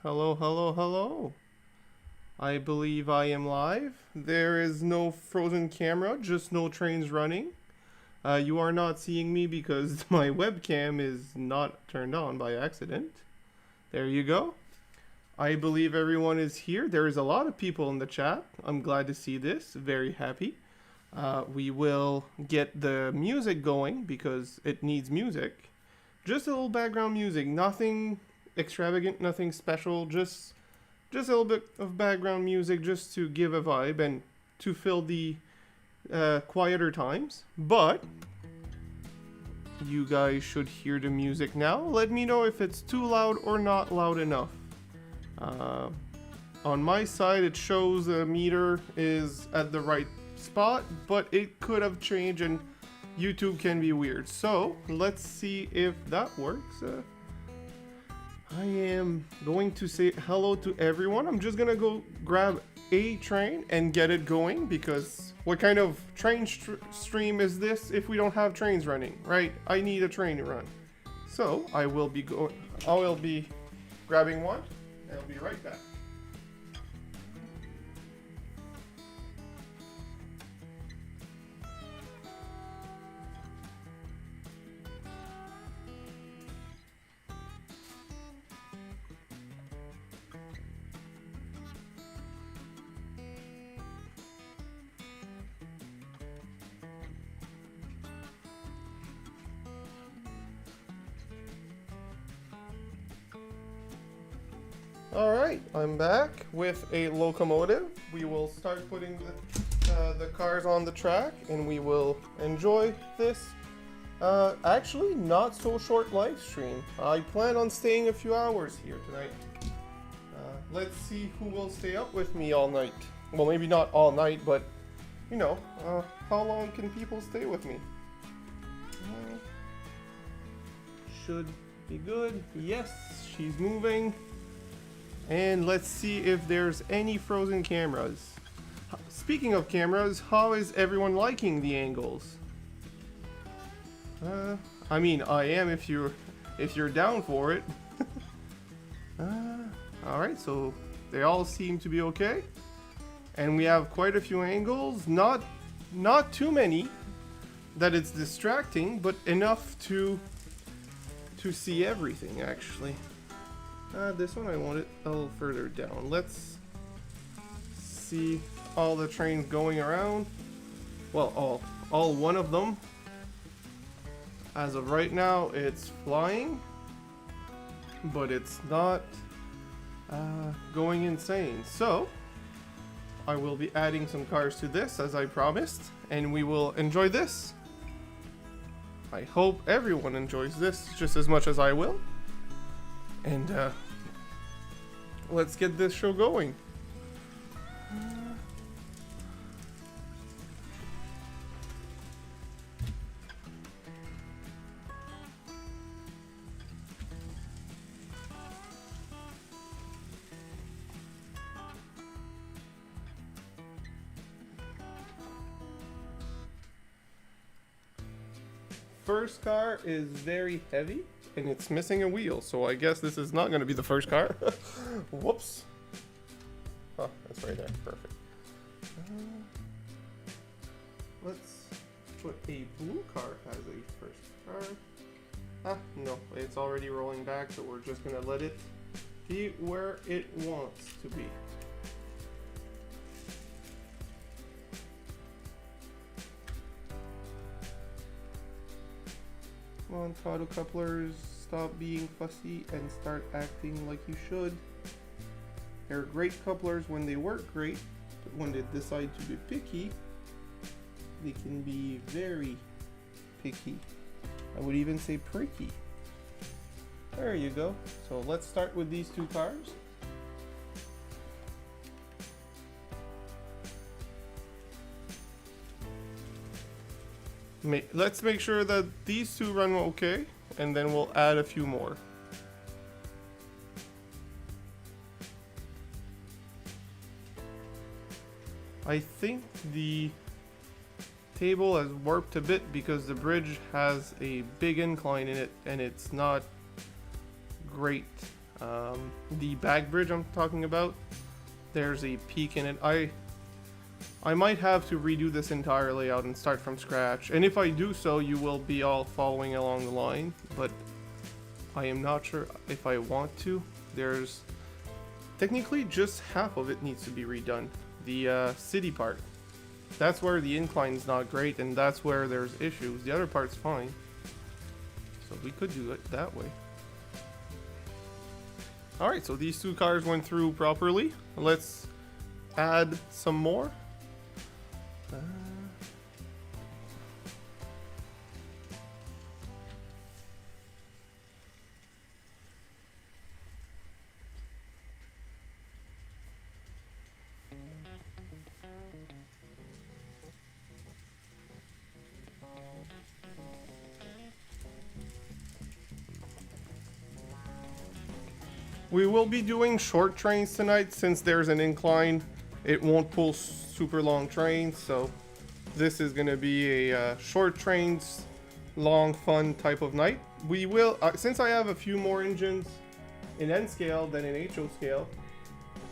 Hello, hello, hello. I believe I am live. There is no frozen camera, just no trains running. You are not seeing me because my webcam is not turned on by accident. There you go. I believe everyone is here. There is a lot of people in the chat. I'm glad to see this. Very happy. We will get the music going because it needs music. Just a little background music. Nothing extravagant, nothing special. Just a little bit of background music just to give a vibe and to fill the quieter times. But you guys should hear the music now. Let me know if it's too loud or not loud enough. On my side, it shows the meter is at the right spot, but it could have changed and YouTube can be weird. So let's see if that works. I am going to say hello to everyone. I'm just gonna go grab a train and get it going because what kind of train stream is this if we don't have trains running, right? I need a train to run. So I will be grabbing one and I'll be right back. Alright, I'm back with a locomotive. We will start putting the cars on the track and we will enjoy this actually not so short live stream. I plan on staying a few hours here tonight. Let's see who will stay up with me all night. Well, maybe not all night, but you know, how long can people stay with me? Should be good. Yes, she's moving. And let's see if there's any frozen cameras. Speaking of cameras, how is everyone liking the angles? I mean, I am if you're down for it. Alright, so they all seem to be okay. And we have quite a few angles. Not too many that it's distracting, but enough to see everything actually. This one I want it a little further down. Let's see all the trains going around. Well, all one of them. As of right now, it's flying, but it's not going insane. So, I will be adding some cars to this as I promised, and we will enjoy this. I hope everyone enjoys this just as much as I will. And let's get this show going. First car is very heavy. And it's missing a wheel, so I guess this is not going to be the first car. Whoops. Oh, that's right there. Perfect. Let's put a blue car as a first car. No, it's already rolling back, so we're just going to let it be where it wants to be. Come on, throttle couplers, stop being fussy and start acting like you should. They're great couplers when they work great, but when they decide to be picky, they can be very picky. I would even say pricky. There you go. So let's start with these two cars. Let's make sure that these two run okay, and then we'll add a few more. I think the table has warped a bit because the bridge has a big incline in it and it's not great The back bridge I'm talking about, there's a peak in it. I might have to redo this entire layout and start from scratch. And if I do so, you will be all following along the line. But I am not sure if I want to. There's technically just half of it needs to be redone. The city part. That's where the incline's not great, and that's where there's issues. The other part's fine. So we could do it that way. Alright, so these two cars went through properly. Let's add some more. We will be doing short trains tonight since there's an incline. It won't pull super long trains, so this is going to be a short trains, long fun type of night. We will, since I have a few more engines in N scale than in HO scale,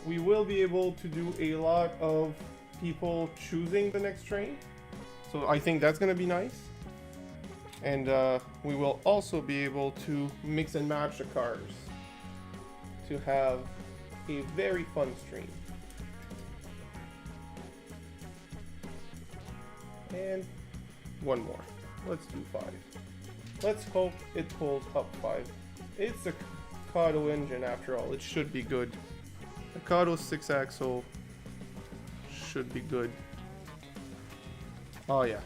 we will be able to do a lot of people choosing the next train. So I think that's going to be nice. And we will also be able to mix and match the cars to have a very fun stream. And one more. Let's do 5. Let's hope it pulls up 5. It's a Kato engine after all. It should be good. The Kato 6-axle should be good. Oh yeah.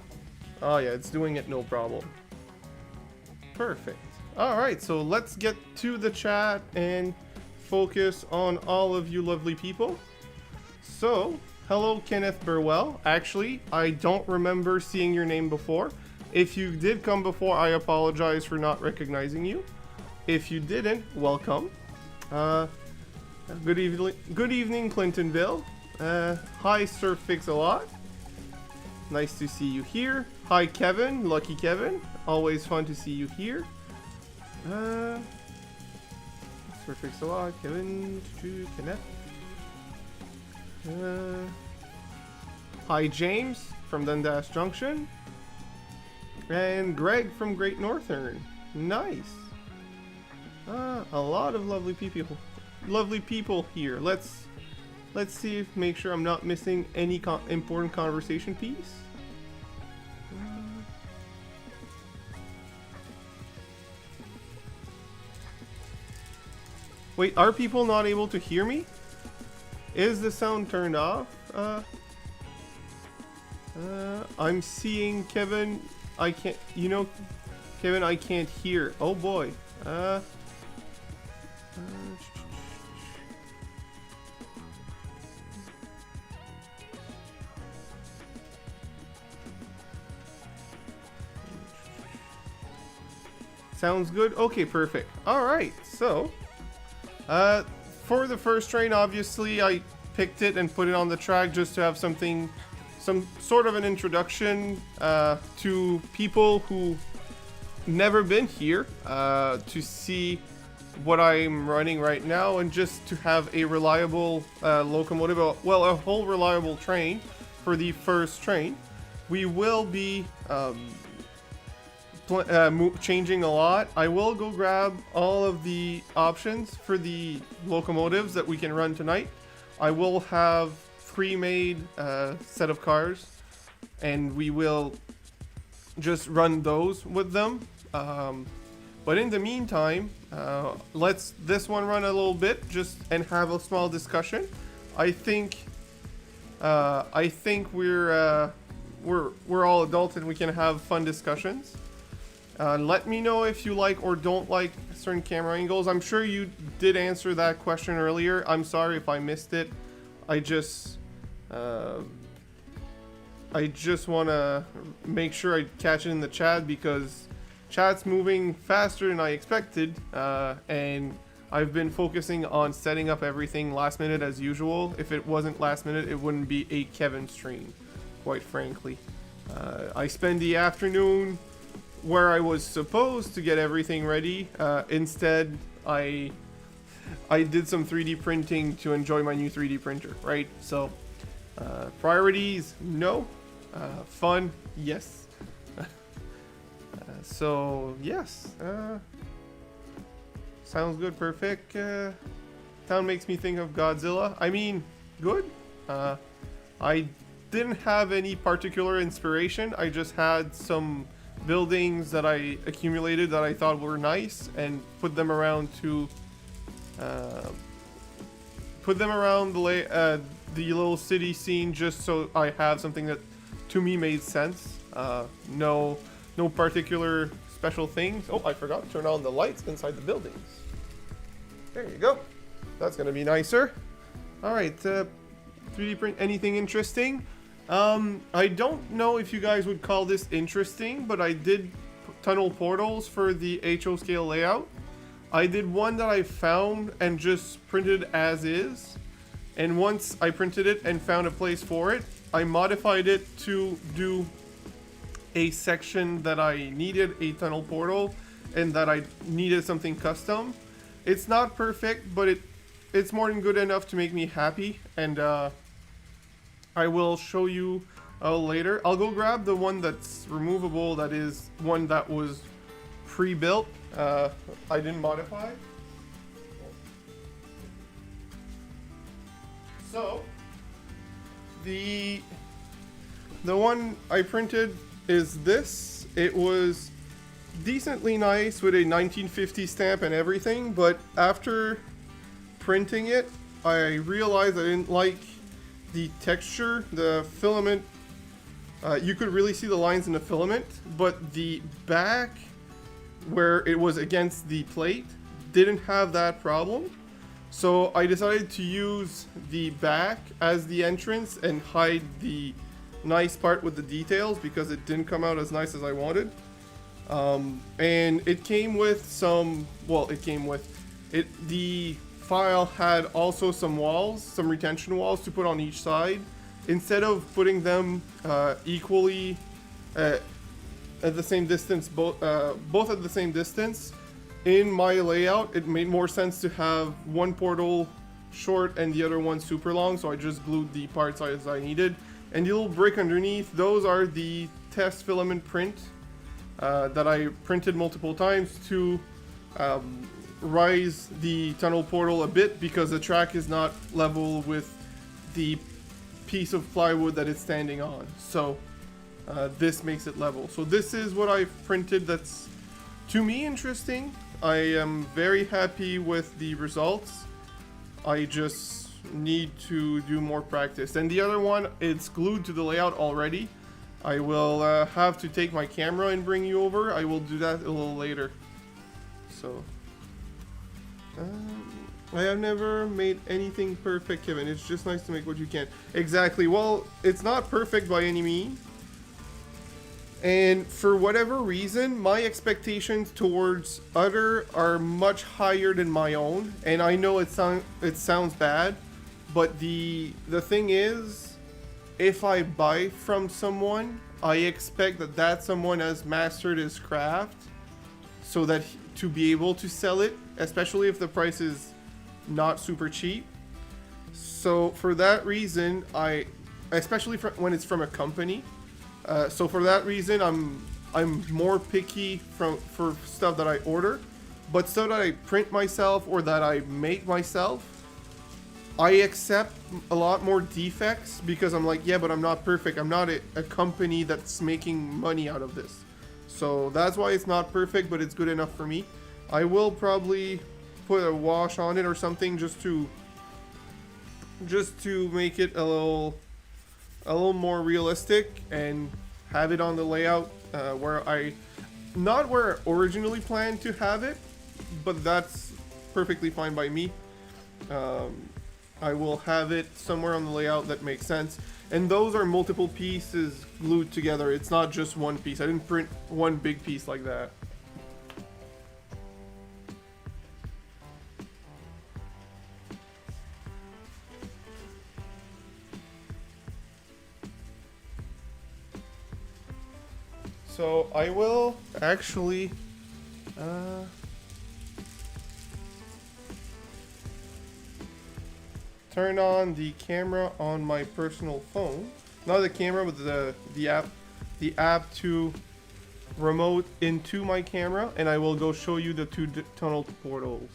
Oh yeah, it's doing it no problem. Perfect. Alright, so let's get to the chat and focus on all of you lovely people. So, hello Kenneth Burwell. Actually, I don't remember seeing your name before. If you did come before, I apologize for not recognizing you. If you didn't, welcome. Good evening, Clintonville. Hi, Sir Fix-A-Lot. Nice to see you here. Hi, Kevin. Lucky Kevin. Always fun to see you here. Sir Fix-A-Lot. Kevin. Kenneth. Hi, James from Dundas Junction. And Greg from Great Northern. Nice. A lot of lovely people here. Let's see if make sure I'm not missing any important conversation piece. Wait, are people not able to hear me? Is the sound turned off? I'm seeing Kevin. I can't, Kevin, I can't hear. Oh boy. Sounds good. Okay, perfect. All right, so for the first train, obviously I picked it and put it on the track just to have some sort of an introduction to people who never been here, to see what I'm running right now, and just to have a reliable locomotive, well, a whole reliable train for the first train. We will be changing a lot. I will go grab all of the options for the locomotives that we can run tonight. I will have pre-made set of cars, and we will just run those with them. But in the meantime, let's this one run a little bit just and have a small discussion. I think we're all adults and we can have fun discussions. Let me know if you like or don't like certain camera angles. I'm sure you did answer that question earlier. I'm sorry if I missed it. I just want to make sure I catch it in the chat, because chat's moving faster than I expected, and I've been focusing on setting up everything last minute as usual. If it wasn't last minute, it wouldn't be a Kevin stream, quite frankly. I spend the afternoon where I was supposed to get everything ready. Instead, I I did some 3D printing to enjoy my new 3D printer, right? So, priorities, no. Fun, yes. So, yes. Sounds good, perfect. Town makes me think of Godzilla. I mean, good. I didn't have any particular inspiration. I just had some buildings that I accumulated that I thought were nice and put them around to the little city scene, just so I have something that to me made sense. No particular special things. Oh, I forgot to turn on the lights inside the buildings. There you go. That's gonna be nicer. All right, 3D print anything interesting? I don't know if you guys would call this interesting, but I did tunnel portals for the HO scale layout. I did one that I found and just printed as is. And once I printed it and found a place for it, I modified it to do a section that I needed a tunnel portal and that I needed something custom. It's not perfect, but it's more than good enough to make me happy, and I will show you later. I'll go grab the one that's removable, that is one that was pre-built. I didn't modify. So, the one I printed is this. It was decently nice with a 1950 stamp and everything, but after printing it, I realized I didn't like the texture, the filament. You could really see the lines in the filament, but the back where it was against the plate didn't have that problem. So I decided to use the back as the entrance and hide the nice part with the details because it didn't come out as nice as I wanted. And it came with some, well, the file had also some walls, some retention walls to put on each side. Instead of putting them equally at the same distance, both at the same distance, in my layout, it made more sense to have one portal short and the other one super long, so I just glued the parts as I needed. And the little brick underneath, those are the test filament print that I printed multiple times to rise the tunnel portal a bit because the track is not level with the piece of plywood that it's standing on. So this makes it level. So this is what I've printed that's, to me, interesting. I am very happy with the results. I just need to do more practice. And the other one, it's glued to the layout already. I will have to take my camera and bring you over. I will do that a little later. So, I have never made anything perfect, Kevin. It's just nice to make what you can. Exactly. Well, it's not perfect by any means. And for whatever reason, my expectations towards other are much higher than my own. And I know it sounds bad, but the thing is, if I buy from someone, I expect that someone has mastered his craft so that to be able to sell it, especially if the price is not super cheap. So for that reason, especially when it's from a company, so for that reason, I'm more picky for stuff that I order, but stuff that I print myself or that I make myself, I accept a lot more defects because I'm like, yeah, but I'm not perfect. I'm not a company that's making money out of this. So that's why it's not perfect, but it's good enough for me. I will probably put a wash on it or something just to make it a little more realistic and have it on the layout not where I originally planned to have it, but that's perfectly fine by me. I will have it somewhere on the layout that makes sense. And those are multiple pieces glued together. It's not just one piece. I didn't print one big piece like that. So I will actually turn on the camera on my personal phone. Not the camera, but the app to remote into my camera, and I will go show you the two tunnel portals.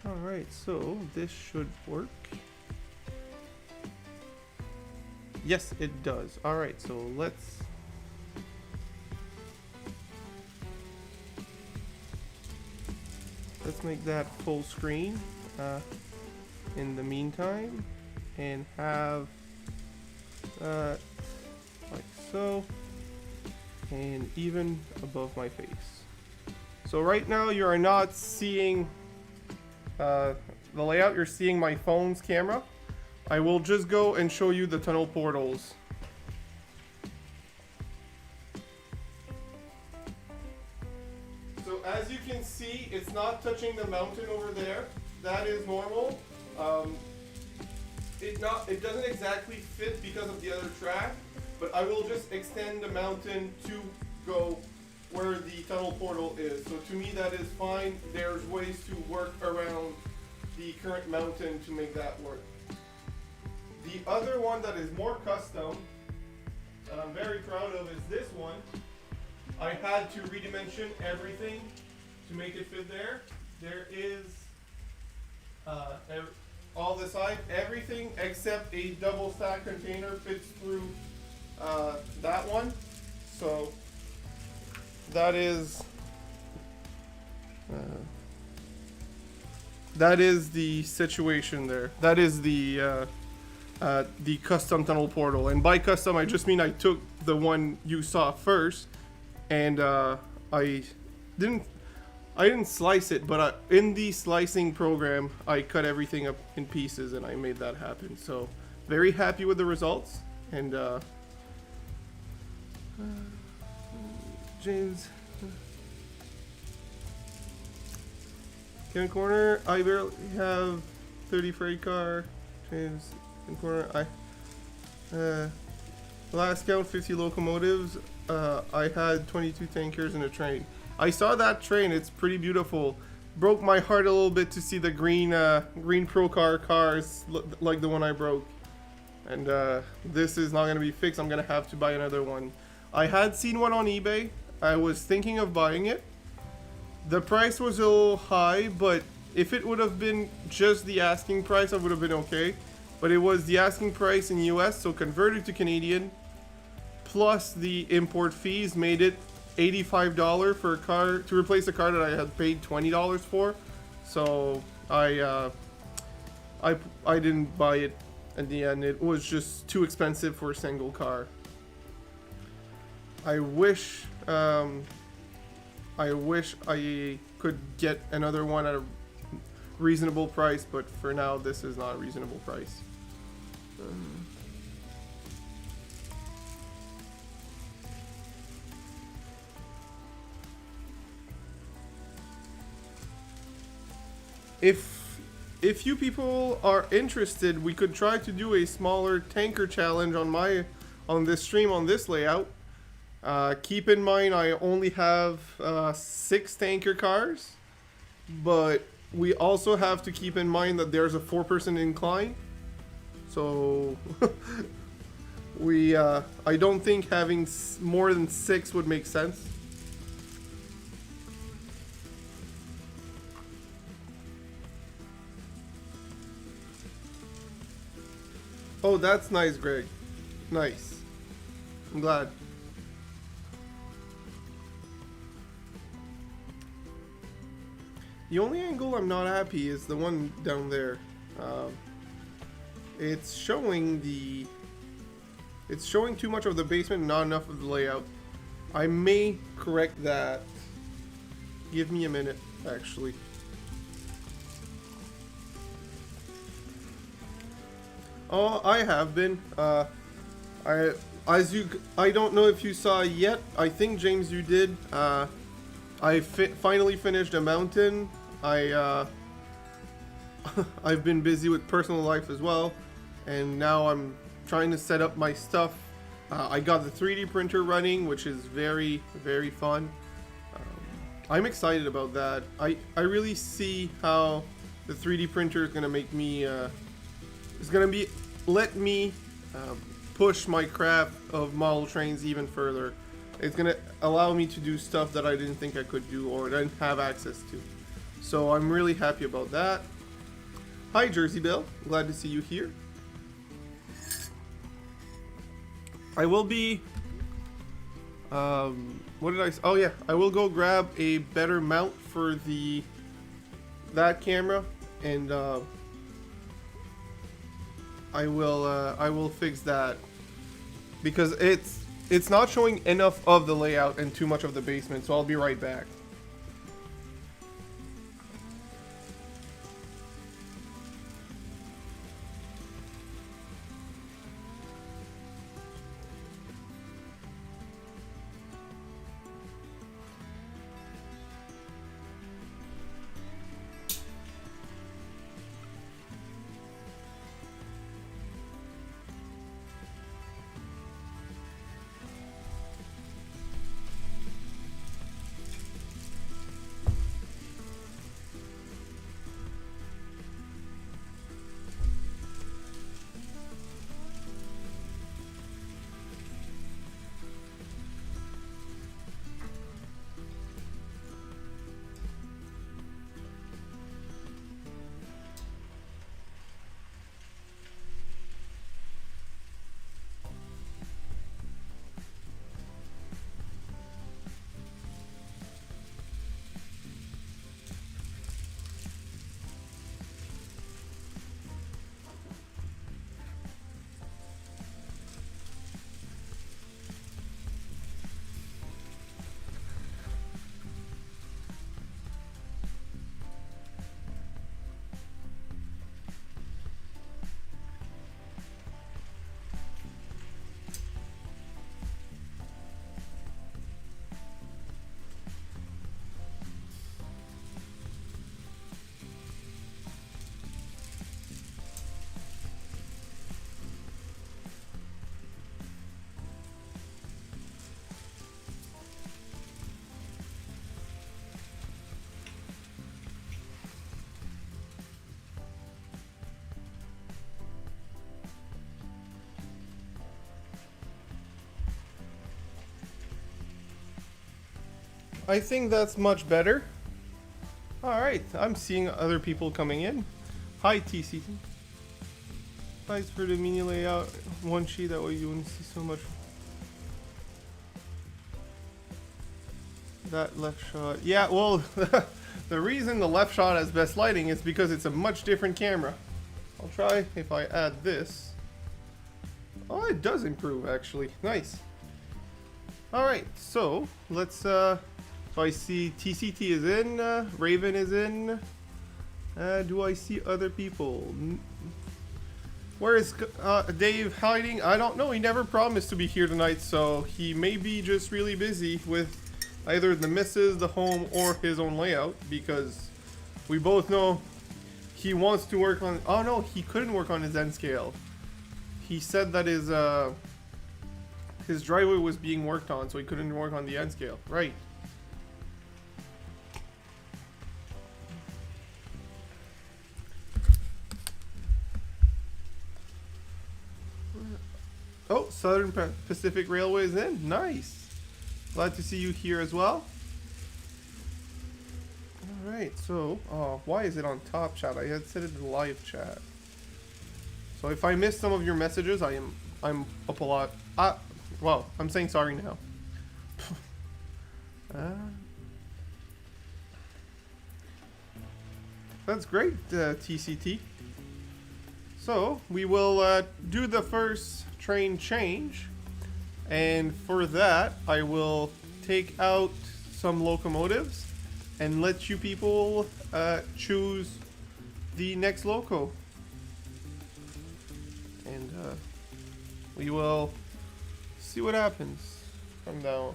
Alright, so this should work. Yes, it does. Alright, so let's make that full screen in the meantime, and have like so, and even above my face. So right now you are not seeing the layout, you're seeing my phone's camera. I will just go and show you the tunnel portals. So as you can see, it's not touching the mountain over there. That is normal. It doesn't exactly fit because of the other track, but I will just extend the mountain to go where the tunnel portal is. So to me that is fine. There's ways to work around the current mountain to make that work. The other one that is more custom, that I'm very proud of, is this one. I had to redimension everything to make it fit there. There is all the side, everything except a double stack container fits through that one. So that is the situation there. That is the custom tunnel portal, and by custom I just mean I took the one you saw first, and I didn't slice it, but in the slicing program I cut everything up in pieces and I made that happen. So very happy with the results. And James, Kevin Corner, I barely have 30 freight car. James in corner, last count 50 locomotives. I had 22 tankers in a train. I saw that train, it's pretty beautiful. Broke my heart a little bit to see the green Procar cars like the one I broke. And this is not going to be fixed. I'm going to have to buy another one. I had seen one on eBay. I was thinking of buying it. The price was a little high, but if it would have been just the asking price, I would have been okay. But it was the asking price in US, so converted to Canadian, plus the import fees, made it $85 for a car to replace a car that I had paid $20 for. So I didn't buy it in the end. It was just too expensive for a single car. I wish I could get another one at a reasonable price, but for now this is not a reasonable price. If you people are interested, we could try to do a smaller tanker challenge on this stream on this layout. Keep in mind I only have 6 tanker cars, but we also have to keep in mind that there's a 4-person incline. So I don't think having more than 6 would make sense. Oh, that's nice, Greg. Nice. I'm glad. The only angle I'm not happy is the one down there. It's showing too much of the basement, not enough of the layout. I may correct that. Give me a minute, actually. Oh, I have been. I don't know if you saw yet. I think, James, you did. I finally finished a mountain. I've been busy with personal life as well, and now I'm trying to set up my stuff. I got the 3D printer running, which is very, very fun. I'm excited about that. I really see how the 3D printer is gonna make me is gonna be let me push my craft of model trains even further. It's gonna allow me to do stuff that I didn't think I could do or didn't have access to. So I'm really happy about that. Hi Jersey Bill, glad to see you here. I will be what did I say? Oh yeah, I will go grab a better mount for that camera, and I will fix that because it's not showing enough of the layout and too much of the basement, so I'll be right back. I think that's much better. Alright, I'm seeing other people coming in. Hi TCT. Thanks for the mini layout. One sheet, that way you wouldn't see so much. That left shot. Yeah, well, the reason the left shot has best lighting is because it's a much different camera. I'll try if I add this. Oh, it does improve actually. Nice. Alright, so let's so I see TCT is in, Raven is in. Do I see other people? Where is Dave hiding? I don't know. He never promised to be here tonight, so he may be just really busy with either the misses, the home, or his own layout, because we both know he wants to work on... Oh no, he couldn't work on his N scale. He said that his driveway was being worked on, so he couldn't work on the N scale. Right. Oh, Southern Pacific Railway is in. Nice. Glad to see you here as well. Alright, so, why is it on top chat? I had set it in live chat. So if I missed some of your messages, I'm up a lot. Well, I'm saying sorry now. That's great, TCT. So, we will do the first train change, and for that I will take out some locomotives and let you people choose the next loco, and we will see what happens from now on.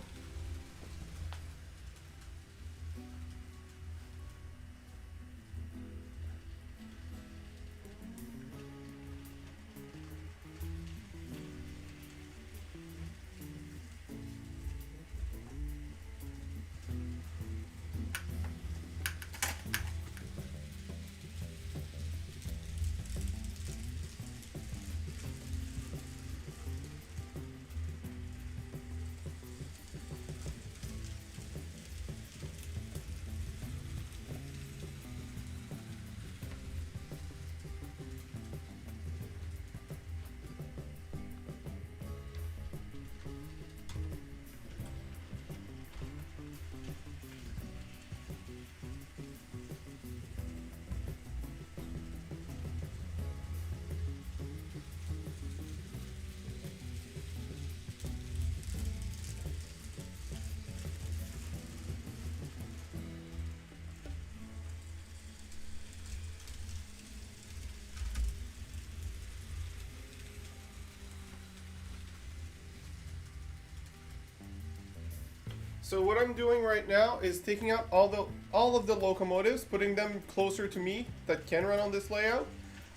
So what I'm doing right now is taking out all of the locomotives, putting them closer to me that can run on this layout.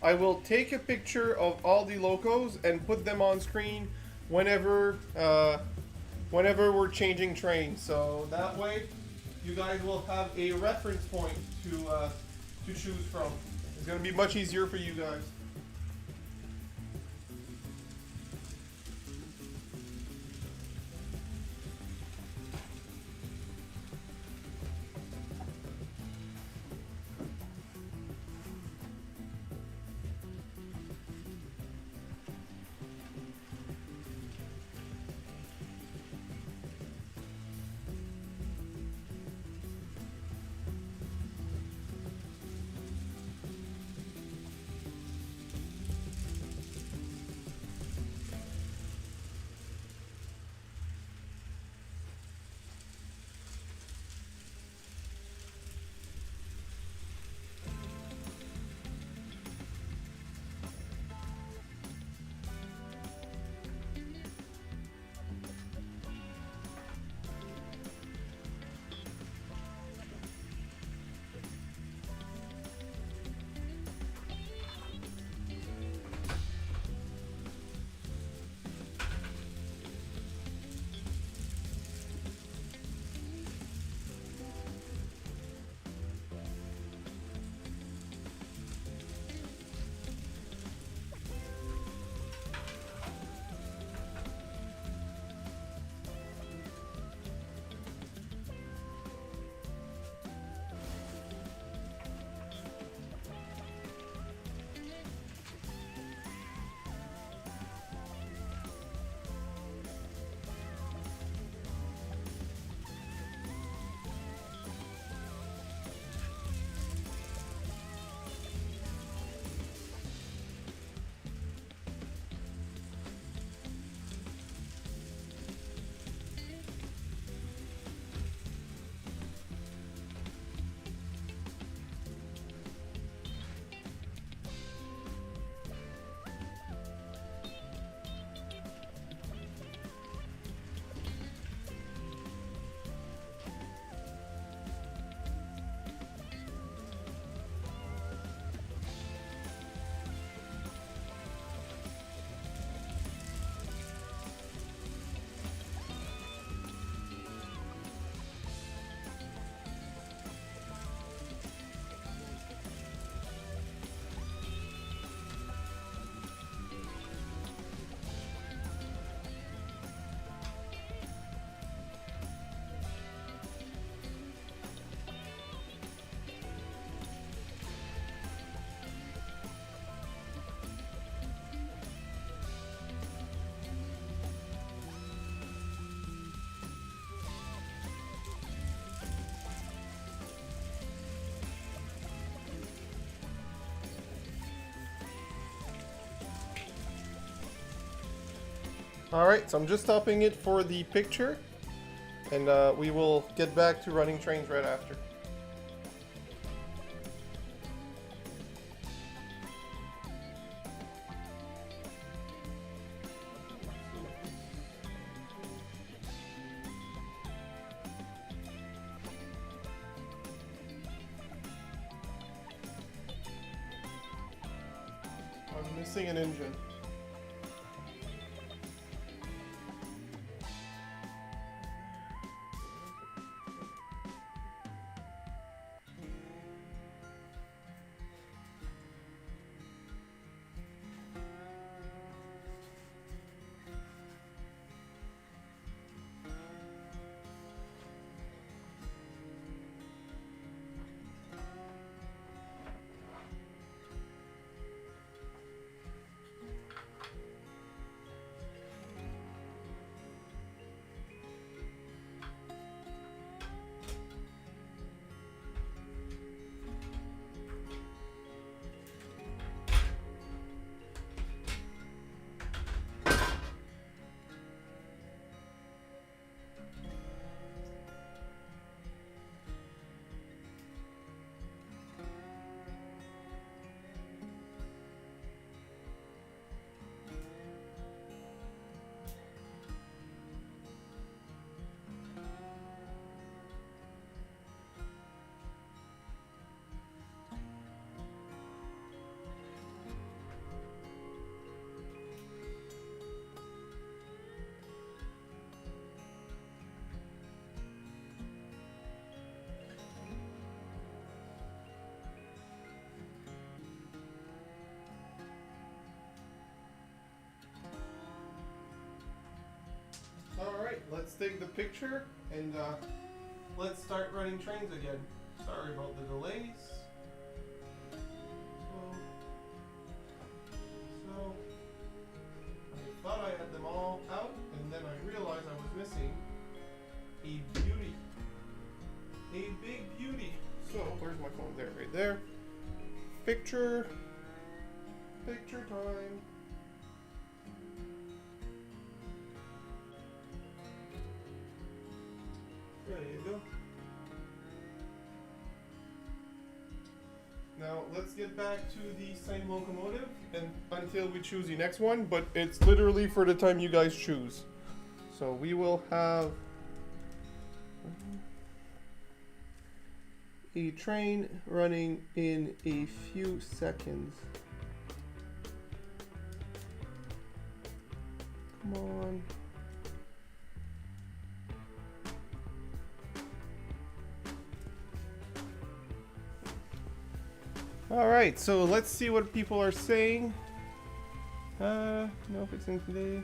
I will take a picture of all the locos and put them on screen whenever whenever we're changing trains. So that way, you guys will have a reference point to choose from. It's gonna be much easier for you guys. Alright, so I'm just stopping it for the picture, and we will get back to running trains right after. I'm missing an engine. Alright, let's take the picture and let's start running trains again. Sorry about the delays. So I thought I had them all out, and then I realized I was missing a beauty. A big beauty. So, where's my phone? There, right there. Picture time. There you go. Now let's get back to the same locomotive and until we choose the next one, but it's literally for the time you guys choose. So we will have a train running in a few seconds. Come on. All right, so let's see what people are saying. No fixing today.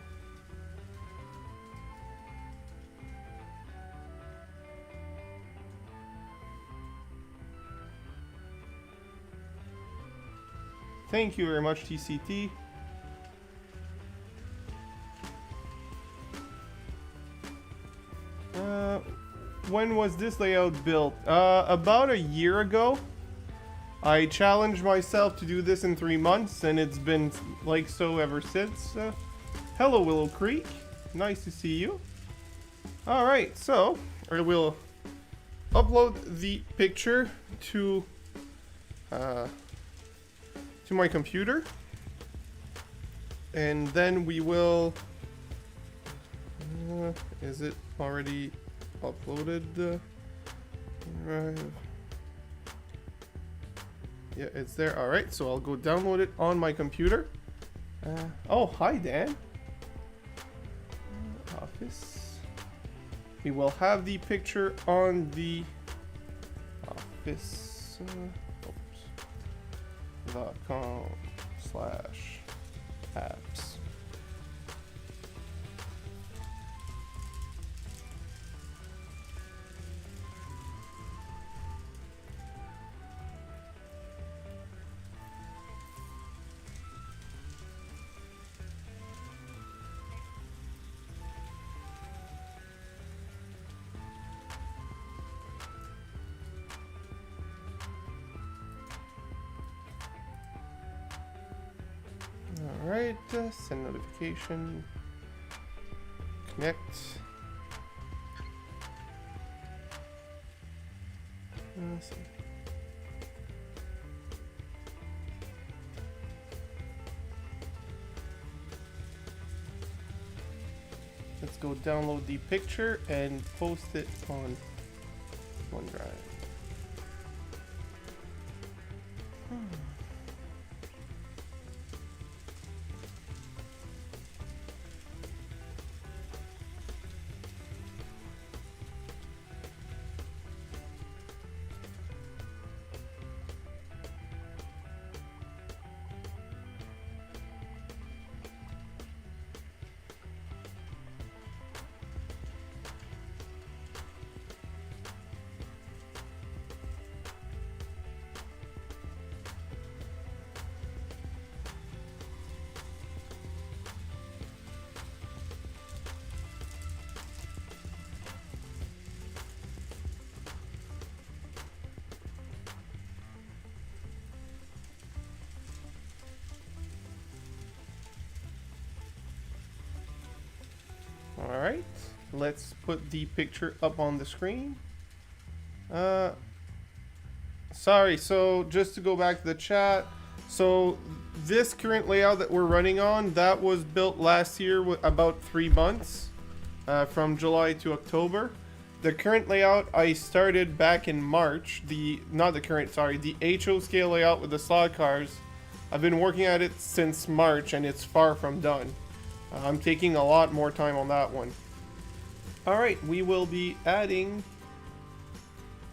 Thank you very much, TCT. When was this layout built? About a year ago. I challenged myself to do this in 3 months, and it's been like so ever since. Hello, Willow Creek. Nice to see you. Alright, so I will upload the picture to my computer, and then we will is it already uploaded? Right. Yeah, it's there. All right, so I'll go download it on my computer. Oh, hi, Dan. Office. We will have the picture on the office. .com/apps. Alright, send notification, connect. Let's see. Let's go download the picture and post it on OneDrive. Alright, let's put the picture up on the screen. Sorry, so just to go back to the chat, so this current layout that we're running on, that was built last year with about 3 months, from July to October. The current layout I started back in March, the HO scale layout with the slot cars. I've been working at it since March and it's far from done. I'm taking a lot more time on that one. Alright, we will be adding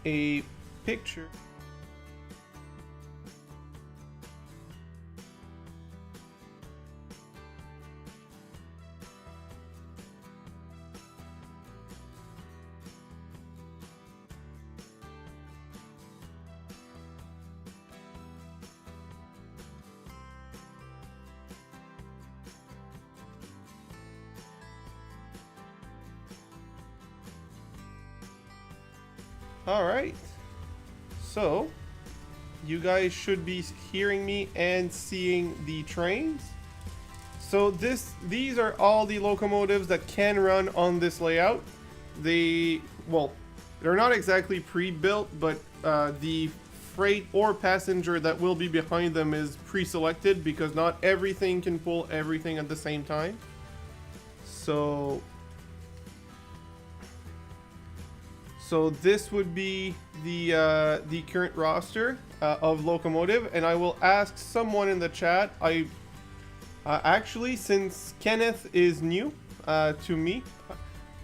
a picture. Alright. So, you guys should be hearing me and seeing the trains. So these are all the locomotives that can run on this layout. Well, they're not exactly pre-built, but the freight or passenger that will be behind them is pre-selected because not everything can pull everything at the same time. So this would be the current roster of locomotive, and I will ask someone in the chat. Actually, since Kenneth is new to me,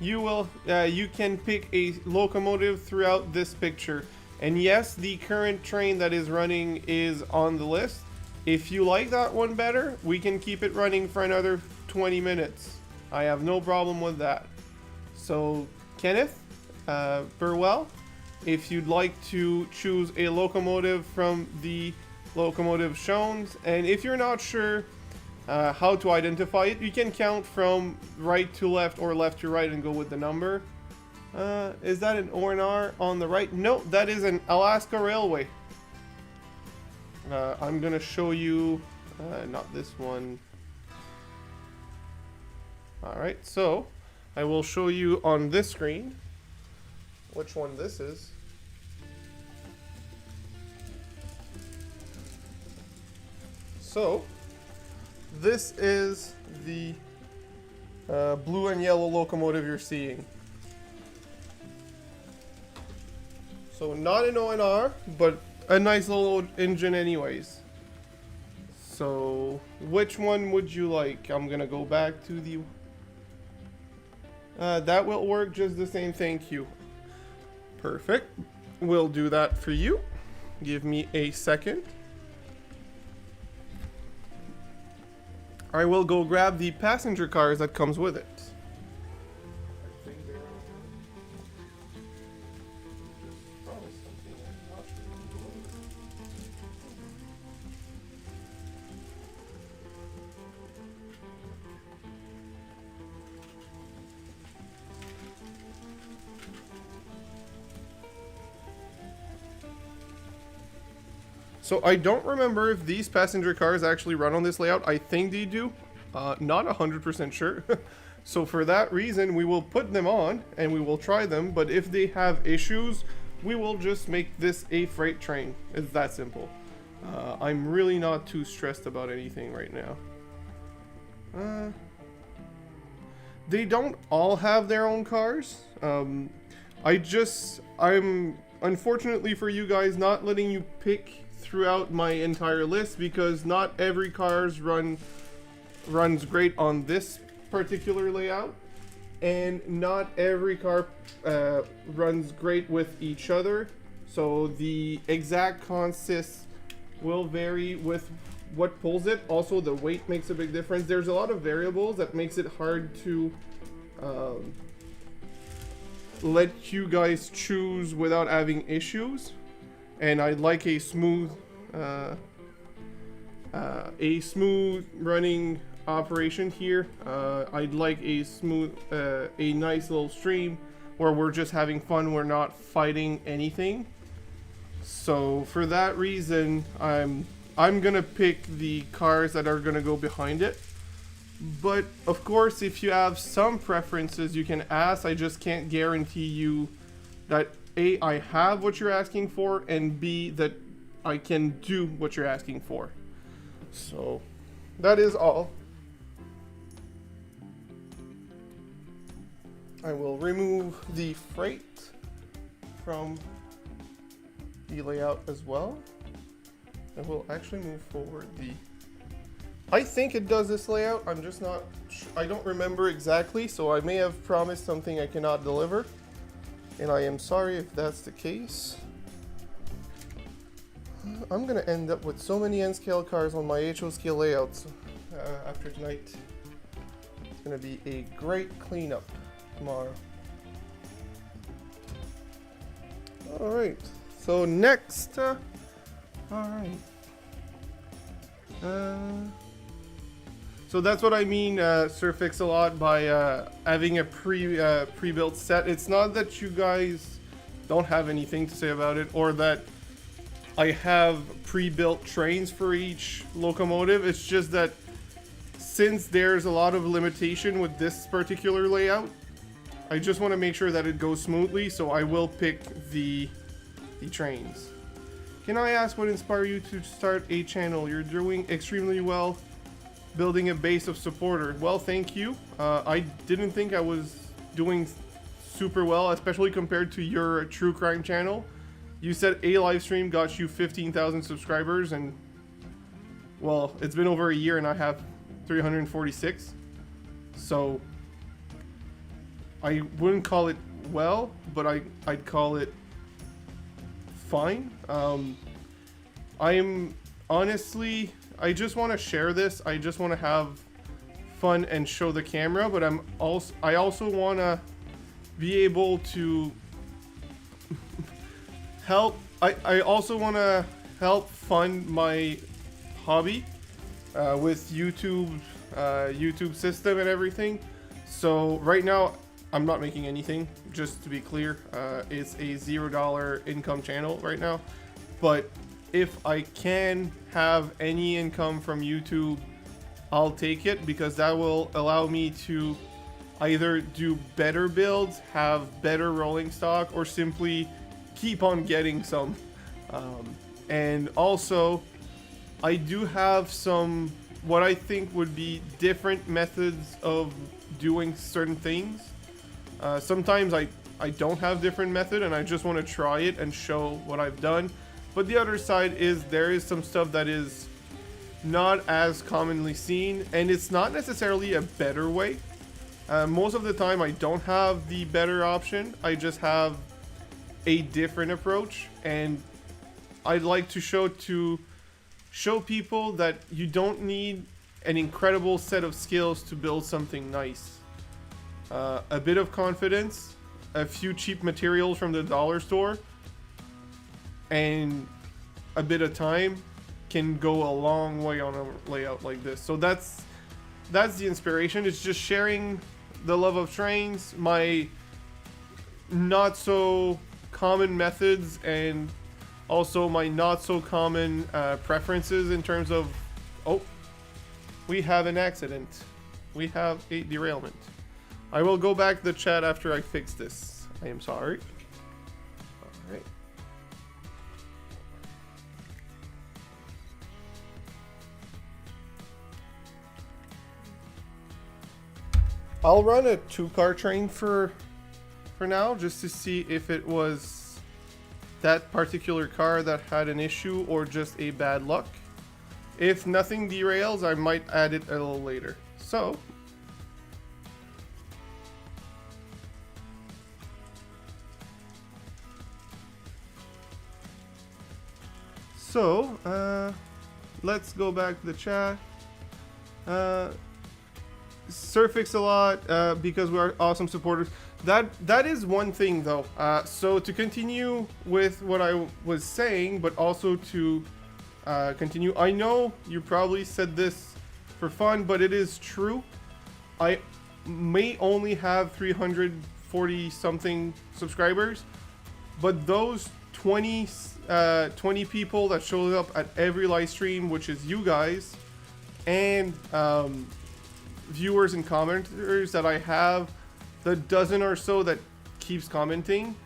you can pick a locomotive throughout this picture. And yes, the current train that is running is on the list. If you like that one better, we can keep it running for another 20 minutes. I have no problem with that. So, Kenneth, Burwell, if you'd like to choose a locomotive from the locomotive shown, and if you're not sure how to identify it, you can count from right to left or left to right and go with the number. Is that an ONR on the right? No, that is an Alaska Railway. I'm gonna show you, not this one. Alright, so I will show you on this screen which one this is. So this is the blue and yellow locomotive you're seeing. So not an ONR, but a nice little engine anyways. So which one would you like? I'm gonna go back to the... that will work just the same, thank you. Perfect. We'll do that for you. Give me a second. I will go grab the passenger cars that comes with it. So I don't remember if these passenger cars actually run on this layout. I think they do. Not 100% sure. So for that reason, we will put them on and we will try them. But if they have issues, we will just make this a freight train. It's that simple. I'm really not too stressed about anything right now. They don't all have their own cars. I'm unfortunately for you guys not letting you pick throughout my entire list because not every cars runs great on this particular layout, and not every car runs great with each other. So the exact consist will vary with what pulls it. Also, the weight makes a big difference. There's a lot of variables that makes it hard to let you guys choose without having issues. And I'd like a smooth running operation here. I'd like a nice little stream where we're just having fun. We're not fighting anything. So for that reason, I'm gonna pick the cars that are gonna go behind it. But of course, if you have some preferences, you can ask. I just can't guarantee you that A, I have what you're asking for, and B, that I can do what you're asking for. So that is all. I will remove the freight from the layout as well. And we'll actually move forward the... I think it does this layout. I'm just not... I don't remember exactly, so I may have promised something I cannot deliver. And I am sorry if that's the case. I'm gonna end up with so many N-scale cars on my HO scale layouts after tonight. It's gonna be a great cleanup tomorrow. Alright, so next, alright. So that's what I mean, Sir Fix-a-Lot, by having a pre-built set. It's not that you guys don't have anything to say about it, or that I have pre-built trains for each locomotive. It's just that since there's a lot of limitation with this particular layout, I just want to make sure that it goes smoothly, so I will pick the trains. Can I ask what inspired you to start a channel? You're doing extremely well, building a base of supporters. Well, thank you. I didn't think I was doing super well, especially compared to your true crime channel. You said a live stream got you 15,000 subscribers, and well, it's been over a year and I have 346. So I wouldn't call it well, but I'd call it fine. I'm honestly, I just want to share this. I just want to have fun and show the camera, but I also want to be able to help. I also want to help fund my hobby with YouTube system and everything. So right now I'm not making anything, just to be clear. It's a $0 income channel right now, but if I can have any income from YouTube, I'll take it, because that will allow me to either do better builds, have better rolling stock, or simply keep on getting some. And also, I do have some, what I think would be different methods of doing certain things. Sometimes I don't have different method and I just want to try it and show what I've done. But the other side is there is some stuff that is not as commonly seen, and it's not necessarily a better way. Most of the time I don't have the better option. I just have a different approach, and I'd like to show people that you don't need an incredible set of skills to build something nice. A bit of confidence, a few cheap materials from the dollar store, and a bit of time can go a long way on a layout like this. So that's the inspiration. It's just sharing the love of trains, my not so common methods, and also my not so common preferences in terms of, oh, we have an accident. We have a derailment. I will go back to the chat after I fix this. I am sorry. All right. I'll run a 2-car train for now, just to see if it was that particular car that had an issue or just a bad luck. If nothing derails, I might add it a little later. So let's go back to the chat. Surfix a lot because we are awesome supporters. That is one thing though. So to continue with what I was saying, but also to continue, I know you probably said this for fun, but it is true. I may only have 340 something subscribers, but those 20 people that showed up at every live stream, which is you guys, and viewers and commenters that I have, the dozen or so that keeps commenting,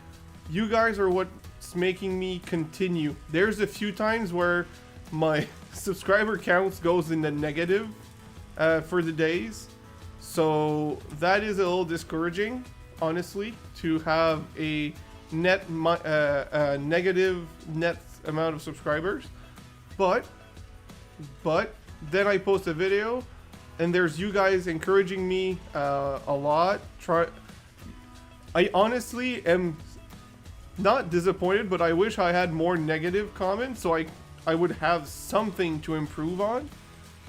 you guys are what's making me continue. There's a few times where my subscriber counts goes in the negative for the days, so that is a little discouraging, honestly, to have a negative net amount of subscribers. But then I post a video and there's you guys encouraging me a lot. I honestly am not disappointed, but I wish I had more negative comments so I would have something to improve on,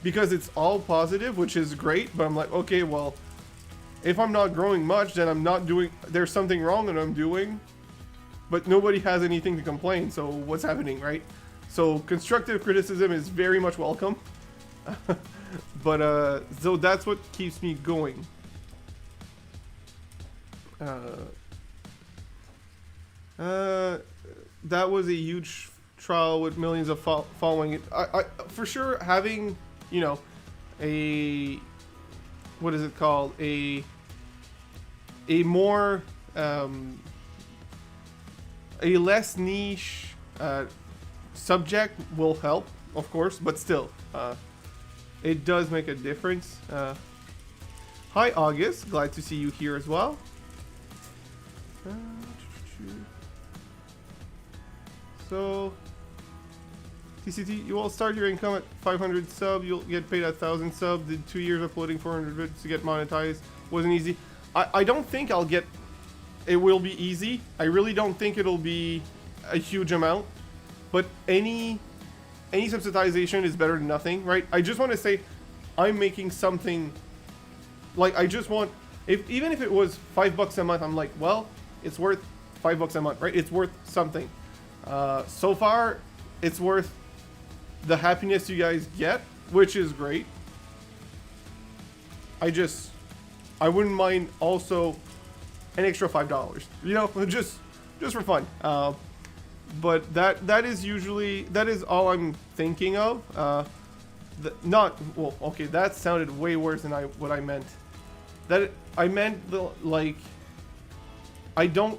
because it's all positive, which is great. But I'm like, okay, well, if I'm not growing much, then I'm not doing, there's something wrong that I'm doing, but nobody has anything to complain. So what's happening, right? So constructive criticism is very much welcome. But so that's what keeps me going. That was a huge trial with millions of following it. I for sure having, you know, a, what is it called, a more a less niche subject will help, of course, but still, it does make a difference. Hi August, glad to see you here as well. So, TCT, you will start your income at 500 sub, you'll get paid 1,000 sub, did 2 years uploading 400 vids to get monetized, wasn't easy. I don't think I'll get, it will be easy, I really don't think it'll be a huge amount, but any subsidization is better than nothing, right? I just want to say, I'm making something, like I just want, even if it was $5 a month, I'm like, well, it's worth $5 a month, right? It's worth something. So far, it's worth the happiness you guys get, which is great. I wouldn't mind also an extra $5, you know, just for fun. But that is all I'm thinking of. Okay, that sounded way worse than what I meant. I meant like, I don't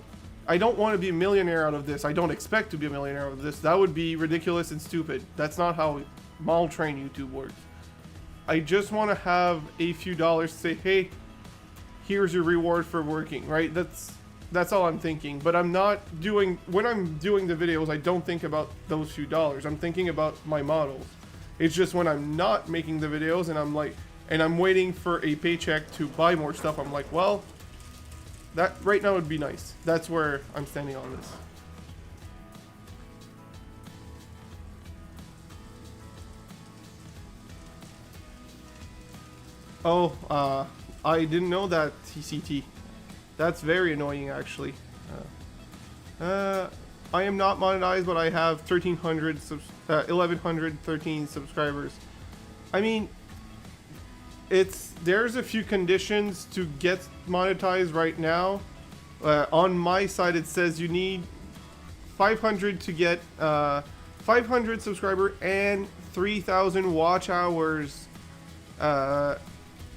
want to be a millionaire out of this. I don't expect to be a millionaire out of this. That would be ridiculous and stupid. That's not how mall train YouTube works. I just want to have a few dollars to say, hey, here's your reward for working, right? That's all I'm thinking. But I'm not doing, when I'm doing the videos, I don't think about those few dollars. I'm thinking about my models. It's just when I'm not making the videos and I'm like, and I'm waiting for a paycheck to buy more stuff, I'm like, well, that right now would be nice. That's where I'm standing on this. Oh, I didn't know that, TCT. That's very annoying, actually. I am not monetized, but I have 1,113 subscribers. I mean, there's a few conditions to get monetized right now. On my side, it says you need 500 to get 500 subscriber and 3,000 watch hours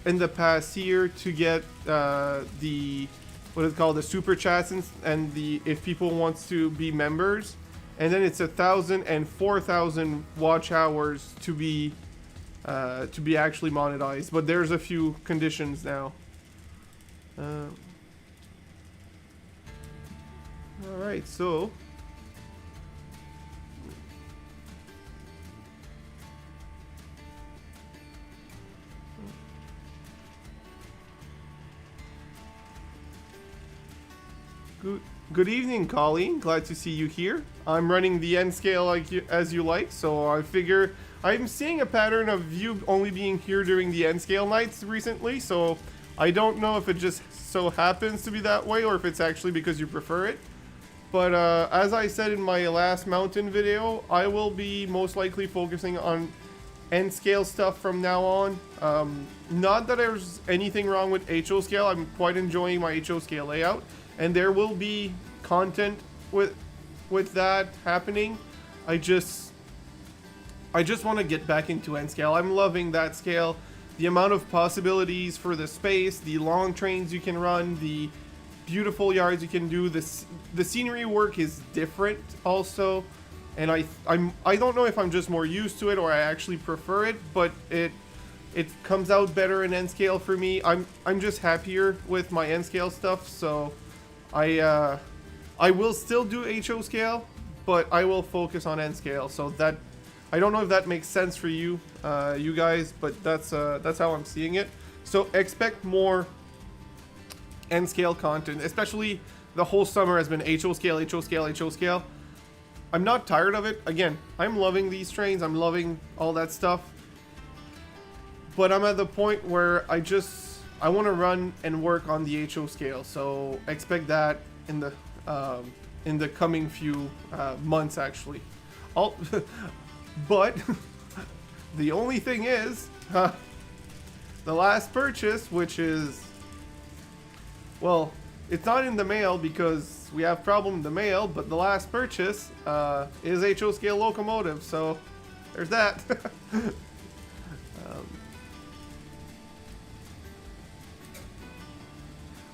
in the past year to get the, what is it called, the super chats and the, if people wants to be members, and then it's 1,000 and 4,000 watch hours to be actually monetized. But there's a few conditions now. All right, so good evening, Colleen. Glad to see you here. I'm running the N scale as you like, so I figure I'm seeing a pattern of you only being here during the N scale nights recently, so I don't know if it just so happens to be that way or if it's actually because you prefer it. But as I said in my last mountain video, I will be most likely focusing on N scale stuff from now on. Not that there's anything wrong with HO scale. I'm quite enjoying my HO scale layout, and there will be content with that happening. I just want to get back into N scale. I'm loving that scale. The amount of possibilities for the space, the long trains you can run, the beautiful yards you can do. The scenery work is different also, and I don't know if I'm just more used to it or I actually prefer it, but it comes out better in N scale for me. I'm just happier with my N scale stuff, so I will still do HO scale, but I will focus on N scale. So that, I don't know if that makes sense for you, you guys, but that's how I'm seeing it. So expect more N scale content, especially the whole summer has been HO scale, HO scale, HO scale. I'm not tired of it. Again, I'm loving these trains. I'm loving all that stuff. But I'm at the point where I want to run and work on the HO scale. So expect that in the coming few months, actually. But the only thing is, the last purchase, which is, well, it's not in the mail because we have problem in the mail, but the last purchase is HO scale locomotive, so there's that.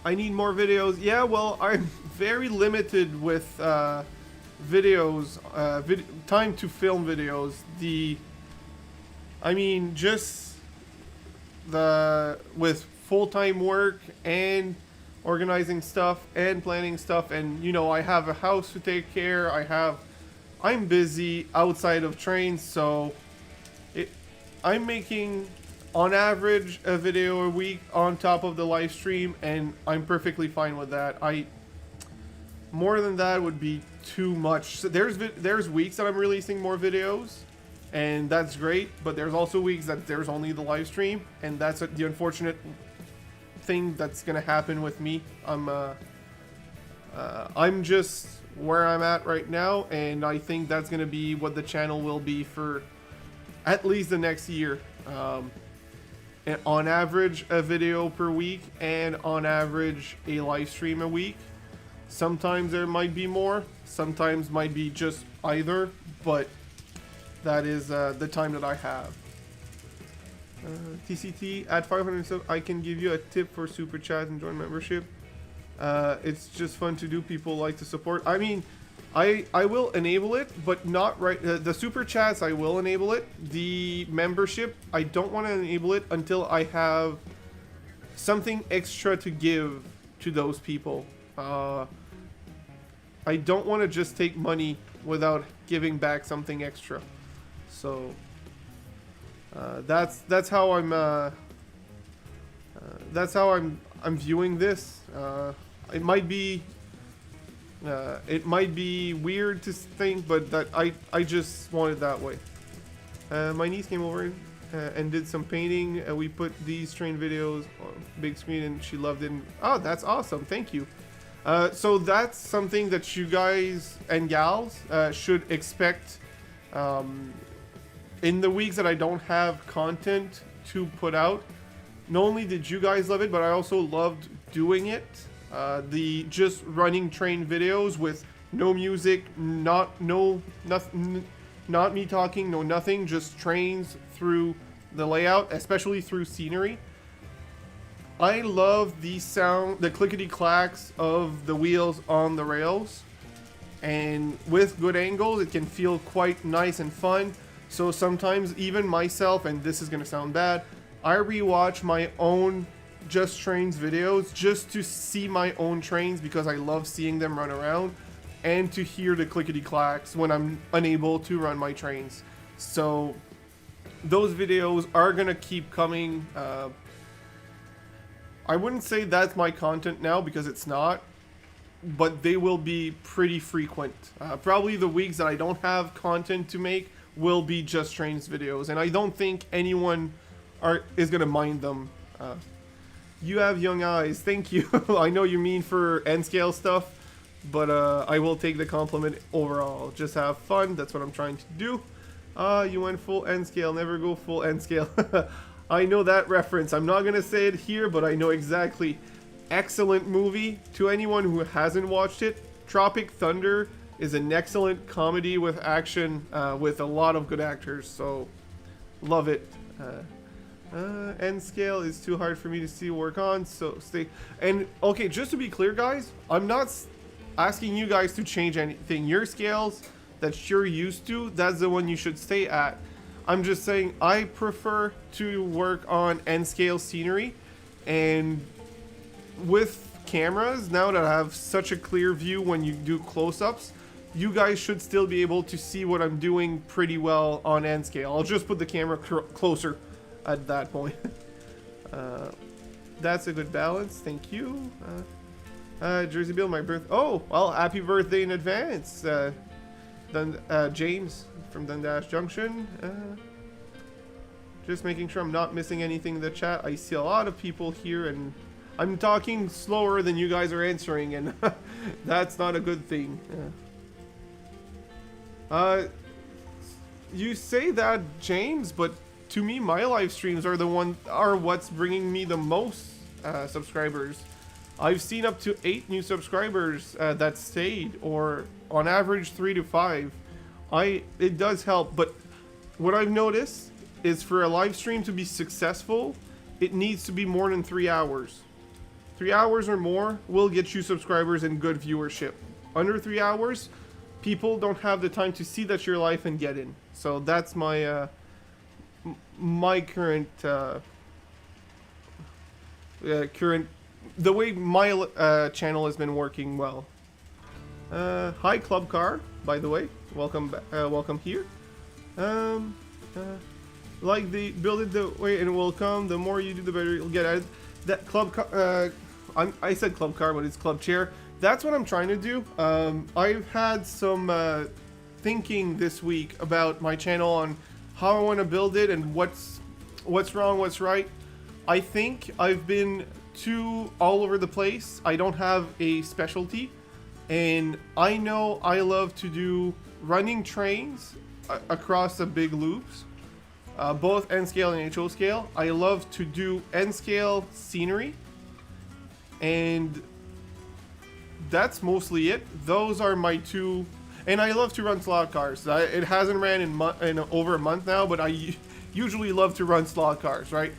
I need more videos. Yeah, well, I'm very limited with videos, time to film videos. I mean, just with full-time work and organizing stuff and planning stuff, and you know, I have a house to take care. I'm busy outside of trains, so I'm making on average a video a week on top of the live stream, and I'm perfectly fine with that. More than that would be too much. So there's weeks that I'm releasing more videos, and that's great, but there's also weeks that there's only the live stream, and that's the unfortunate thing that's gonna happen with me. I'm just where I'm at right now, and I think that's gonna be what the channel will be for at least the next year. And on average a video per week, and on average a live stream a week. Sometimes there might be more, sometimes might be just either, but that is the time that I have. TCT at 500 subs, I can give you a tip for super chat and join membership. It's just fun to do. People like to support. I mean, I will enable it, but not right. The super chats, I will enable it. The membership, I don't want to enable it until I have something extra to give to those people. I don't want to just take money without giving back something extra. So that's how I'm viewing this. It might be weird to think, but that I just want it that way. My niece came over and did some painting. We put these train videos on big screen, and she loved it. Oh, that's awesome! Thank you. So that's something that you guys and gals should expect in the weeks that I don't have content to put out. Not only did you guys love it, but I also loved doing it. Just running train videos with no music, not me talking, no nothing, just trains through the layout, especially through scenery. I love the sound, the clickety clacks of the wheels on the rails, and with good angles it can feel quite nice and fun. So sometimes even myself, and this is gonna sound bad, I rewatch my own Just Trains videos just to see my own trains, because I love seeing them run around and to hear the clickety clacks when I'm unable to run my trains. So those videos are gonna keep coming. I wouldn't say that's my content now, because it's not, but they will be pretty frequent. Probably the weeks that I don't have content to make will be Just Trains videos, and I don't think anyone is gonna mind them. You have young eyes. Thank you. I know you mean for N-scale stuff, but I will take the compliment overall. Just have fun. That's what I'm trying to do. You went full N-scale. Never go full N-scale. I know that reference. I'm not going to say it here, but I know exactly. Excellent movie. To anyone who hasn't watched it, Tropic Thunder is an excellent comedy with action with a lot of good actors. So, love it. N scale is too hard for me to see work on, so stay. And okay, just to be clear, guys, I'm not asking you guys to change anything. Your scales that you're used to, that's the one you should stay at. I'm just saying I prefer to work on N scale scenery, and with cameras now that I have such a clear view when you do close-ups, you guys should still be able to see what I'm doing pretty well on N scale. I'll just put the camera closer at that point. That's a good balance. Thank you. Jersey Bill, my birth. Oh, well, happy birthday in advance. James from Dundas Junction. Just making sure I'm not missing anything in the chat. I see a lot of people here, and I'm talking slower than you guys are answering, and that's not a good thing. You say that, James, but to me, my live streams are what's bringing me the most subscribers. I've seen up to 8 new subscribers that stayed, or on average 3 to 5. It does help, but what I've noticed is for a live stream to be successful, it needs to be more than 3 hours. 3 hours or more will get you subscribers and good viewership. Under 3 hours, people don't have the time to see that you're live and get in. So that's my my current the way my channel has been working well. Hi Club Car, by the way, welcome welcome here. Like the build it the way it will come. The more you do, the better you'll get at it. That club car, I said club car, but it's club chair. That's what I'm trying to do. I've had some thinking this week about my channel on how I want to build it and what's wrong, what's right. I think I've been too all over the place. I don't have a specialty, and I know I love to do running trains across the big loops, both N scale and HO scale. I love to do N scale scenery, and that's mostly it. Those are my two, and I love to run slot cars. It hasn't ran in over a month now, but I usually love to run slot cars, right?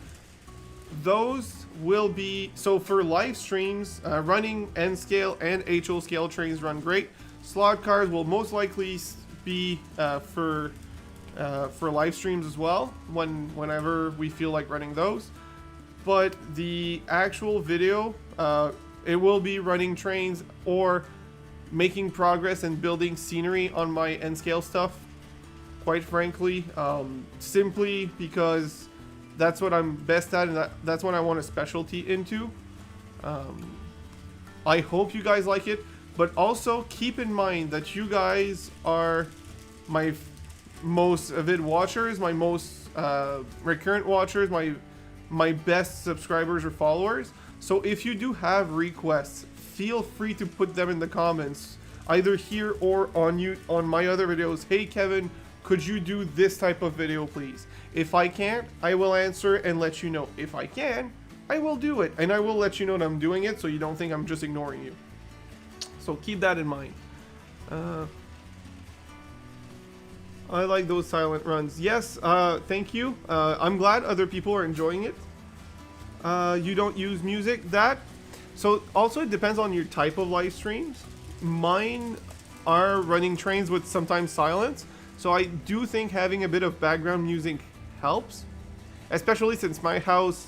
Those will be, so for live streams, running N scale and HO scale trains run great. Slot cars will most likely be for live streams as well, whenever we feel like running those. But the actual video, it will be running trains or making progress and building scenery on my N scale stuff, quite frankly, simply because that's what I'm best at, and that's what I want a specialty into. I hope you guys like it, but also keep in mind that you guys are my most avid watchers, my most recurrent watchers, my best subscribers or followers. So if you do have requests, feel free to put them in the comments, either here or on my other videos. Hey Kevin, could you do this type of video please? If I can't, I will answer and let you know. If I can, I will do it, and I will let you know that I'm doing it, so you don't think I'm just ignoring you. So keep that in mind. I like those silent runs. Yes, thank you. I'm glad other people are enjoying it. You don't use music. So also it depends on your type of live streams. Mine are running trains with sometimes silence. So I do think having a bit of background music helps. Especially since my house,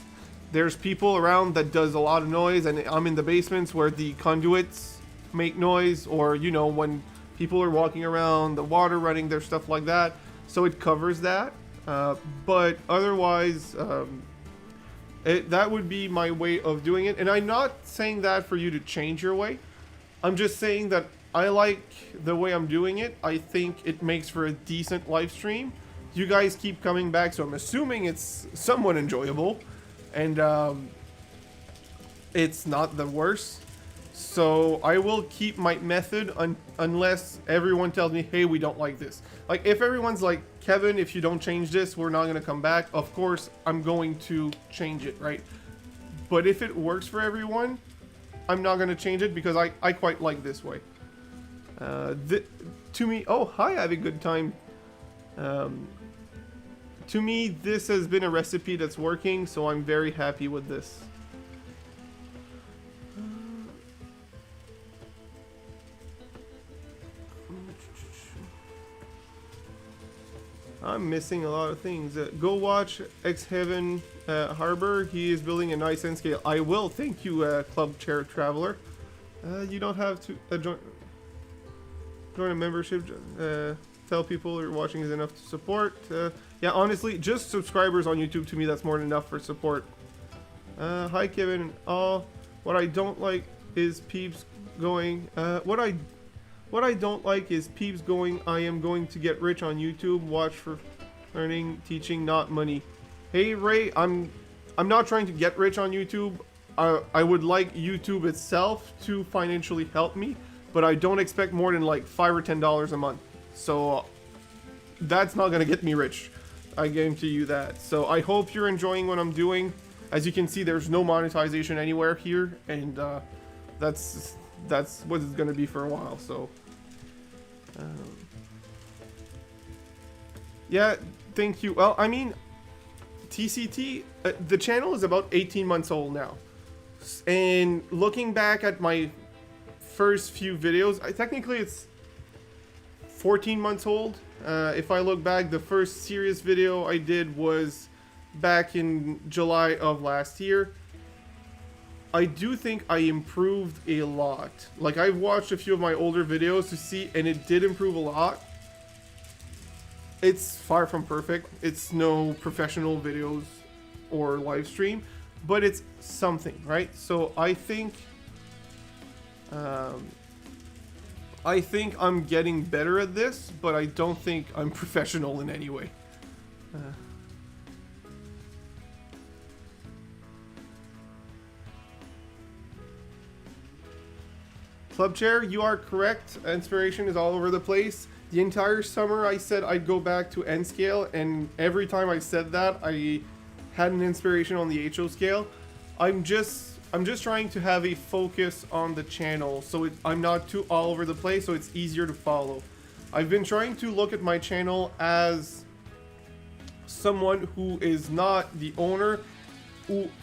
there's people around that does a lot of noise, and I'm in the basements where the conduits make noise, or you know, when people are walking around, the water running, there's stuff like that. So it covers that. But otherwise, that would be my way of doing it. And I'm not saying that for you to change your way. I'm just saying that I like the way I'm doing it. I think it makes for a decent live stream. You guys keep coming back, so I'm assuming it's somewhat enjoyable. And it's not the worst. So I will keep my method unless everyone tells me, hey, we don't like this. Like if everyone's like, Kevin, if you don't change this, we're not going to come back. Of course, I'm going to change it, right? But if it works for everyone, I'm not going to change it because I quite like this way. To me, oh, hi, I have a good time. To me, this has been a recipe that's working, so I'm very happy with this. I'm missing a lot of things. Go watch X-Heaven Harbor. He is building a nice N scale. I will. Thank you, Club Chair Traveler. You don't have to join a membership. Tell people you're watching is enough to support. Yeah, honestly, just subscribers on YouTube, to me, that's more than enough for support. Hi, Kevin. What I don't like is peeps going. What I don't like is peeps going, I am going to get rich on YouTube. Watch for learning, teaching, not money. Hey, Ray, I'm not trying to get rich on YouTube. I would like YouTube itself to financially help me, but I don't expect more than like $5 or $10 a month. So that's not going to get me rich. I guarantee you that. So I hope you're enjoying what I'm doing. As you can see, there's no monetization anywhere here, and that's what it's gonna be for a while. So yeah, thank you. Well, I mean, TCT, the channel is about 18 months old now, and looking back at my first few videos, technically it's 14 months old. If I look back, the first serious video I did was back in July of last year. I do think I improved a lot. Like, I've watched a few of my older videos to see, and it did improve a lot. It's far from perfect. It's no professional videos or live stream, but it's something, right? So I think I'm getting better at this, but I don't think I'm professional in any way. Club Chair, you are correct. Inspiration is all over the place. The entire summer I said I'd go back to N scale, and every time I said that, I had an inspiration on the HO scale. I'm just trying to have a focus on the channel, so I'm not too all over the place, so it's easier to follow. I've been trying to look at my channel as someone who is not the owner,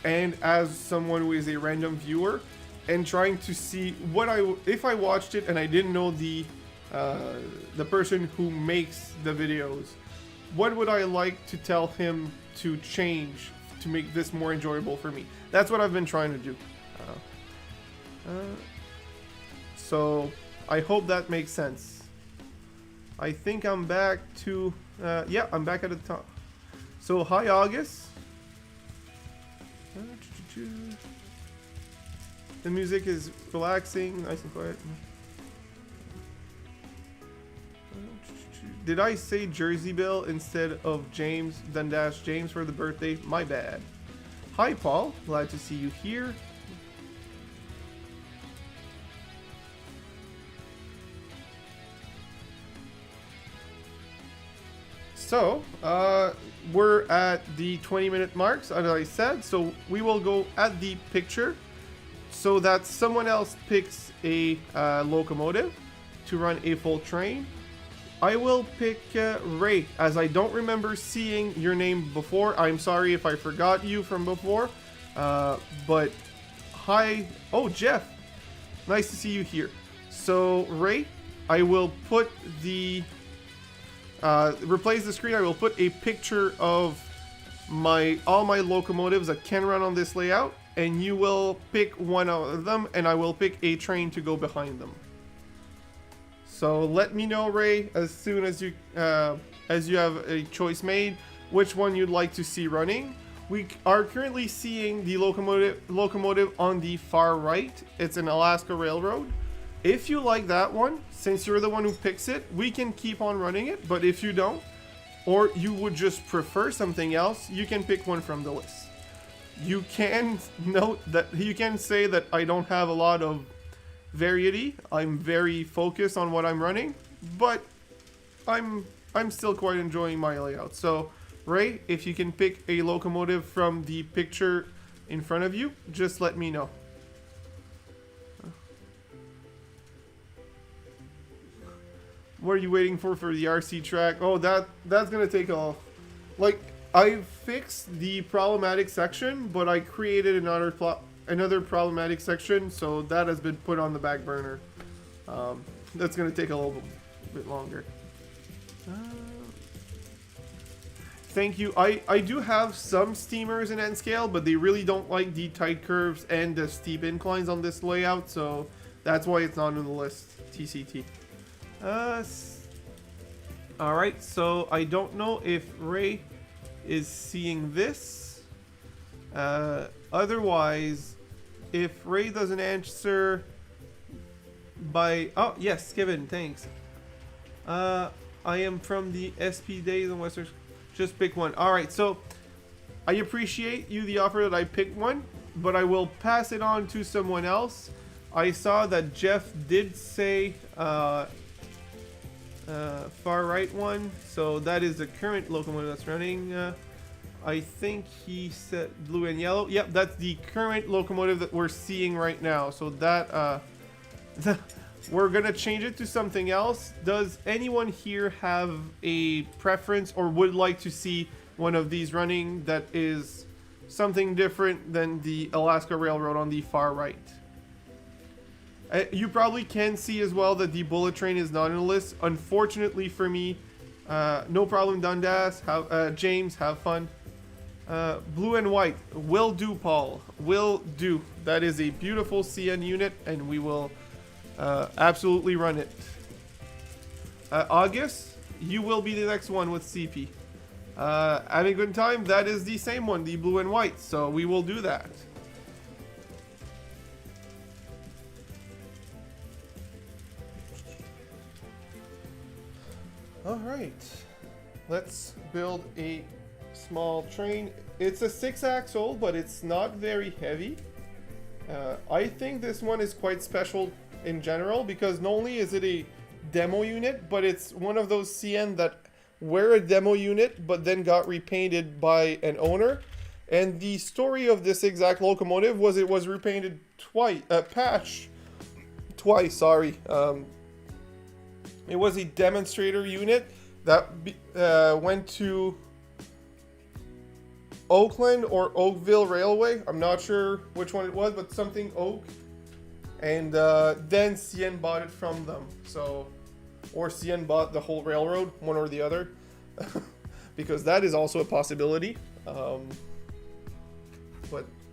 and as someone who is a random viewer, and trying to see what if I watched it and I didn't know the person who makes the videos, what would I like to tell him to change to make this more enjoyable for me? That's what I've been trying to do. So I hope that makes sense. I think I'm back to yeah, I'm back at the top. So hi August. The music is relaxing, nice and quiet. Did I say Jersey Bill instead of James Dundash James for the birthday? My bad. Hi Paul, glad to see you here. So, we're at the 20-minute marks, as I said, so we will go at the picture so that someone else picks a locomotive to run a full train. I will pick Ray, as I don't remember seeing your name before. I'm sorry if I forgot you from before, but hi. Oh, Jeff, nice to see you here. So Ray, I will put the replace the screen. I will put a picture of all my locomotives that can run on this layout, and you will pick one of them, and I will pick a train to go behind them. So let me know, Ray, as soon as you have a choice made, which one you'd like to see running. We are currently seeing the locomotive on the far right. It's an Alaska Railroad. If you like that one, since you're the one who picks it, we can keep on running it. But if you don't, or you would just prefer something else, you can pick one from the list. You can note that you can say that I don't have a lot of variety. I'm very focused on what I'm running, but I'm still quite enjoying my layout. So Ray, if you can pick a locomotive from the picture in front of you, just let me know. What are you waiting for the RC track? Oh, that's gonna take a, like, I fixed the problematic section, but I created another problematic section, so that has been put on the back burner. That's gonna take a little bit longer. Thank you. I do have some steamers in N scale, but they really don't like the tight curves and the steep inclines on this layout, so that's why it's not on the list. TCT. Alright, so I don't know if Ray is seeing this. Otherwise, if Ray doesn't answer by... Oh, yes, Kevin, thanks. I am from the SP days in Western... Just pick one. Alright, so I appreciate the offer that I picked one, but I will pass it on to someone else. I saw that Jeff did say far right one, so that is the current locomotive that's running. I think he said blue and yellow. Yep, that's the current locomotive that we're seeing right now. So that we're gonna change it to something else. Does anyone here have a preference or would like to see one of these running that is something different than the Alaska Railroad on the far right? You probably can see as well that the bullet train is not in the list. Unfortunately for me, no problem, Dundas. James, have fun. Blue and white will do, Paul. Will do. That is a beautiful CN unit, and we will absolutely run it. August, you will be the next one with CP. Having a good time. That is the same one, the blue and white. So we will do that. All right, let's build a small train. It's a 6-axle, but it's not very heavy. I think this one is quite special in general because not only is it a demo unit, but it's one of those CN that were a demo unit but then got repainted by an owner. And the story of this exact locomotive was it was repainted twice, patched twice, sorry. It was a demonstrator unit that went to Oakland or Oakville Railway. I'm not sure which one it was, but something Oak. And then CN bought it from them. So, or CN bought the whole railroad, one or the other, because that is also a possibility. But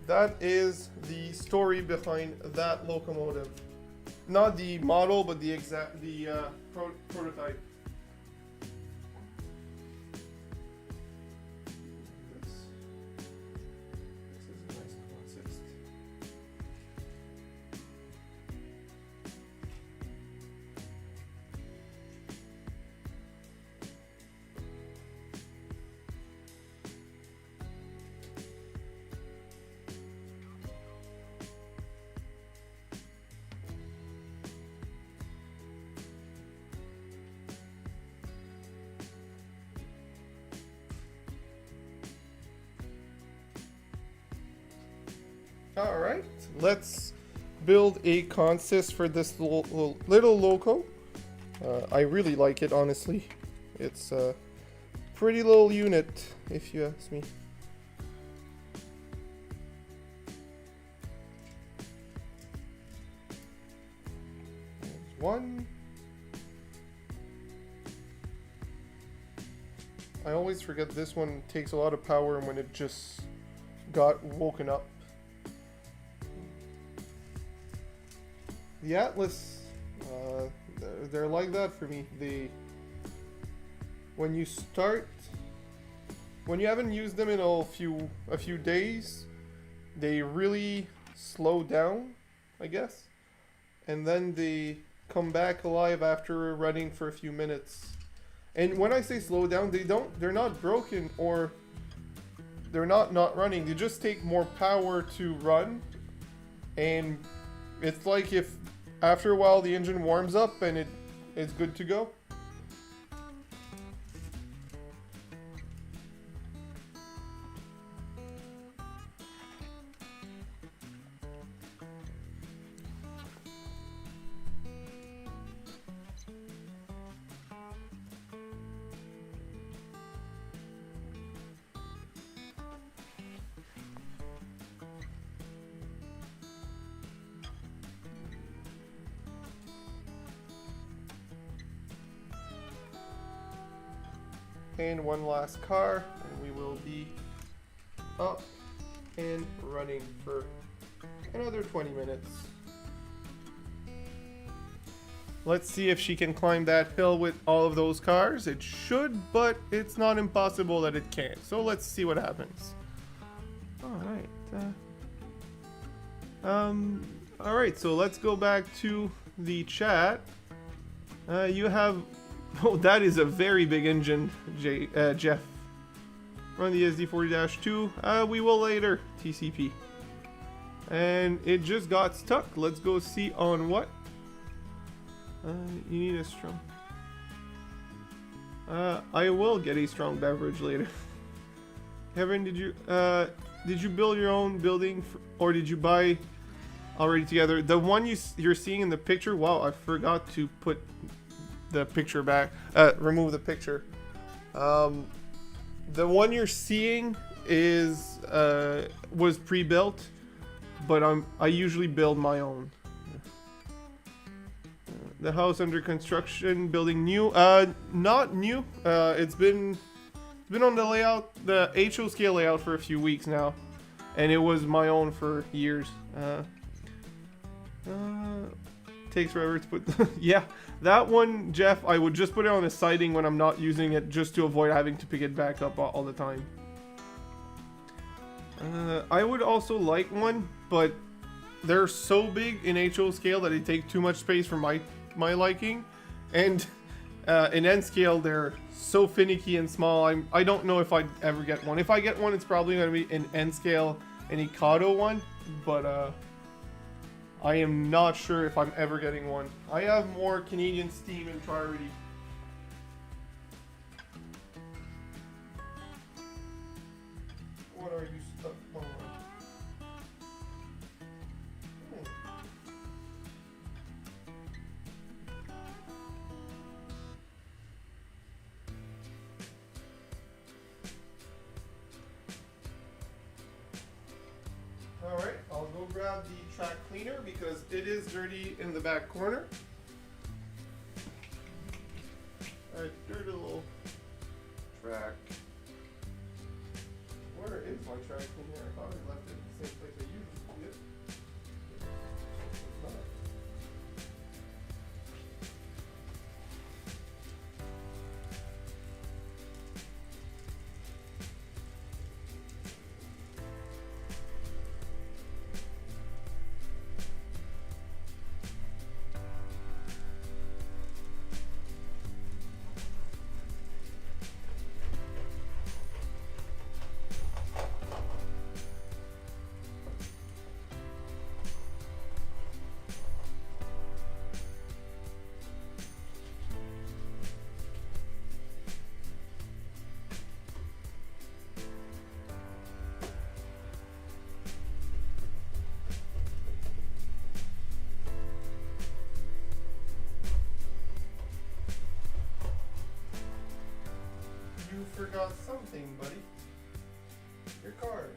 that is the story behind that locomotive. Not the model, but the prototype. This is a nice consist. All right, let's build a consist for this little loco. I really like it, honestly. It's a pretty little unit, if you ask me. There's one. I always forget this one takes a lot of power when it just got woken up. The Atlas, they're like that for me. When you haven't used them in a few days, they really slow down, I guess, and then they come back alive after running for a few minutes. And when I say slow down, they're not broken or they're not running. They just take more power to run, and it's like if after a while the engine warms up and it's good to go. And one last car, and we will be up and running for another 20 minutes. Let's see if she can climb that hill with all of those cars. It should, but it's not impossible that it can't. So let's see what happens. All right, so let's go back to the chat. You have... Oh, that is a very big engine, Jeff. Run the SD40-2. We will later, TCP. And it just got stuck. Let's go see on what. You need a strong... I will get a strong beverage later. Kevin, did you build your own building or did you buy already together? The one you're seeing in the picture. Wow, I forgot to put the picture back. Remove the picture. The one you're seeing is was pre-built, but I usually build my own. The house under construction, building new. Not new. It's been on the layout, the HO scale layout for a few weeks now, and it was my own for years. Takes forever to put. Yeah, that one, Jeff. I would just put it on a siding when I'm not using it, just to avoid having to pick it back up all the time. I would also like one, but they're so big in HO scale that they take too much space for my liking, and in N scale they're so finicky and small. I don't know if I'd ever get one. If I get one, it's probably going to be an N scale, an Ikado one, but I am not sure if I'm ever getting one. I have more Canadian Steam in priority. What are you stuck on? Alright, I'll go grab the track cleaner because it is dirty in the back corner. Alright, dirty little track. Where is my track cleaner? I thought I left it in the same place I usually do it. It's not. You forgot something, buddy. Your cars.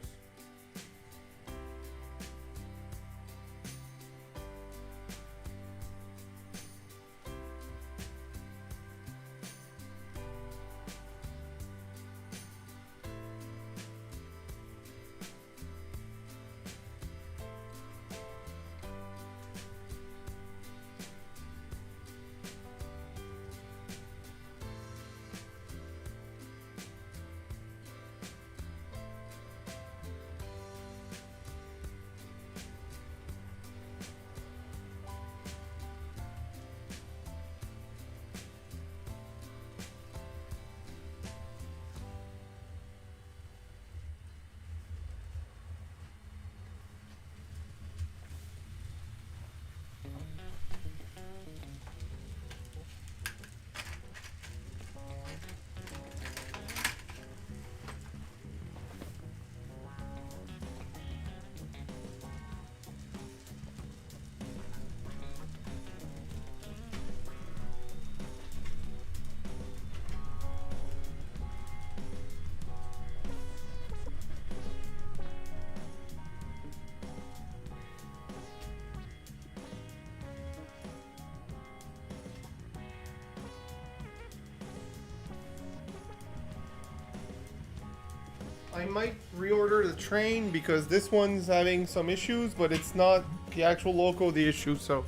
I might reorder the train because this one's having some issues, but it's not the actual loco the issue. So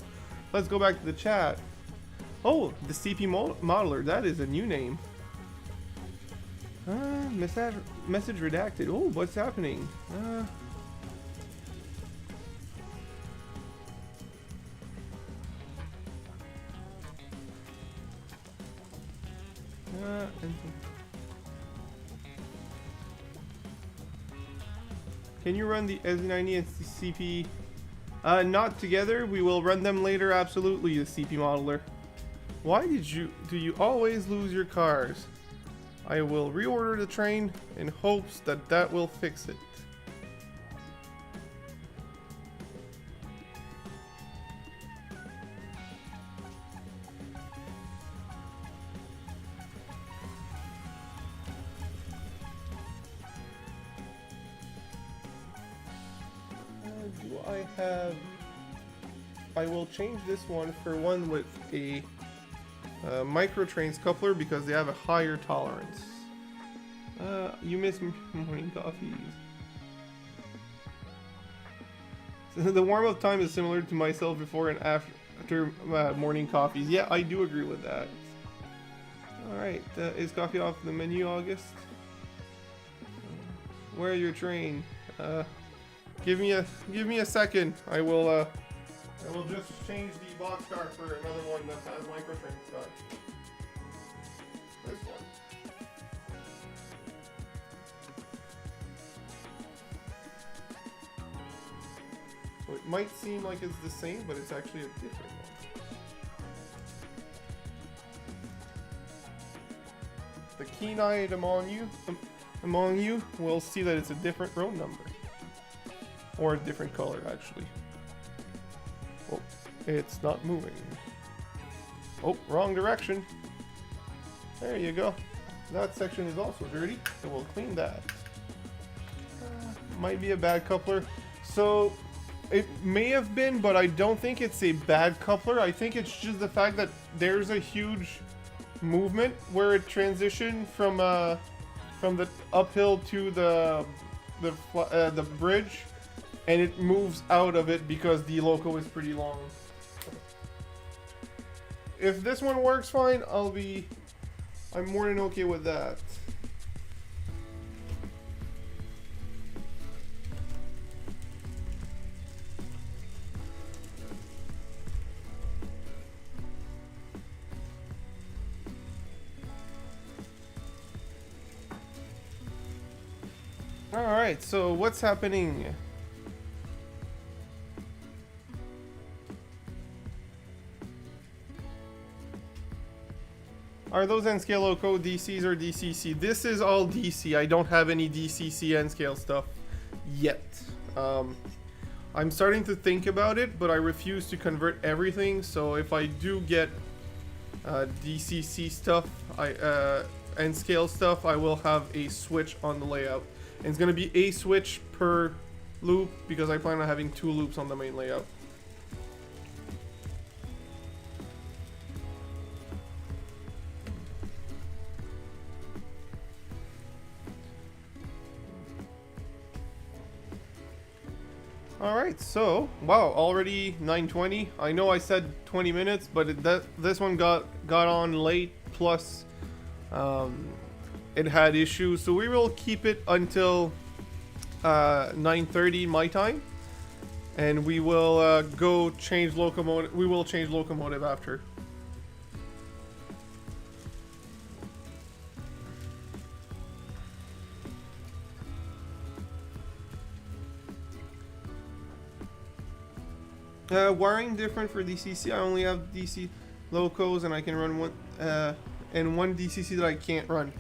let's go back to the chat. Oh, the CP modeler, that is a new name. Message redacted. Oh, what's happening? Can you run the SZ90 and CP? Not together. We will run them later. Absolutely, the CP modeler. Why do you always lose your cars? I will reorder the train in hopes that that will fix it. Do I have... I will change this one for one with a micro trains coupler because they have a higher tolerance. You miss morning coffees. So the warm-up time is similar to myself before and after morning coffees. Yeah, I do agree with that. Alright, is coffee off the menu, August? Where are your train? Give me a second. I will just change the boxcar for another one that has micro train start. This one. So it might seem like it's the same, but it's actually a different one. The keen-eyed among you will see that it's a different road number. Or a different color, actually. Oh, it's not moving. Oh, wrong direction. There you go. That section is also dirty, so we'll clean that. Might be a bad coupler. So, it may have been, but I don't think it's a bad coupler. I think it's just the fact that there's a huge movement where it transitioned from the uphill to the bridge. And it moves out of it because the loco is pretty long. If this one works fine, I'm more than okay with that. Alright, so what's happening? Are those N-scale loco DCs or DCC? This is all DC. I don't have any DCC N-scale stuff yet. I'm starting to think about it, but I refuse to convert everything. So if I do get DCC stuff, N-scale stuff, I will have a switch on the layout. And it's going to be a switch per loop because I plan on having 2 loops on the main layout. Alright, so, wow, already 9:20. I know I said 20 minutes, but this one got on late, plus it had issues. So we will keep it until 9:30 my time. And we will go change locomotive. We will change locomotive after. Wiring different for DCC. I only have DC locos and I can run one and one DCC that I can't run.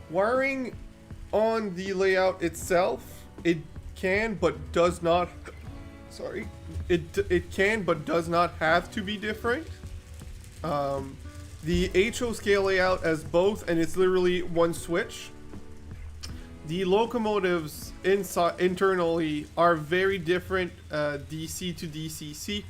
Wiring on the layout itself, it can but does not. Sorry, it can but does not have to be different. The HO scale layout has both, and it's literally one switch. The locomotives internally are very different, DC to DCC.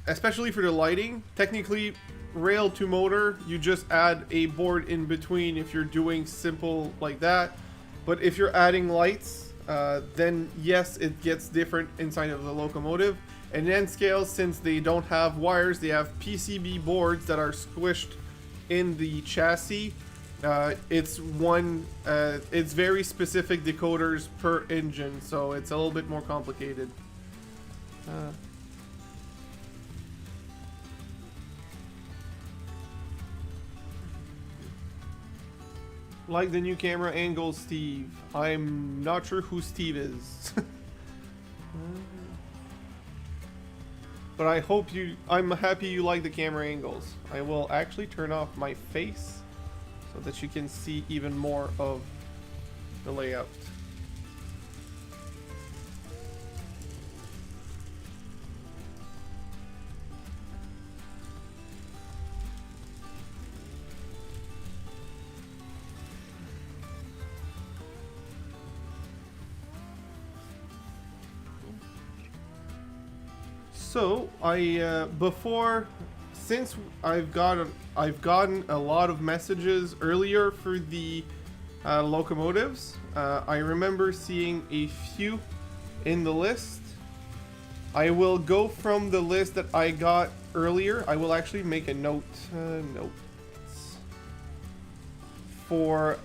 Especially for the lighting, technically rail to motor, you just add a board in between if you're doing simple like that. But if you're adding lights, then yes, it gets different inside of the locomotive. And N scale, since they don't have wires, they have PCB boards that are squished in the chassis. It's very specific decoders per engine, so it's a little bit more complicated. Like the new camera angle, Steve. I'm not sure who Steve is. But I'm happy you like the camera angles. I will actually turn off my face. so that you can see even more of the layout. So since I've gotten a lot of messages earlier for the locomotives. I remember seeing a few in the list. I will go from the list that I got earlier. I will actually make a notes for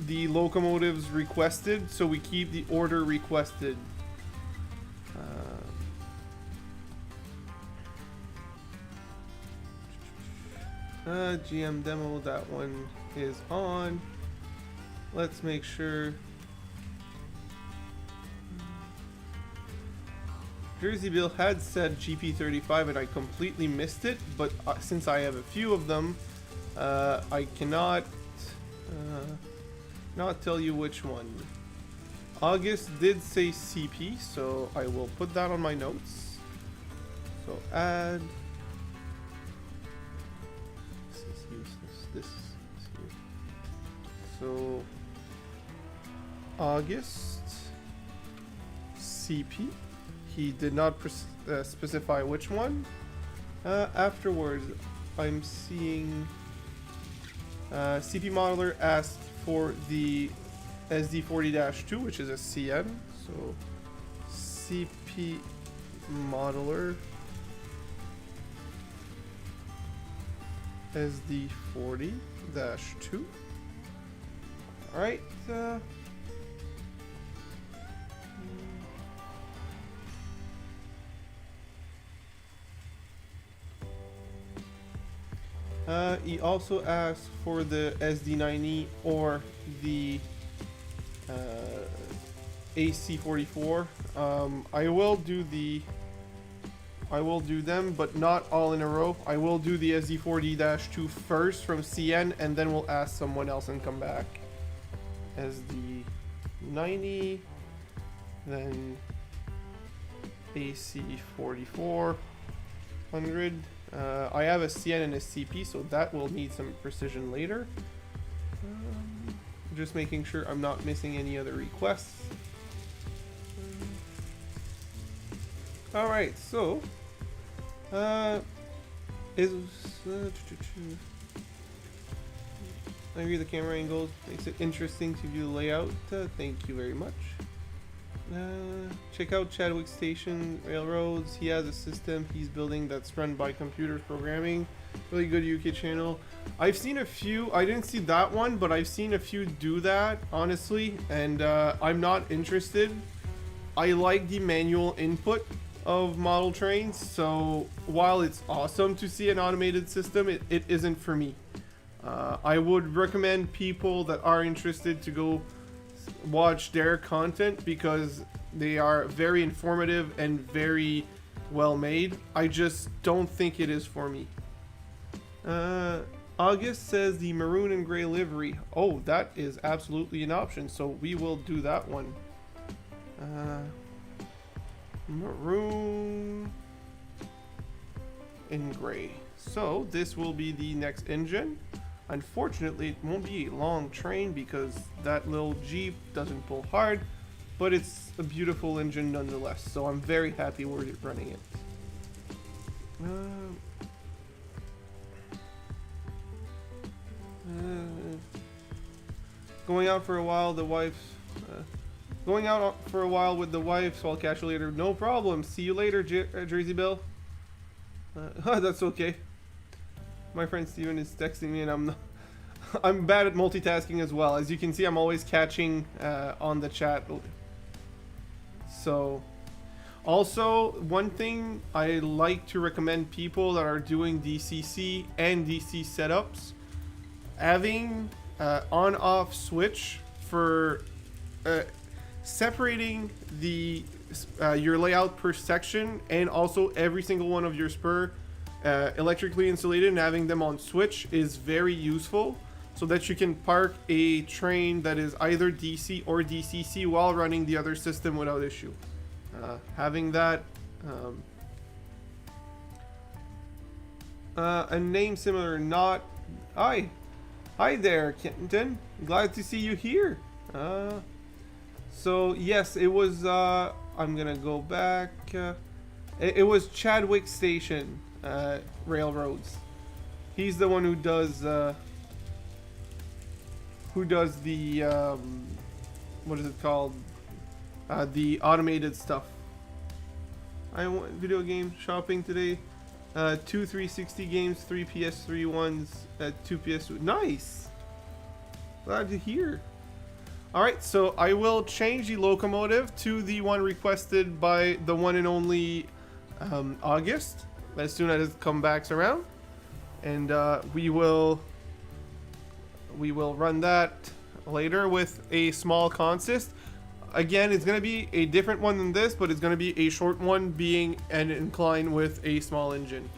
the locomotives requested, so we keep the order requested. GM demo, that one is on. Let's make sure. Jersey Bill had said GP35 and I completely missed it, but since I have a few of them, I cannot not tell you which one. August did say CP, so I will put that on my notes. So add. This is useless. This is here. So August CP. He did not specify which one. Afterwards, I'm seeing CP Modeler asked for the SD40-2, which is a CN. So CP Modeler SD40-2. All right. He also asked for the SD9E or the AC44. I will do them, but not all in a row. I will do the SD40-2 first from CN, and then we'll ask someone else and come back. SD90, then AC4400. I have a CN and a CP, so that will need some precision later. Just making sure I'm not missing any other requests. Alright, so I agree the camera angles makes it interesting to view the layout. Thank you very much. Check out Chadwick Station Railroads. He has a system he's building that's run by computers programming. Really good UK channel. I've seen a few. I didn't see that one, but I've seen a few do that, honestly, and I'm not interested. I like the manual input of model trains, so while it's awesome to see an automated system, it isn't for me. I would recommend people that are interested to go watch their content because they are very informative and very well made. I just don't think it is for me. August says the maroon and gray livery. Oh, that is absolutely an option, so we will do that one. Maroon and gray. So this will be the next engine. Unfortunately, it won't be a long train because that little Jeep doesn't pull hard, but it's a beautiful engine nonetheless, so I'm very happy we're running it. Going out for a while, the wife's... going out for a while with the wife, so I'll catch you later. No problem. See you later, Jersey Bill. That's okay. My friend Steven is texting me, and I'm bad at multitasking as well. As you can see, I'm always catching on the chat. So, also, one thing I like to recommend people that are doing DCC and DC setups, having on-off switch for separating the your layout per section, and also every single one of your spur electrically insulated, and having them on switch is very useful. so that you can park a train that is either DC or DCC while running the other system without issue. Having that a name similar, not... Hi there, Kenton. Glad to see you here. So yes, it was I'm gonna go back. It was Chadwick Station Railroads. He's the one who does the what is it called? The automated stuff. I want video game shopping today. 2 360 games, 3 PS3 ones, 2 PS2. Nice. Glad to hear. Alright, so I will change the locomotive to the one requested by the one and only August as soon as it comes back around. And we will run that later with a small consist. Again, it's going to be a different one than this, but it's going to be a short one, being an incline with a small engine.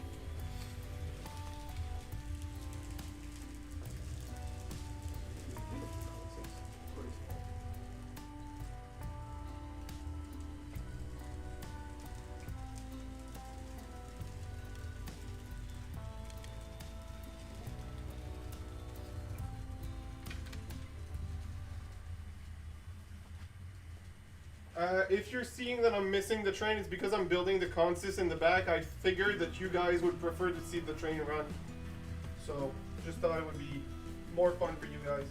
If you're seeing that I'm missing the train, it's because I'm building the consist in the back. I figured that you guys would prefer to see the train run. So, just thought it would be more fun for you guys.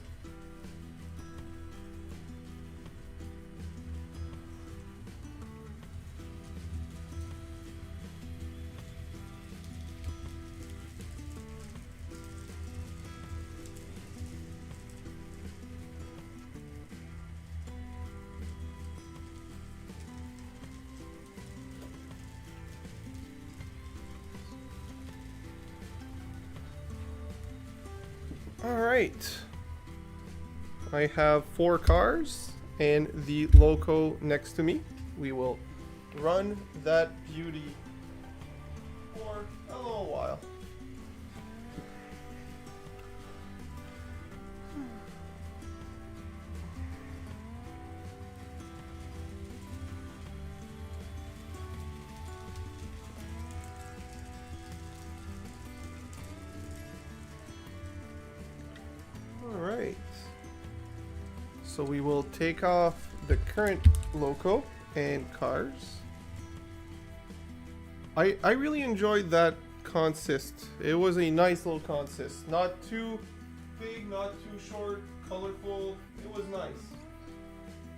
Alright, I have 4 cars and the loco next to me. We will run that beauty for a little while. Alright, so we will take off the current loco and cars. I really enjoyed that consist. It was a nice little consist. Not too big, not too short, colorful. It was nice.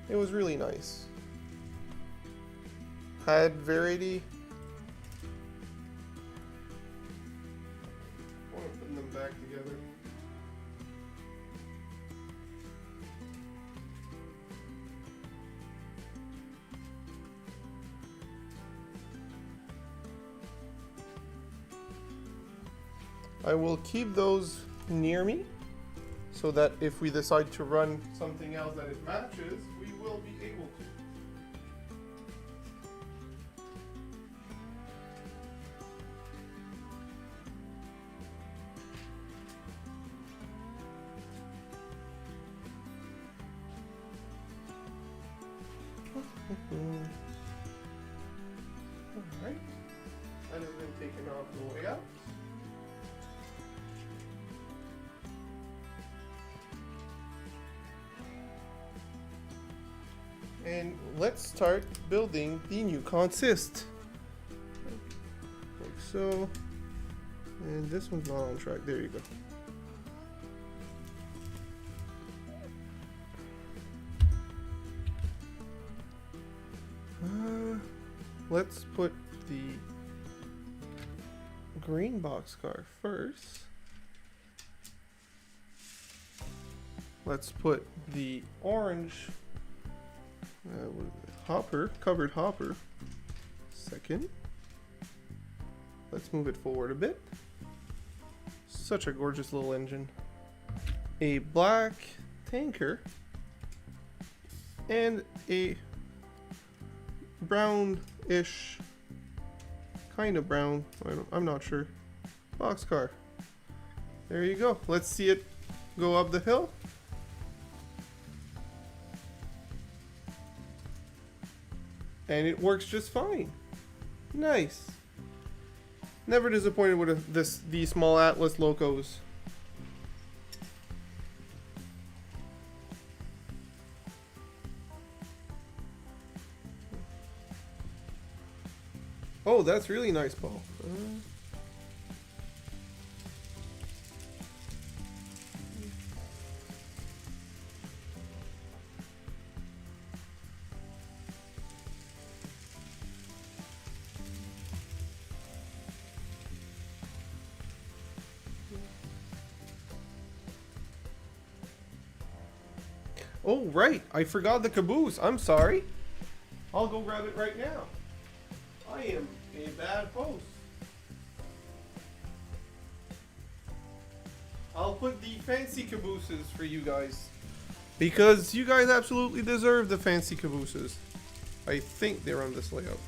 It was really nice. Had variety. I want to put them back together. I will keep those near me so that if we decide to run something else that it matches, we will be able to. Alright, that has been taken off the way out. And let's start building the new consist. Like so. And this one's not on track. There you go. Let's put the green boxcar first. Let's put the orange covered hopper second. Let's move it forward a bit. Such a gorgeous little engine. A black tanker and a brown-ish, kind of brown, I'm not sure, boxcar. There you go. Let's see it go up the hill. And it works just fine. Nice. Never disappointed with these small Atlas locos. Oh, that's really nice, Paul. Oh, right. I forgot the caboose. I'm sorry. I'll go grab it right now. I am a bad host. I'll put the fancy cabooses for you guys. Because you guys absolutely deserve the fancy cabooses. I think they're on this layout.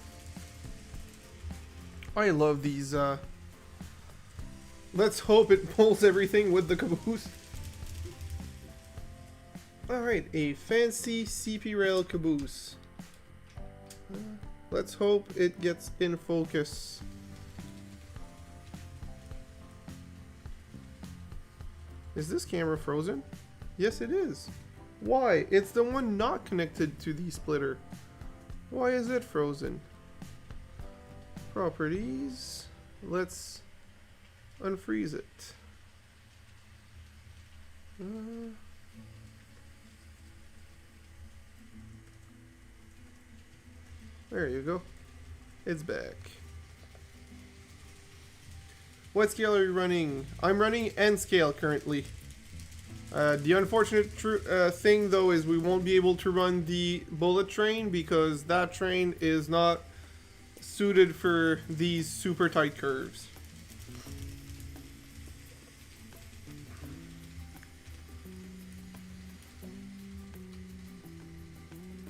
I love these, let's hope it pulls everything with the caboose. Alright, a fancy CP rail caboose. Let's hope it gets in focus. Is this camera frozen? Yes, it is. Why? It's the one not connected to the splitter. Why is it frozen? Properties. Let's unfreeze it. There you go. It's back. What scale are you running? I'm running N scale currently. The unfortunate thing though is we won't be able to run the bullet train because that train is not suited for these super tight curves.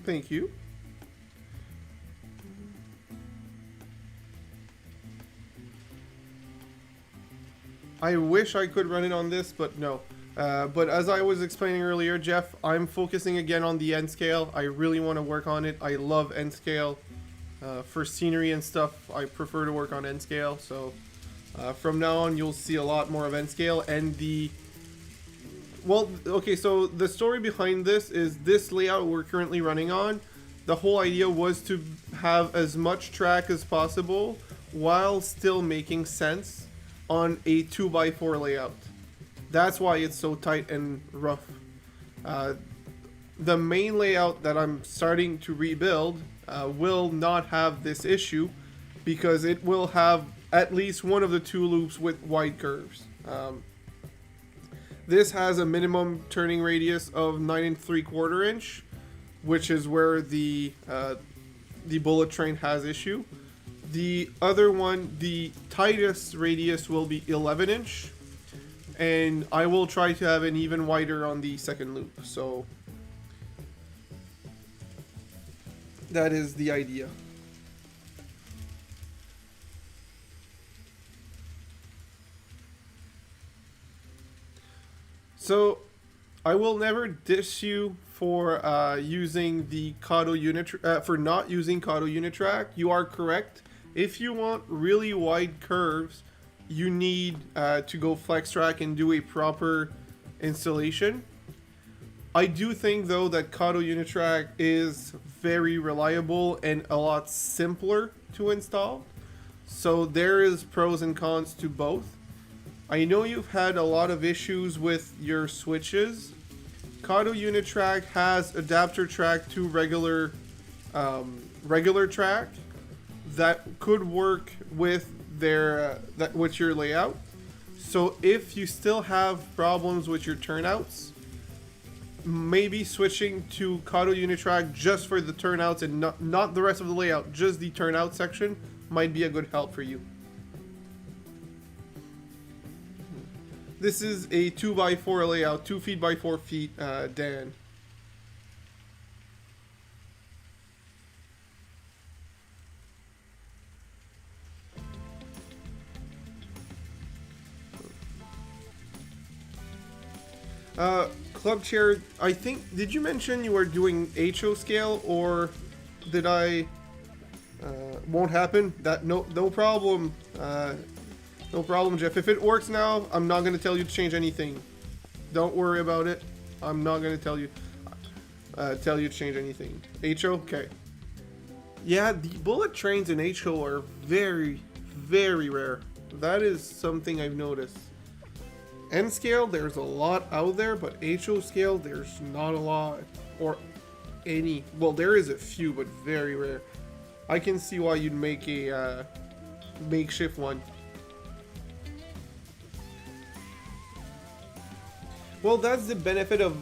Thank you. I wish I could run it on this, but no. But as I was explaining earlier, Jeff, I'm focusing again on the N scale. I really want to work on it. I love N scale. For scenery and stuff, I prefer to work on N scale. So from now on, you'll see a lot more of N scale. And the... Well, okay, so the story behind this is this layout we're currently running on. The whole idea was to have as much track as possible while still making sense on a 2x4 layout. That's why it's so tight and rough. The main layout that I'm starting to rebuild will not have this issue because it will have at least one of the two loops with wide curves. This has a minimum turning radius of 9 3/4 inch, which is where the bullet train has issue. The other one, the tightest radius will be 11 inch, and I will try to have an even wider on the second loop. So that is the idea. So I will never diss you for using the Kato unit for not using Kato Unitrack. You are correct. If you want really wide curves, you need to go flex track and do a proper installation. I do think though that Kato Unitrack is very reliable and a lot simpler to install. So there is pros and cons to both. I know you've had a lot of issues with your switches. Kato Unitrack has adapter track to regular track that could work with with your layout. So if you still have problems with your turnouts, maybe switching to Kato Unitrack just for the turnouts and not the rest of the layout, just the turnout section might be a good help for you. This is a 2x4 layout, 2 feet by 4 feet, Dan. Club chair, I think, did you mention you were doing HO scale, or did I, won't happen? No problem, no problem, Jeff. If it works now, I'm not gonna tell you to change anything. Don't worry about it. I'm not gonna tell you to change anything. HO, okay. Yeah, the bullet trains in HO are very, very rare. That is something I've noticed. N scale, there's a lot out there, but HO scale, there's not a lot. Or any. Well, there is a few, but very rare. I can see why you'd make a makeshift one. Well, that's the benefit of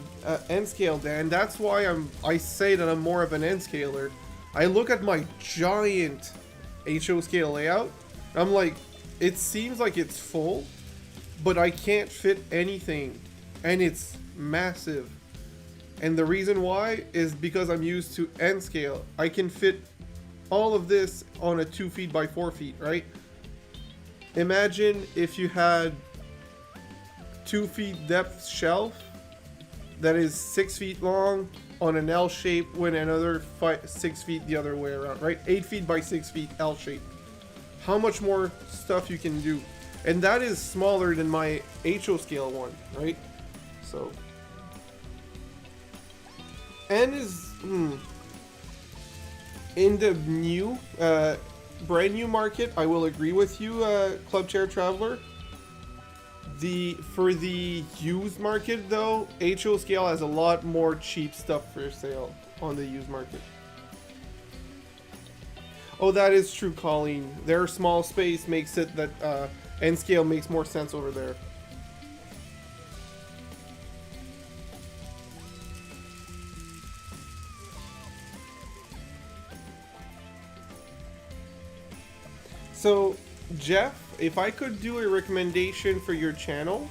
N scale, Dan. That's why I say that I'm more of an N scaler. I look at my giant HO scale layout. I'm like, it seems like it's full, but I can't fit anything, and it's massive. And the reason why is because I'm used to N scale. I can fit all of this on a 2 feet by 4 feet, right? Imagine if you had 2 feet depth shelf that is 6 feet long on an L shape with another 6 feet the other way around, right? 8 feet by 6 feet L shape. How much more stuff you can do. And that is smaller than my HO scale one, right? So. N is in the new, brand new market. I will agree with you, Club Chair Traveler. For the used market though, HO scale has a lot more cheap stuff for sale on the used market. Oh, that is true, Colleen. Their small space makes it that N scale makes more sense over there. So, Jeff, if I could do a recommendation for your channel,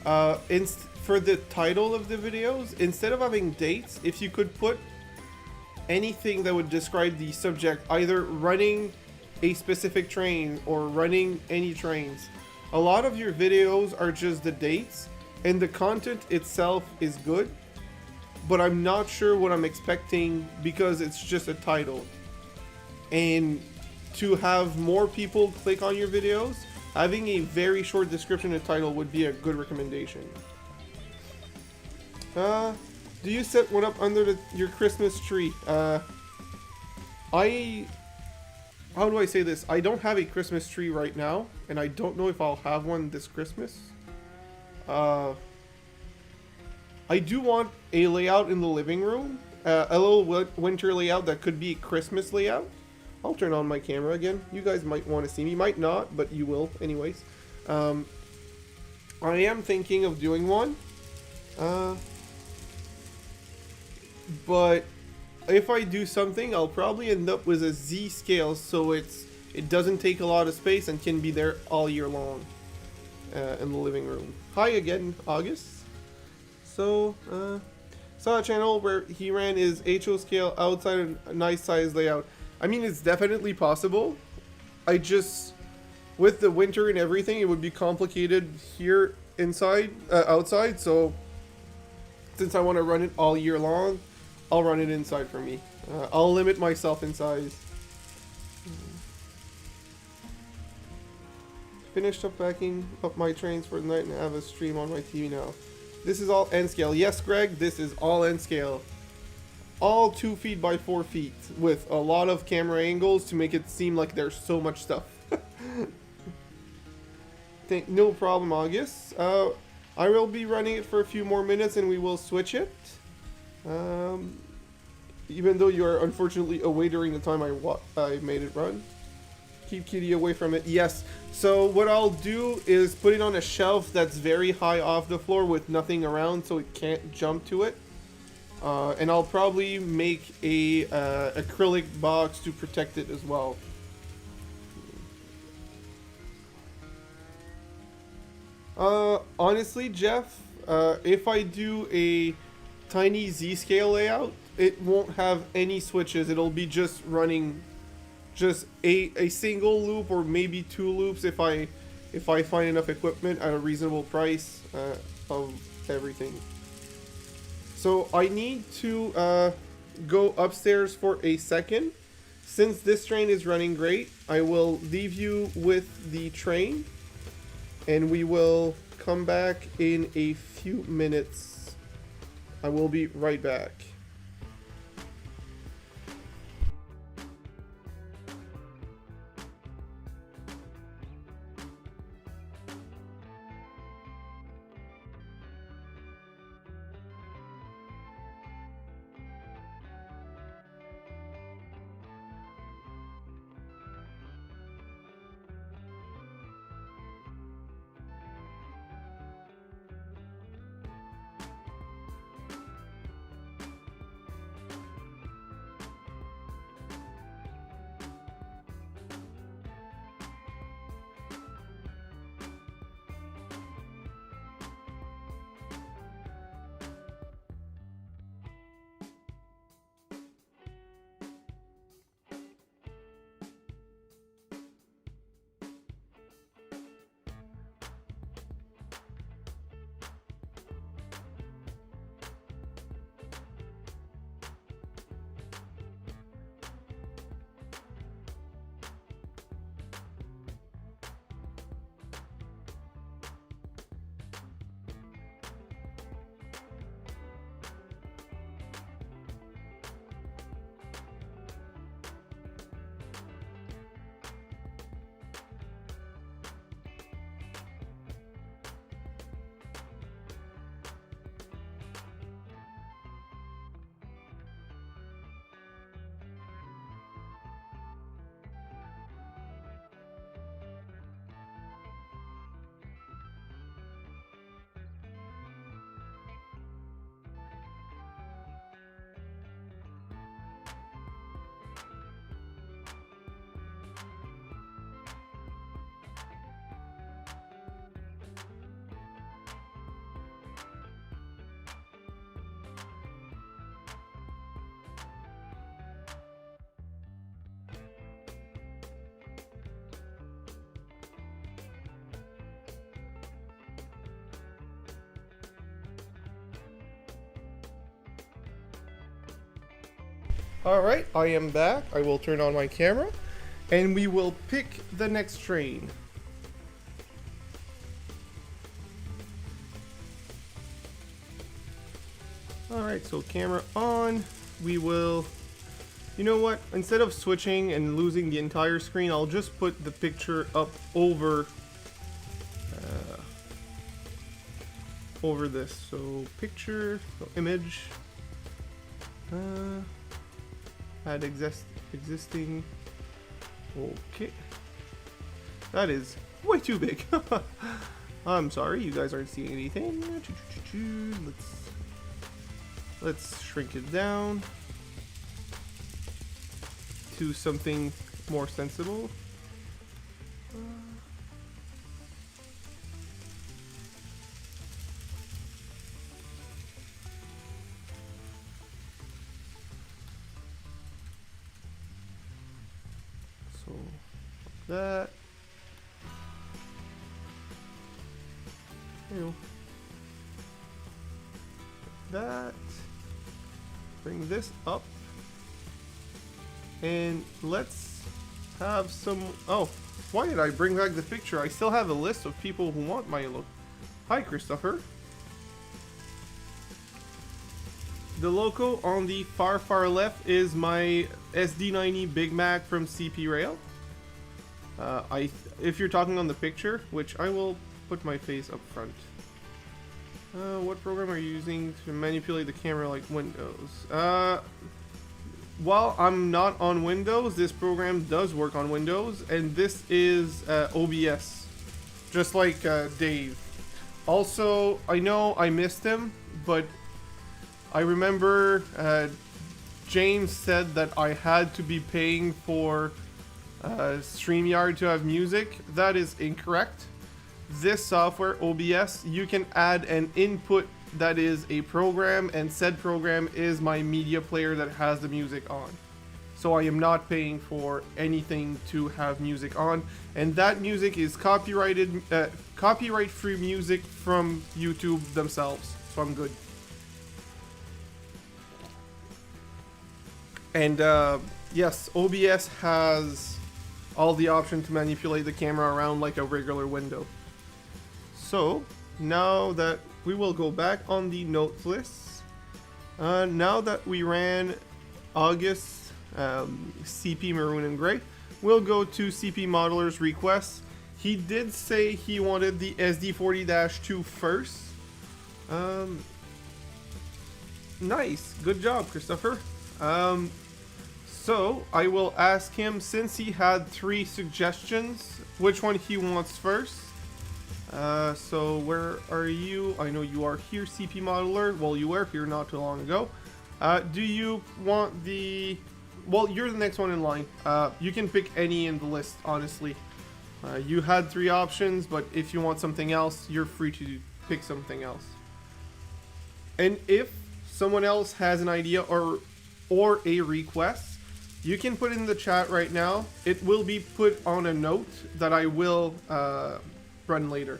for the title of the videos, instead of having dates, if you could put anything that would describe the subject, either running a specific train or running any trains. A lot of your videos are just the dates, and the content itself is good, but I'm not sure what I'm expecting because it's just a title. And to have more people click on your videos, having a very short description and title would be a good recommendation. Do you set one up under your Christmas tree? How do I say this? I don't have a Christmas tree right now, and I don't know if I'll have one this Christmas. I do want a layout in the living room, a little winter layout that could be a Christmas layout. I'll turn on my camera again. You guys might want to see me, might not, but you will anyways. I am thinking of doing one. But if I do something, I'll probably end up with a Z scale, so it doesn't take a lot of space and can be there all year long in the living room. Hi again, August. So, saw a channel where he ran his HO scale outside a nice size layout. I mean, it's definitely possible. I just, with the winter and everything, it would be complicated here outside. So, since I want to run it all year long, I'll run it inside for me. I'll limit myself in size. Finished up backing up my trains for the night and have a stream on my TV now. This is all N scale. Yes, Greg, this is all N scale. All 2 feet by 4 feet with a lot of camera angles to make it seem like there's so much stuff. No problem, August. I will be running it for a few more minutes and we will switch it. Even though you are unfortunately away during the time I made it run. Keep Kitty away from it. Yes. So what I'll do is put it on a shelf that's very high off the floor with nothing around so it can't jump to it. And I'll probably make a acrylic box to protect it as well. Honestly, Jeff, if I do a tiny Z-scale layout, it won't have any switches. It'll be just running just a single loop or maybe 2 loops if I find enough equipment at a reasonable price of everything. So I need to go upstairs for a second. Since this train is running great, I will leave you with the train, and we will come back in a few minutes. I will be right back. Alright, I am back. I will turn on my camera and we will pick the next train. Alright, so camera on. We will... You know what? Instead of switching and losing the entire screen, I'll just put the picture up over this. So picture, so image, add existing. Okay, that is way too big. I'm sorry, you guys aren't seeing anything. Let's shrink it down to something more sensible. So that. You know, that. Bring this up. And let's have some... Oh, why did I bring back the picture? I still have a list of people who want my look. Hi, Christopher. The logo on the far left is my SD90 Big Mac from CP Rail. If you're talking on the picture, which I will put my face up front. What program are you using to manipulate the camera like Windows? While I'm not on Windows, this program does work on Windows, and this is OBS, just like Dave. Also, I know I missed him, but I remember James said that I had to be paying for StreamYard to have music. That is incorrect. This software, OBS, you can add an input that is a program, and said program is my media player that has the music on. So I am not paying for anything to have music on, and that music is copyrighted, copyright-free music from YouTube themselves. so I'm good. And yes, OBS has all the option to manipulate the camera around like a regular window. So now that we will go back on the notes list, now that we ran August CP Maroon and Gray, we'll go to CP Modeler's requests. He did say he wanted the SD40-2 first. Nice, good job, Christopher. So I will ask him, since he had 3 suggestions, which one he wants first. So where are you? I know you are here, CP Modeler. Well, you were here not too long ago. Do you want the... Well, you're the next one in line. You can pick any in the list, honestly. You had 3 options, but if you want something else, you're free to pick something else. And if someone else has an idea or a request, you can put it in the chat right now. It will be put on a note that I will run later.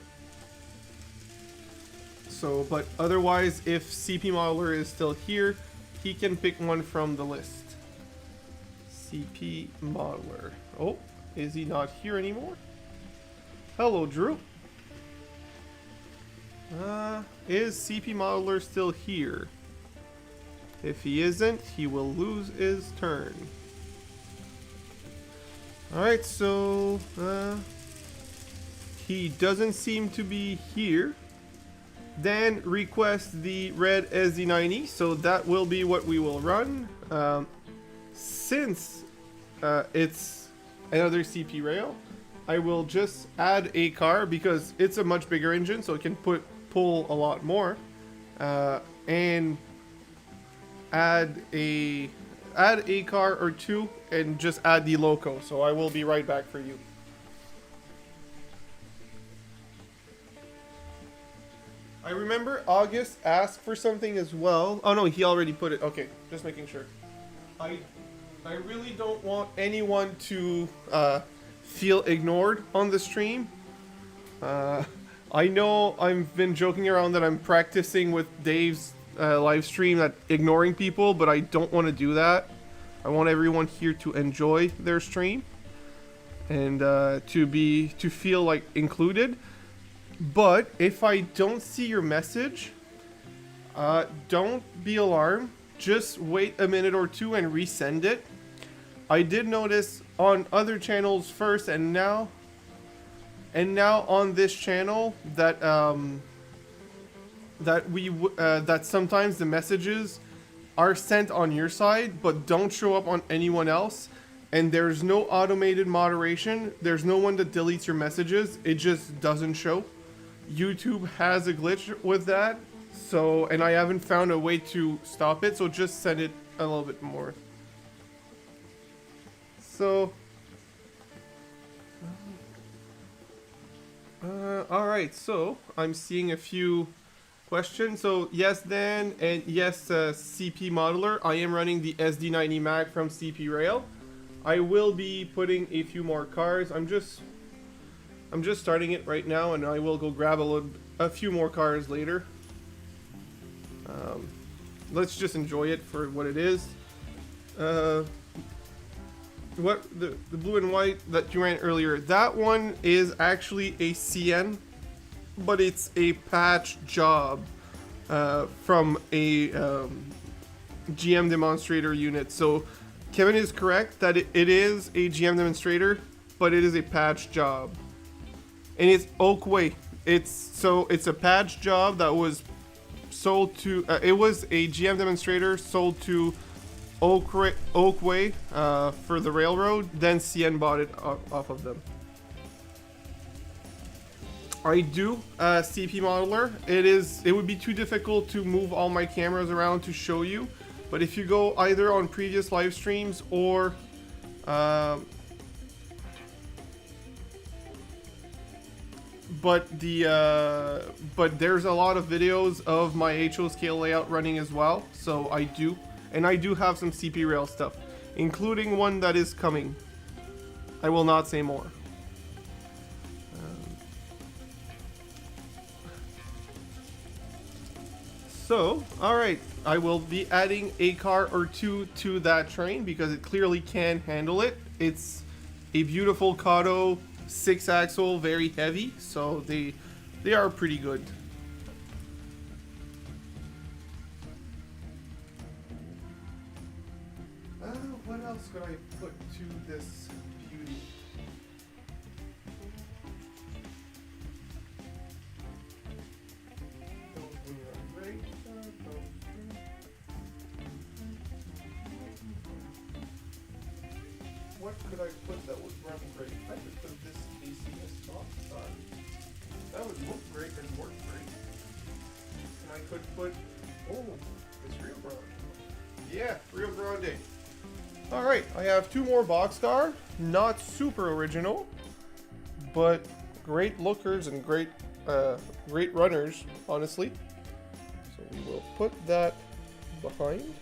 So, but otherwise, if CP Modeler is still here, he can pick one from the list. CP Modeler. Oh, is he not here anymore? Hello, Drew. Is CP Modeler still here? If he isn't, he will lose his turn. Alright, so he doesn't seem to be here. Then request the red SD90, so that will be what we will run. Since it's another CP rail, I will just add a car because it's a much bigger engine, so it can pull a lot more, and add a car or 2 and just add the loco. So I will be right back for you. I remember August asked for something as well. Oh no, he already put it. Okay, just making sure. I really don't want anyone to feel ignored on the stream. I know I've been joking around that I'm practicing with Dave's live stream at ignoring people, but I don't want to do that. I want everyone here to enjoy their stream and to feel like included. But if I don't see your message, don't be alarmed. Just wait a minute or 2 and resend it. I did notice on other channels first, and now on this channel that that sometimes the messages are sent on your side but don't show up on anyone else, and there's no automated moderation. There's no one that deletes your messages. It just doesn't show. YouTube has a glitch with that, so, and I haven't found a way to stop it, so just send it a little bit more. So alright, so I'm seeing a few questions. So yes, Dan, and yes, CP Modeler, I am running the SD90 Mag from CP Rail. I will be putting a few more cars. I'm just starting it right now, and I will go grab a few more cars later. Let's just enjoy it for what it is. What the blue and white that you ran earlier, that one is actually a CN, but it's a patch job from a GM demonstrator unit. So Kevin is correct that it is a GM demonstrator, but it is a patch job. And it's Oakway. It's a patch job that was sold to. It was a GM demonstrator sold to Oakway for the railroad. Then CN bought it off of them. I do CP Modeler. It would be too difficult to move all my cameras around to show you. But if you go either on previous live streams or but there's a lot of videos of my HO scale layout running as well, so I do have some CP Rail stuff, including one that is coming. I will not say more. So, alright, I will be adding a car or two to that train because it clearly can handle it. It's a beautiful Kato 6-axle, very heavy, so they are pretty good. What else could I put to this beauty? What could I put that would run great? I could put this ACS top side. That would look great and work great. And I could put, oh, it's Rio Grande. Yeah, Rio Grande. Alright, I have two more boxcar. Not super original, but great lookers and great runners, honestly. So we will put that behind.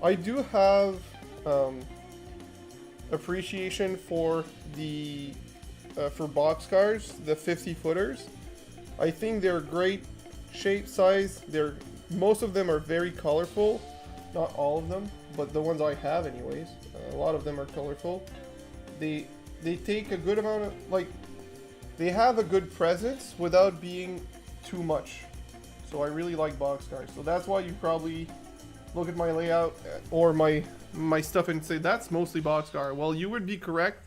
I do have appreciation for the for boxcars, the 50-footers. I think they're great shape, size. Most of them are very colorful. Not all of them, but the ones I have anyways. A lot of them are colorful. They take a good amount of, like, they have a good presence without being too much. So I really like boxcars. So that's why you probably look at my layout or my stuff and say that's mostly boxcar. Well, you would be correct.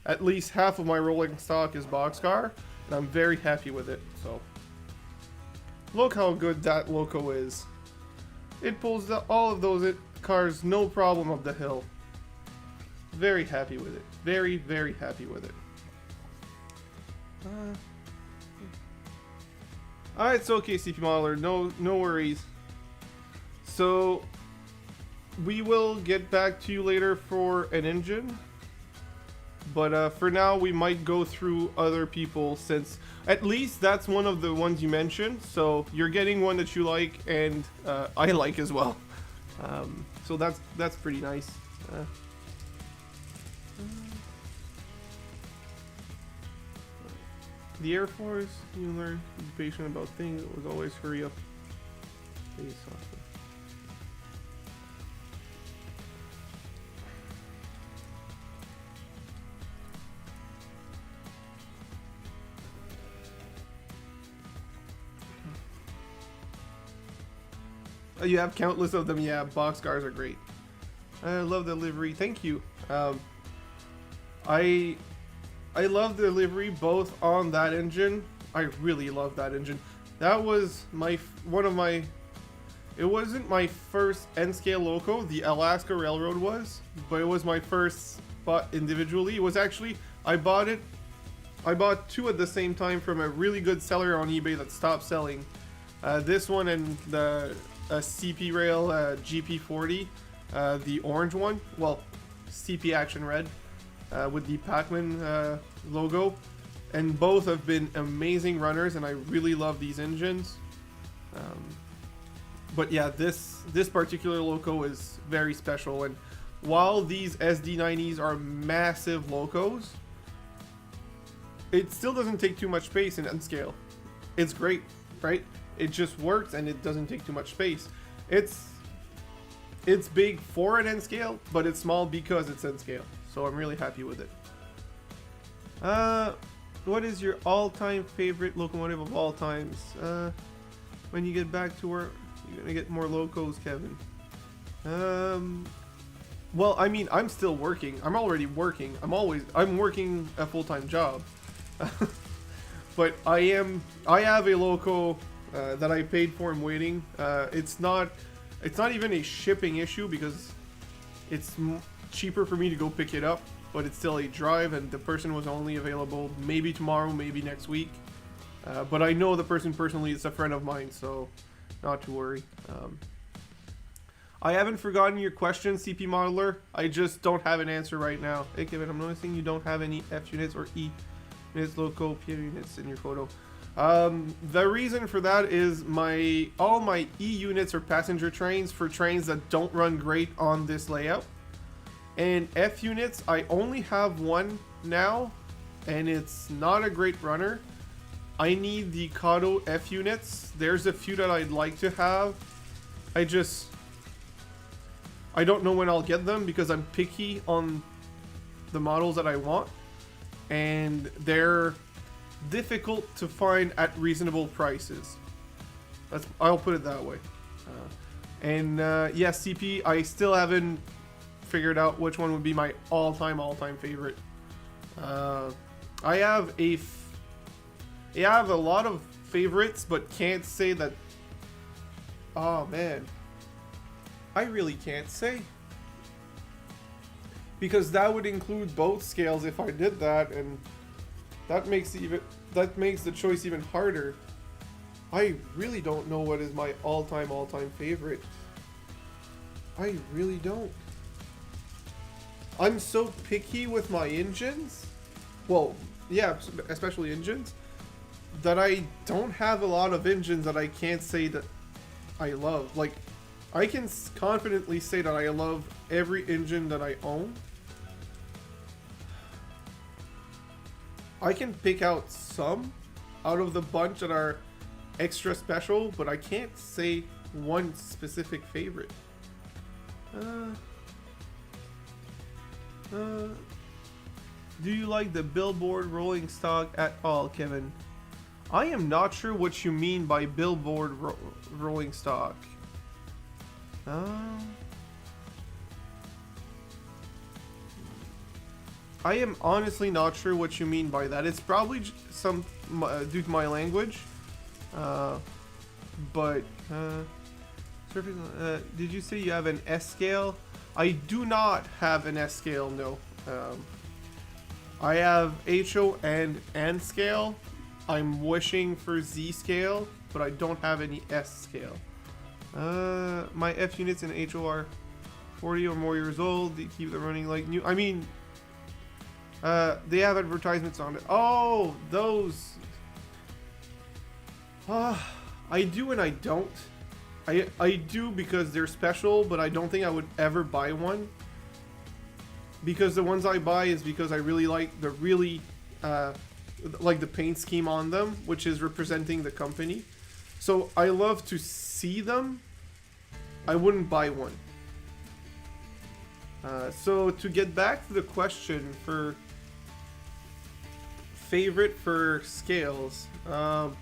At least half of my rolling stock is boxcar, and I'm very happy with it. So look how good that loco is. It pulls all of those cars no problem up the hill. Very happy with it. Very, very happy with it. Alright, so okay, CP Modeler, no worries. So we will get back to you later for an engine. But for now, we might go through other people, since at least that's one of the ones you mentioned. So you're getting one that you like, and I like as well. So that's pretty nice. The Air Force, you learn to be patient about things. It was always hurry up. Face off. You have countless of them. Yeah, boxcars are great. I love the livery. Thank you. I love the livery both on that engine. I really love that engine. That was one of my. It wasn't my first N-scale loco. The Alaska Railroad was, but it was my first bought individually. It was actually I bought two at the same time from a really good seller on eBay that stopped selling. This one and the CP Rail GP40, the orange one, well, CP Action Red, with the Pacman logo, and both have been amazing runners, and I really love these engines. But yeah, this particular loco is very special, and while these SD90s are massive locos, it still doesn't take too much space in N-scale. It's great, right? It just works and it doesn't take too much space. It's big for an N-scale, but it's small because it's N-scale. So I'm really happy with it. What is your all-time favorite locomotive of all times? When you get back to work, you're gonna get more locos, Kevin. Well, I mean, I'm still working. I'm already working. I'm working a full-time job. But I have a loco that I paid for and waiting. It's not even a shipping issue because it's cheaper for me to go pick it up, but it's still a drive, and the person was only available maybe tomorrow, maybe next week. But I know the person personally. It's a friend of mine, so not to worry. I haven't forgotten your question, CP Modeler. I just don't have an answer right now. Hey Kevin, I'm noticing you don't have any F units or E units, loco, P units in your photo. The reason for that is all my E units are passenger trains for trains that don't run great on this layout. And F units, I only have one now, and it's not a great runner. I need the Kato F units. There's a few that I'd like to have. I don't know when I'll get them because I'm picky on the models that I want. And they're difficult to find at reasonable prices. I'll put it that way. Yes, CP, I still haven't figured out which one would be my all-time favorite. I have a lot of favorites, but can't say that. Oh man, I really can't say because that would include both scales if I did that, and that makes the choice even harder. I really don't know what is my all-time favorite. I really don't. I'm so picky with my engines. Well, yeah, especially engines, that I don't have a lot of engines that I can't say that I love. Like, I can confidently say that I love every engine that I own. I can pick out some out of the bunch that are extra special, but I can't say one specific favorite. Do you like the billboard rolling stock at all, Kevin? I am not sure what you mean by billboard rolling stock. I am honestly not sure what you mean by that. It's probably some due to my language. Did you say you have an S scale? I do not have an S scale, no. I have HO and N scale. I'm wishing for Z scale, but I don't have any S scale. My F units in HO are 40 or more years old. They keep them running like new. I mean, they have advertisements on it. Oh, those. I do and I don't. I do because they're special, but I don't think I would ever buy one. Because the ones I buy is because I really like the paint scheme on them, which is representing the company. So I love to see them. I wouldn't buy one. So to get back to the question for favorite for scales, for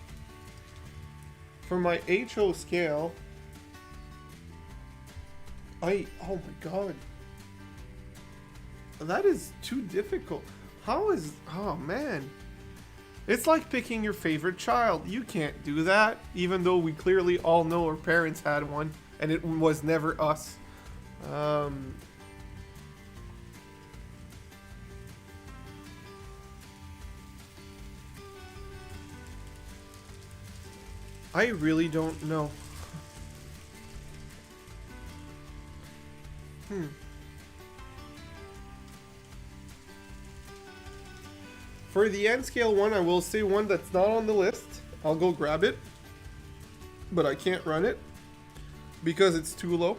my HO scale, oh my god. That is too difficult. Oh man. It's like picking your favorite child. You can't do that, even though we clearly all know our parents had one, and it was never us. I really don't know. For the N scale one, I will say one that's not on the list. I'll go grab it, but I can't run it because it's too low.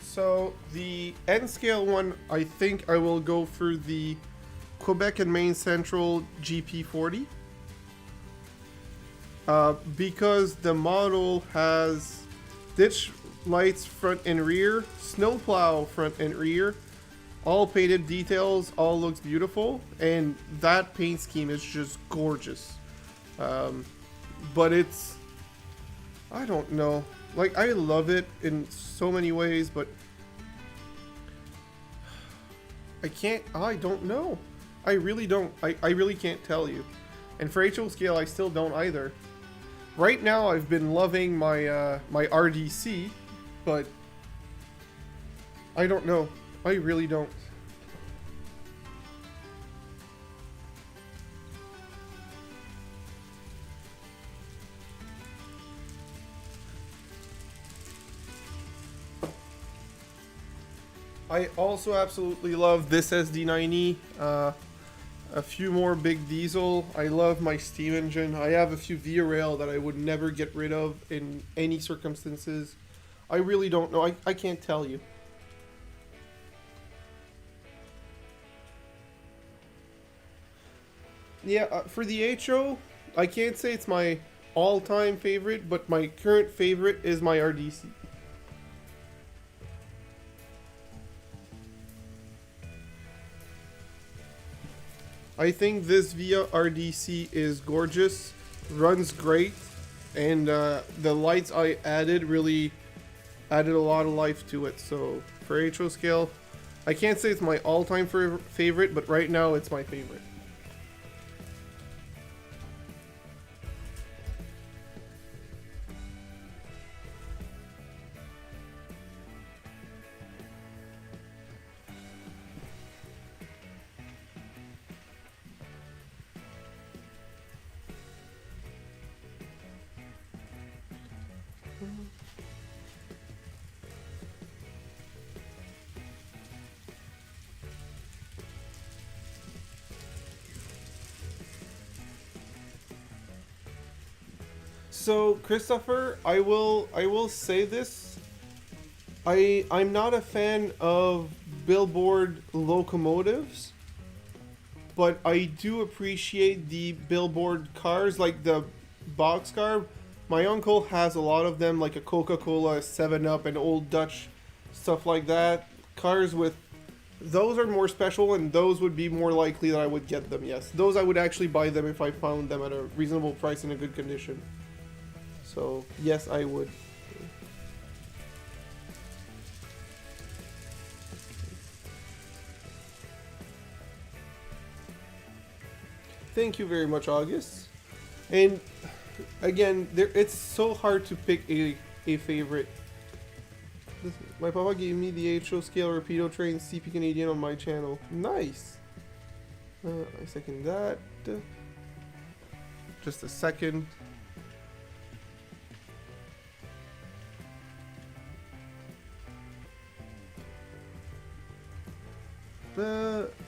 So the N scale one, I think I will go for the Quebec and Maine Central GP40. Because the model has ditch lights front and rear, snowplow front and rear, all painted details, all looks beautiful, and that paint scheme is just gorgeous. But it's, I don't know, like I love it in so many ways, but I don't know. I really don't. I really can't tell you. And for HO scale, I still don't either. Right now, I've been loving my my RDC, but I don't know. I really don't. I also absolutely love this SD90. A few more big diesel. I love my steam engine. I have a few Via Rail that I would never get rid of in any circumstances. I really don't know. I can't tell you. Yeah, for the HO, I can't say it's my all-time favorite, but my current favorite is my RDC. I think this Via RDC is gorgeous, runs great, and the lights I added really added a lot of life to it. So for HO scale, I can't say it's my all-time favorite, but right now it's my favorite. So Christopher, I will say this. I'm not a fan of billboard locomotives, but I do appreciate the billboard cars, like the boxcar. My uncle has a lot of them, like a Coca-Cola, a 7-Up, and Old Dutch, stuff like that. Cars with those are more special, and those would be more likely that I would get them. Yes, those I would actually buy them if I found them at a reasonable price in a good condition. So, yes, I would. Thank you very much, August. And again, it's so hard to pick a favorite. My papa gave me the HO scale Rapido train CP Canadian on my channel. Nice. I second that. Just a second.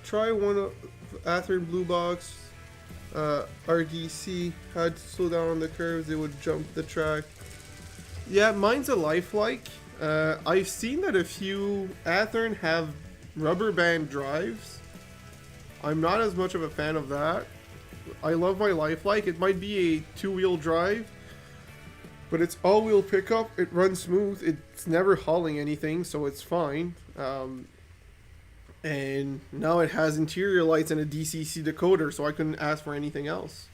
Try one of Athearn Blue Box. RDC had to slow down on the curves, it would jump the track. Yeah, mine's a lifelike. I've seen that a few Athearn have rubber band drives. I'm not as much of a fan of that. I love my lifelike. It might be a two-wheel drive, but it's all-wheel pickup. It runs smooth. It's never hauling anything, so it's fine. And now it has interior lights and a DCC decoder, so I couldn't ask for anything else.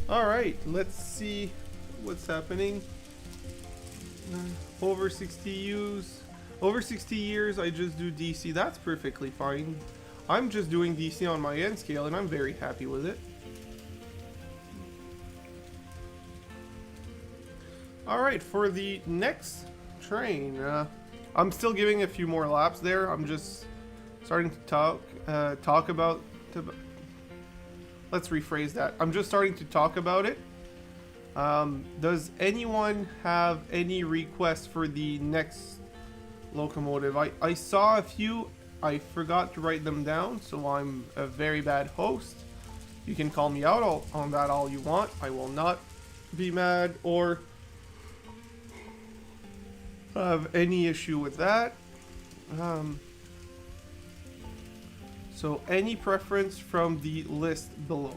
Alright, let's see what's happening. Over 60 U's. Over 60 years, I just do DC. That's perfectly fine. I'm just doing DC on my N scale, and I'm very happy with it. Alright, for the next train, I'm still giving a few more laps there. I'm just starting to talk about... Let's rephrase that. I'm just starting to talk about it. Does anyone have any requests for the next locomotive? I saw a few. I forgot to write them down, so I'm a very bad host. You can call me out on that all you want. I will not be mad or have any issue with that. So any preference from the list below?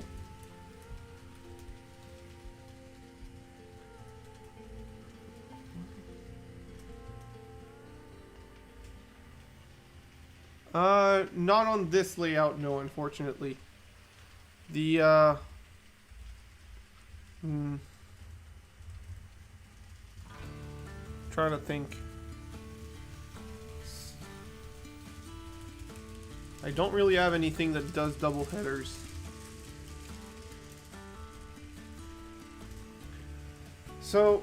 Not on this layout, no, unfortunately. The, trying to think. I don't really have anything that does double headers. So,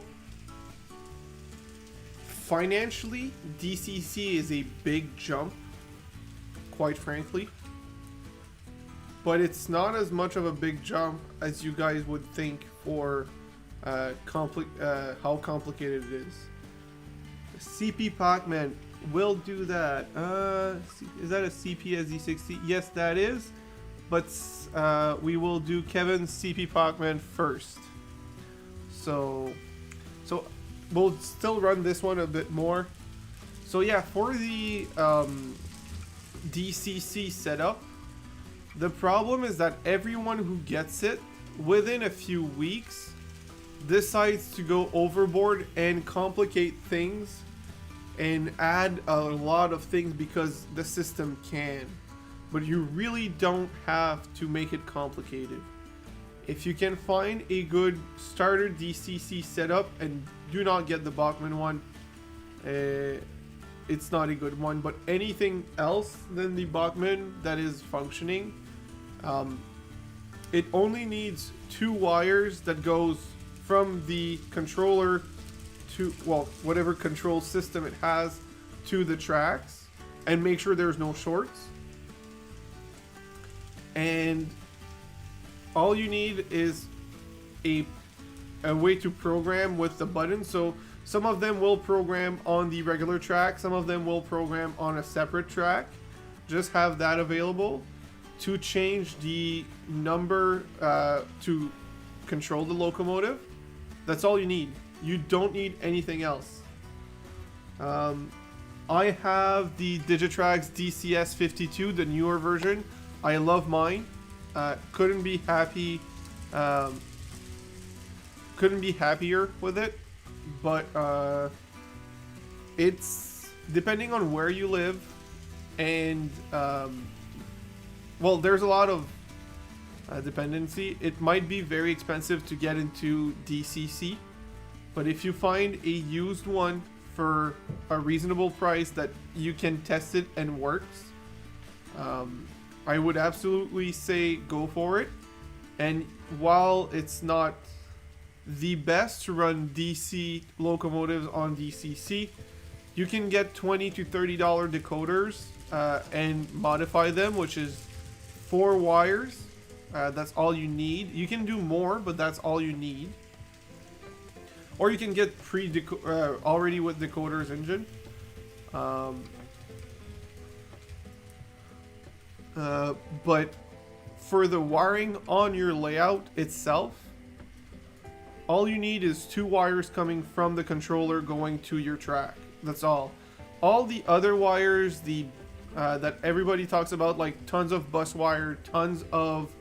financially, DCC is a big jump, quite frankly. But it's not as much of a big jump as you guys would think for how complicated it is. CP Pac-Man will do that. Is that a CPSD60? Yes, that is. But we will do Kevin's CP Pac-Man first. So we'll still run this one a bit more. So yeah, for the DCC setup, the problem is that everyone who gets it within a few weeks decides to go overboard and complicate things and add a lot of things because the system can. But you really don't have to make it complicated. If you can find a good starter DCC setup and do not get the Bachmann one, it's not a good one. But anything else than the Bachmann that is functioning, it only needs 2 wires that goes from the controller to, well, whatever control system it has, to the tracks, and make sure there's no shorts. And all you need is a way to program with the buttons. So some of them will program on the regular track, some of them will program on a separate track. Just have that available to change the number to control the locomotive. That's all you need. You don't need anything else. I have the Digitrax DCS52, the newer version. I love mine. Couldn't be happier with it, but it's depending on where you live, and well, there's a lot of dependency. It might be very expensive to get into DCC, but if you find a used one for a reasonable price that you can test it and works, I would absolutely say go for it. And while it's not the best to run DC locomotives on DCC, you can get $20 to $30 decoders and modify them, which is 4 wires. That's all you need. You can do more, but that's all you need. Or you can get already with decoders engine. But for the wiring on your layout itself, all you need is 2 wires coming from the controller going to your track. That's all. All the other wires, that everybody talks about, like tons of bus wire, tons of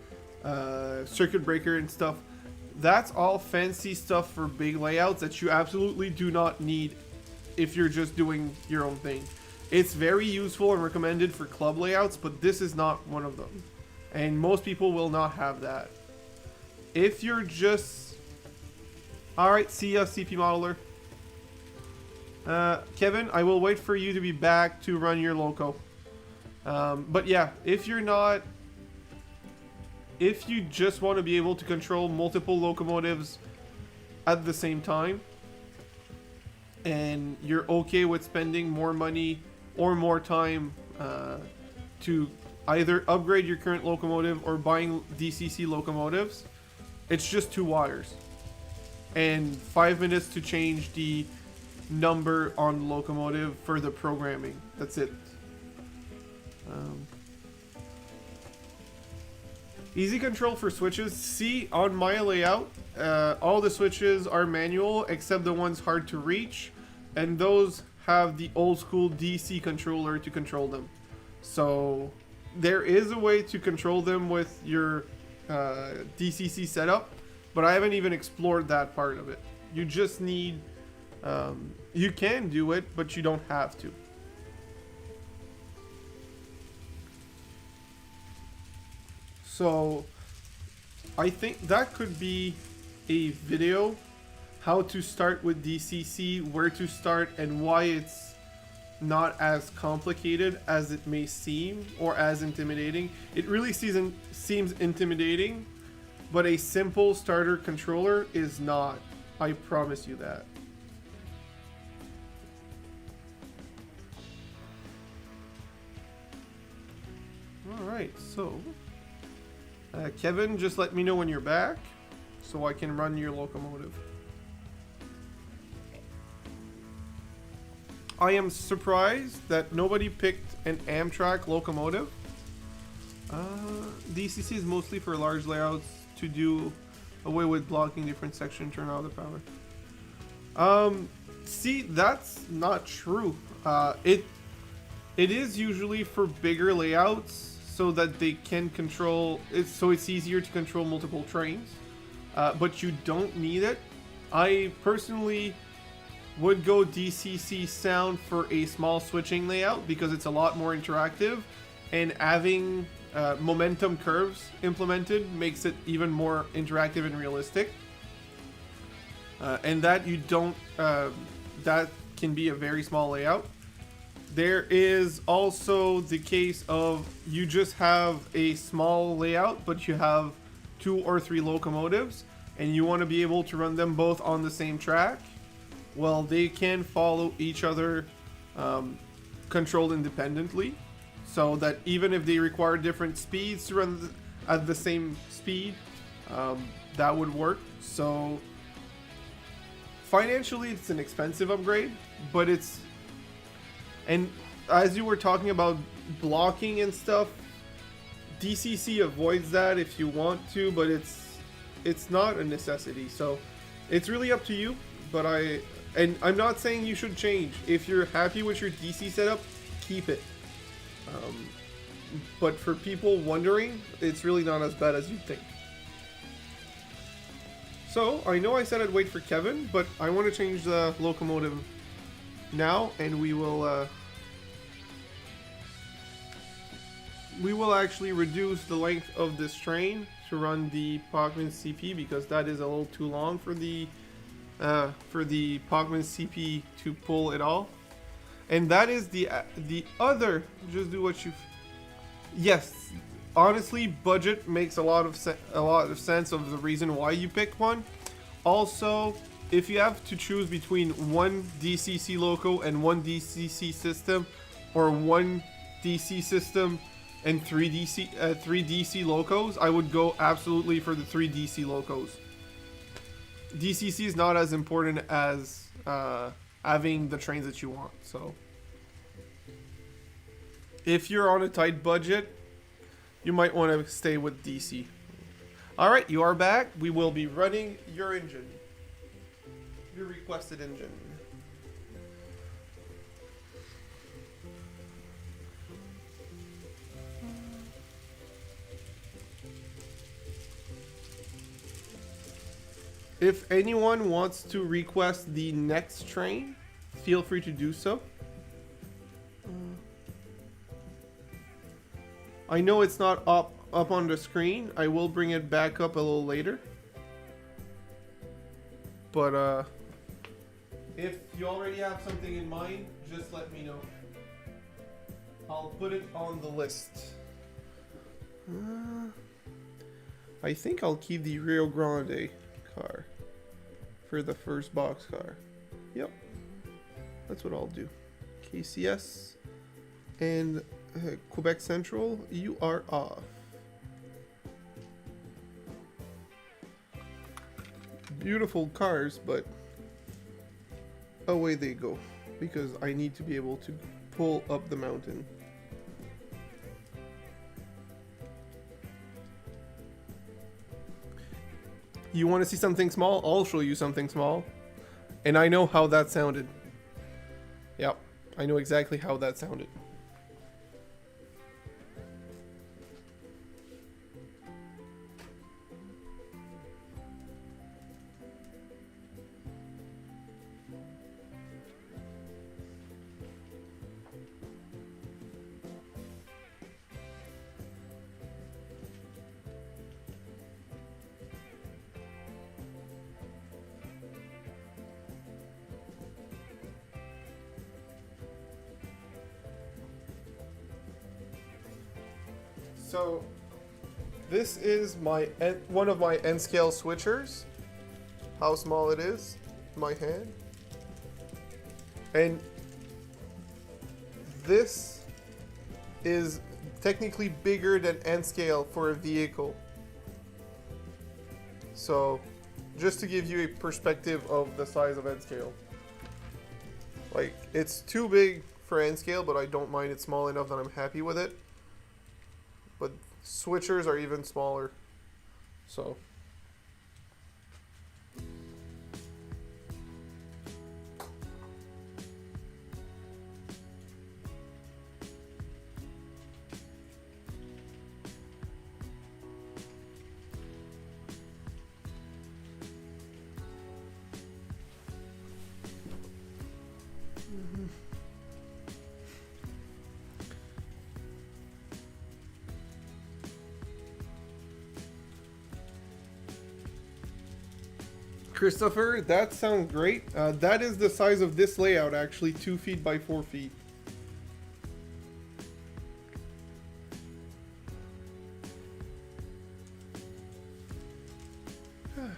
circuit breaker and stuff, that's all fancy stuff for big layouts that you absolutely do not need if you're just doing your own thing. It's very useful and recommended for club layouts, but this is not one of them. And most people will not have that. If you're just... Alright, see ya, CP Modeler. Kevin, I will wait for you to be back to run your loco. But yeah, if you're not... If you just want to be able to control multiple locomotives at the same time, and you're okay with spending more money or more time to either upgrade your current locomotive or buying DCC locomotives, it's just 2 wires and 5 minutes to change the number on the locomotive for the programming. That's it. Easy control for switches. See, on my layout, all the switches are manual except the ones hard to reach, and those have the old school DC controller to control them. So there is a way to control them with your DCC setup, but I haven't even explored that part of it. You just need, you can do it, but you don't have to. So I think that could be a video, how to start with DCC, where to start, and why it's not as complicated as it may seem, or as intimidating. It really seems intimidating, but a simple starter controller is not. I promise you that. Alright, so Kevin, just let me know when you're back so I can run your locomotive. I am surprised that nobody picked an Amtrak locomotive. DCC is mostly for large layouts to do away with blocking different sections, turn out the power. See, that's not true. It is usually for bigger layouts so that they can control it, so it's easier to control multiple trains. But you don't need it. I personally would go DCC sound for a small switching layout because it's a lot more interactive, and having momentum curves implemented makes it even more interactive and realistic. And that you don't, that can be a very small layout. There is also the case of you just have a small layout, but you have 2 or 3 locomotives, and you want to be able to run them both on the same track. Well, they can follow each other, controlled independently, so that even if they require different speeds to run at the same speed, that would work. So financially, it's an expensive upgrade, but it's, and as you were talking about blocking and stuff, DCC avoids that if you want to, but it's not a necessity. So it's really up to you. But I'm not saying you should change. If you're happy with your DC setup, keep it. But for people wondering, it's really not as bad as you think. So I know I said I'd wait for Kevin, but I want to change the locomotive now, and we will actually reduce the length of this train to run the Pacman CP, because that is a little too long for the Pacman CP to pull it all. And that is the other, just do what you, yes, honestly, budget makes a lot of sense of the reason why you pick one. Also, if you have to choose between one DCC loco and one DCC system, or one DC system and 3 DC locos, I would go absolutely for the 3 DC locos. DCC is not as important as having the trains that you want. So if you're on a tight budget, you might want to stay with DC. Alright, you are back. We will be running your engine. Your requested engine. If anyone wants to request the next train, feel free to do so. I know it's not up on the screen. I will bring it back up a little later. But if you already have something in mind, just let me know. I'll put it on the list. I think I'll keep the Rio Grande car for the first box car. Yep, that's what I'll do. KCS and Quebec Central, you are off. Beautiful cars, but away they go, because I need to be able to pull up the mountain. You want to see something small? I'll show you something small. And I know how that sounded. Yep, I know exactly how that sounded. So this is one of my N scale switchers. How small it is in my hand. And this is technically bigger than N scale for a vehicle. So just to give you a perspective of the size of N scale. Like, it's too big for N scale, but I don't mind it small enough that I'm happy with it. But switchers are even smaller. So Christopher, that sounds great. That is the size of this layout, actually, 2 feet by 4 feet. All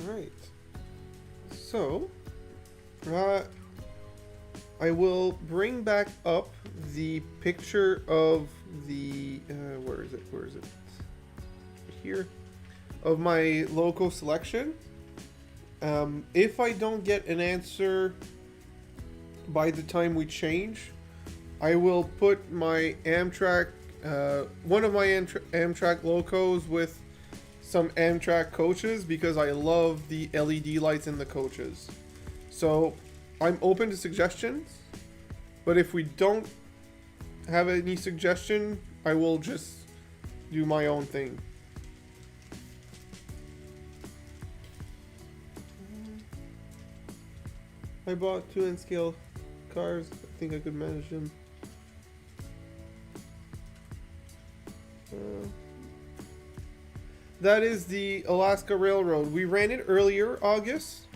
right. So, I will bring back up the picture of the, where is it? Here. Of my loco selection. If I don't get an answer by the time we change, I will put my Amtrak, one of my Amtrak locos with some Amtrak coaches because I love the LED lights in the coaches. So I'm open to suggestions, but if we don't have any suggestion, I will just do my own thing. I bought 2 N-scale cars. I think I could manage them. That is the Alaska Railroad. We ran it earlier, August.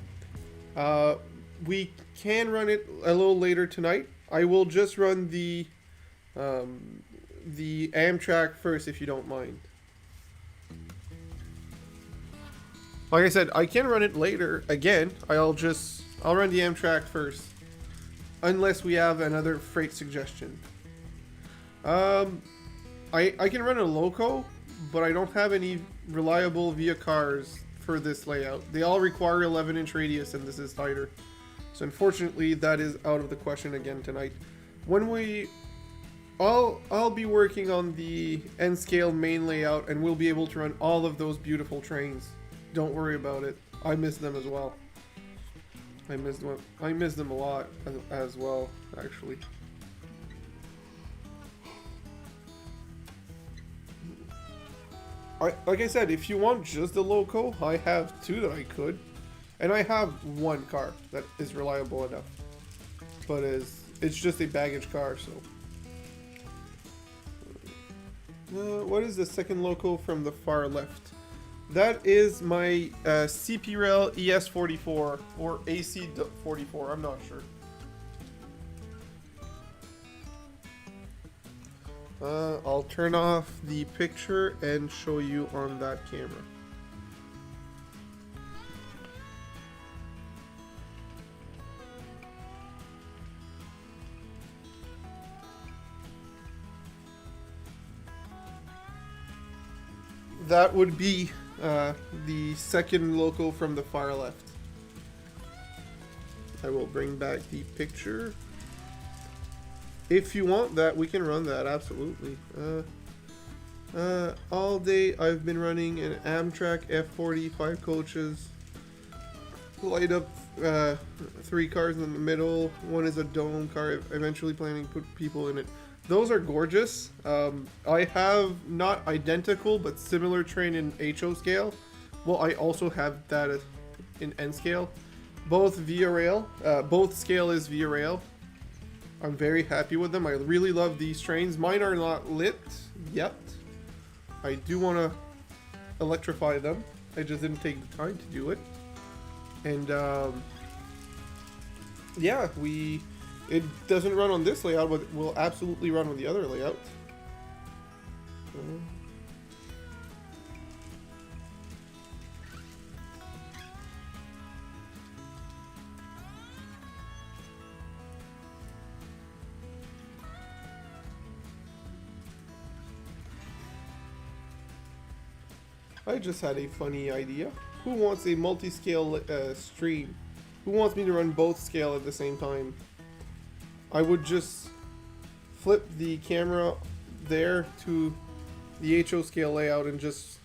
We can run it a little later tonight. I will just run the Amtrak first, if you don't mind. Like I said, I can run it later again. I'll run the Amtrak first, unless we have another freight suggestion. I can run a loco, but I don't have any reliable via cars for this layout. They all require 11-inch radius, and this is tighter. So unfortunately, that is out of the question again tonight. I'll be working on the N-scale main layout, and we'll be able to run all of those beautiful trains. Don't worry about it. I miss them as well. I miss them a lot as well, actually. Like I said, if you want just the loco, I have 2 that I could. And I have 1 car that is reliable enough. But it's just a baggage car, so. What is the second loco from the far left? That is my CP Rail ES44 or AC44, I'm not sure. I'll turn off the picture and show you on that camera. That would be the second loco from the far left. I will bring back the picture. If you want that, we can run that, absolutely. All day I've been running an Amtrak F40, 5 coaches. Light up 3 cars in the middle. 1 is a dome car, eventually planning to put people in it. Those are gorgeous. I have not identical, but similar train in HO scale. Well, I also have that in N scale. Both via rail. Both scale is via rail. I'm very happy with them. I really love these trains. Mine are not lit yet. I do want to electrify them. I just didn't take the time to do it. And yeah, it doesn't run on this layout, but it will absolutely run on the other layout. I just had a funny idea. Who wants a multi-scale stream? Who wants me to run both scale at the same time? I would just flip the camera there to the HO scale layout and just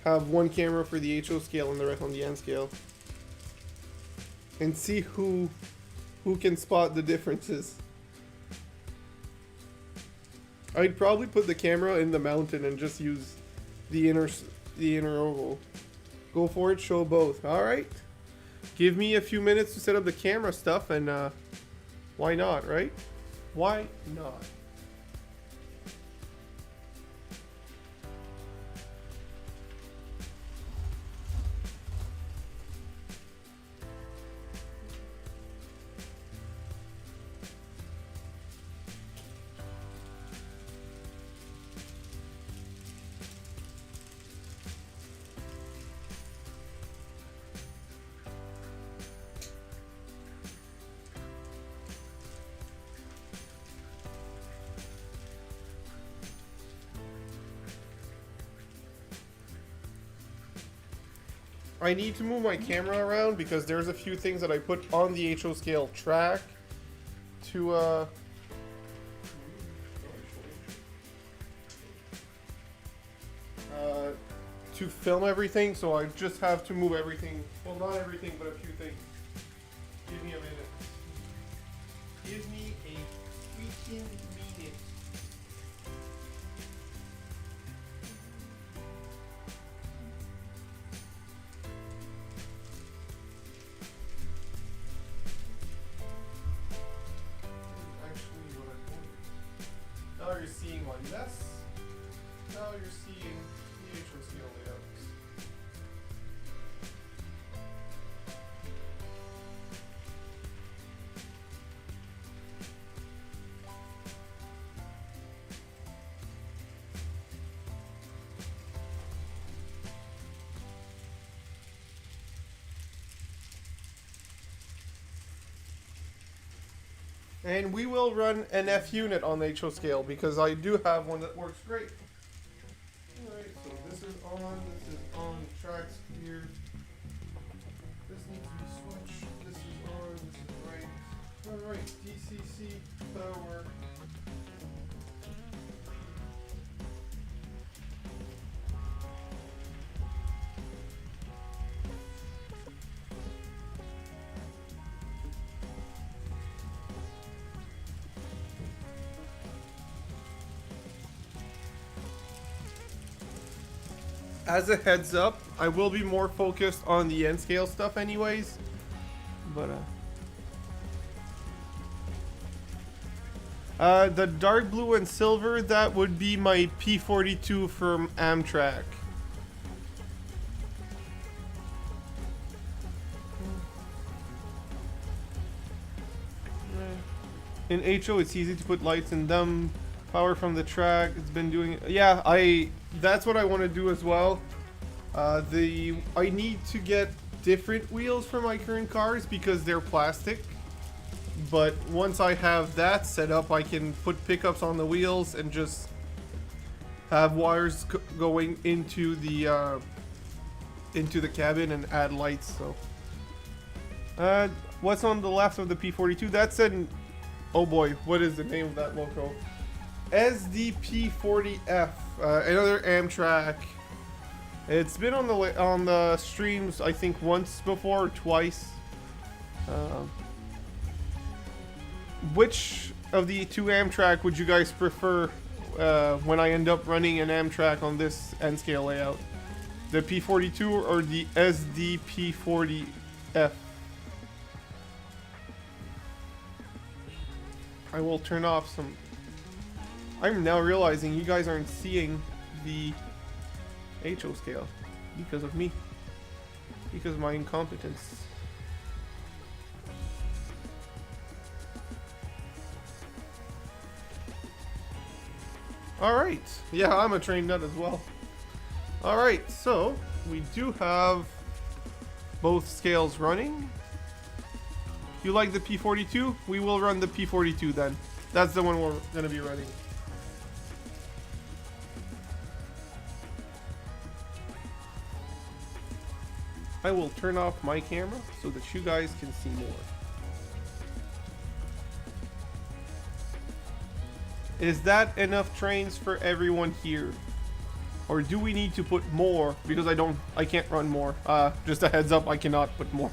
have one camera for the HO scale and the rest on the N scale. And see who can spot the differences. I'd probably put the camera in the mountain and just use the inner oval. Go for it, show both. Alright. Give me a few minutes to set up the camera stuff and why not, right? Why not? I need to move my camera around because there's a few things that I put on the HO scale track to film everything, so I just have to move everything. Well, not everything, but a few things. Give me a minute. Give me a freaking minute. Now you're seeing one less. Now you're seeing the HO scale layouts. And we will run an F unit on the HO scale because I do have one that works great. Alright, so this is on, tracks here. This needs to be switched, this is on, this is right. Alright, DCC, power. As a heads up, I will be more focused on the N scale stuff anyways, but the dark blue and silver, that would be my P42 from Amtrak. In HO, it's easy to put lights in them. Power from the track, it's been doing, yeah, that's what I want to do as well. I need to get different wheels for my current cars because they're plastic. But once I have that set up, I can put pickups on the wheels and just have wires going into the cabin and add lights. So, what's on the left of the P42? That's an, oh boy, what is the name of that loco? SDP40F, another Amtrak. It's been on the streams, I think, once before or twice. Which of the two Amtrak would you guys prefer when I end up running an Amtrak on this N scale layout? The P42 or the SDP40F? I will turn off some. I'm now realizing you guys aren't seeing the HO scale because of me. because of my incompetence. Alright, yeah, I'm a trained nut as well. Alright, so we do have both scales running. You like the P42? We will run the P42 then. That's the one we're going to be running. I will turn off my camera so that you guys can see more. Is that enough trains for everyone here? Or do we need to put more? Because I can't run more. Just a heads up, I cannot put more.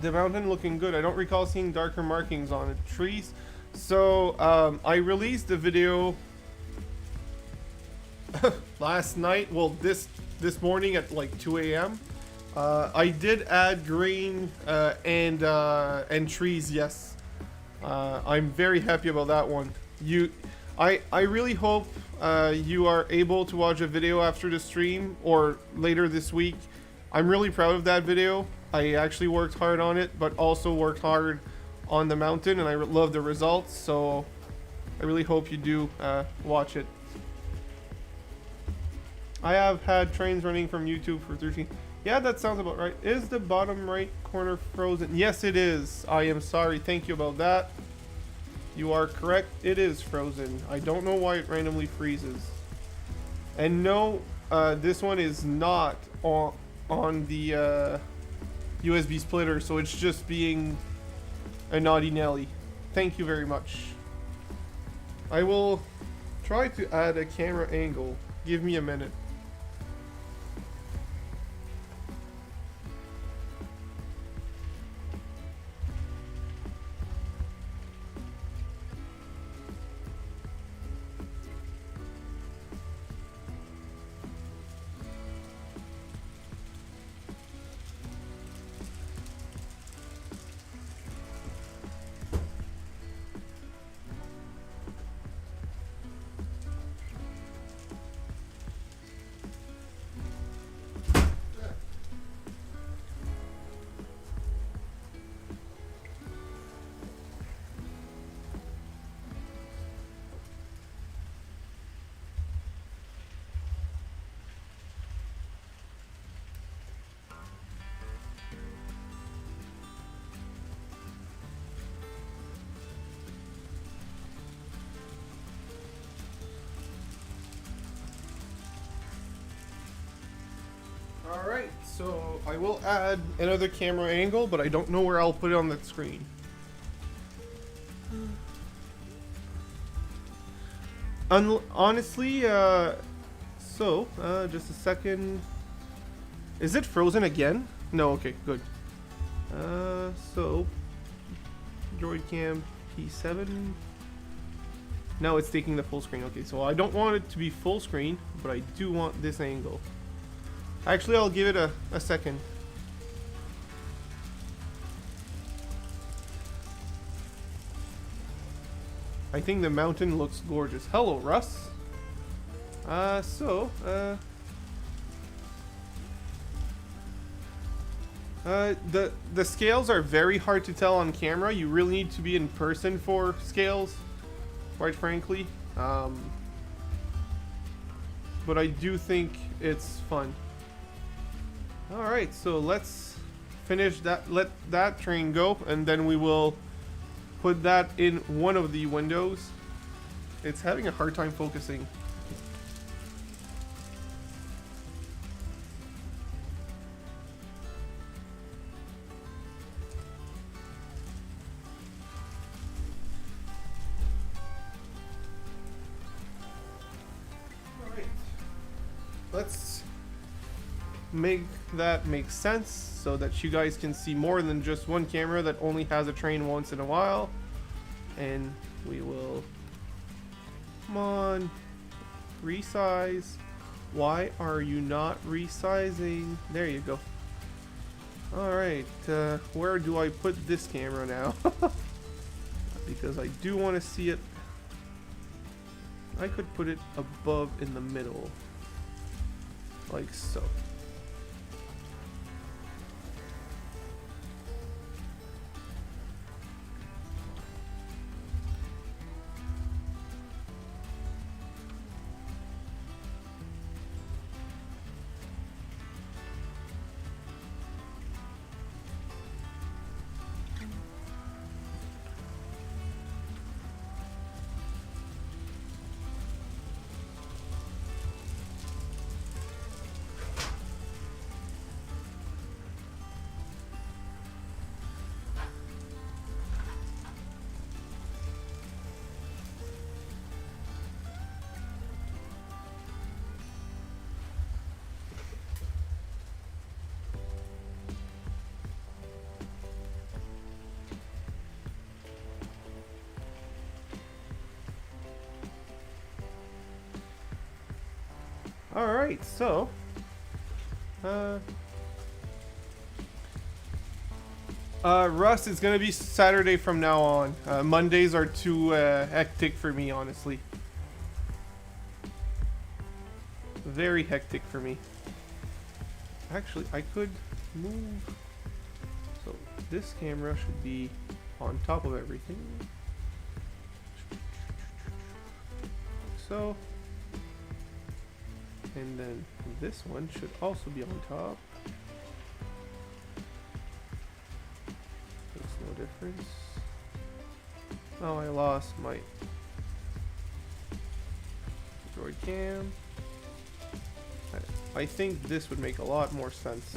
The mountain looking good. I don't recall seeing darker markings on it. Trees. So I released a video last night. Well, this morning at like 2 a.m. I did add green and trees. Yes, I'm very happy about that one. I really hope you are able to watch a video after the stream or later this week. I'm really proud of that video. I actually worked hard on it, but also worked hard on the mountain, and I love the results, so I really hope you do watch it. I have had trains running from YouTube for 13. Yeah, that sounds about right. Is the bottom right corner frozen? Yes, it is. I am sorry. Thank you about that. You are correct. It is frozen. I don't know why it randomly freezes. And no, this one is not on the USB splitter, so it's just being a naughty Nelly. Thank you very much. I will try to add a camera angle. Give me a minute. Alright, so I will add another camera angle, but I don't know where I'll put it on the screen. Honestly, just a second. Is it frozen again? No, okay, good. So, Droid Cam P7. Now it's taking the full screen. Okay, so I don't want it to be full screen, but I do want this angle. Actually, I'll give it a second. I think the mountain looks gorgeous. Hello, Russ. The scales are very hard to tell on camera. You really need to be in person for scales, quite frankly. But I do think it's fun. Alright, so let's finish that, let that train go, and then we will put that in one of the windows. It's having a hard time focusing. let's make that make sense so that you guys can see more than just one camera that only has a train once in a while. And we will, come on, resize. Why are you not resizing? There you go. Alright, where do I put this camera now? Because I do want to see it. I could put it above in the middle, like so. Alright, so Russ, is gonna be Saturday from now on. Mondays are too hectic for me, honestly. Very hectic for me. Actually, I could move. So this camera should be on top of everything. So. And then this one should also be on top. Makes no difference. Oh, I lost my droid cam. I think this would make a lot more sense.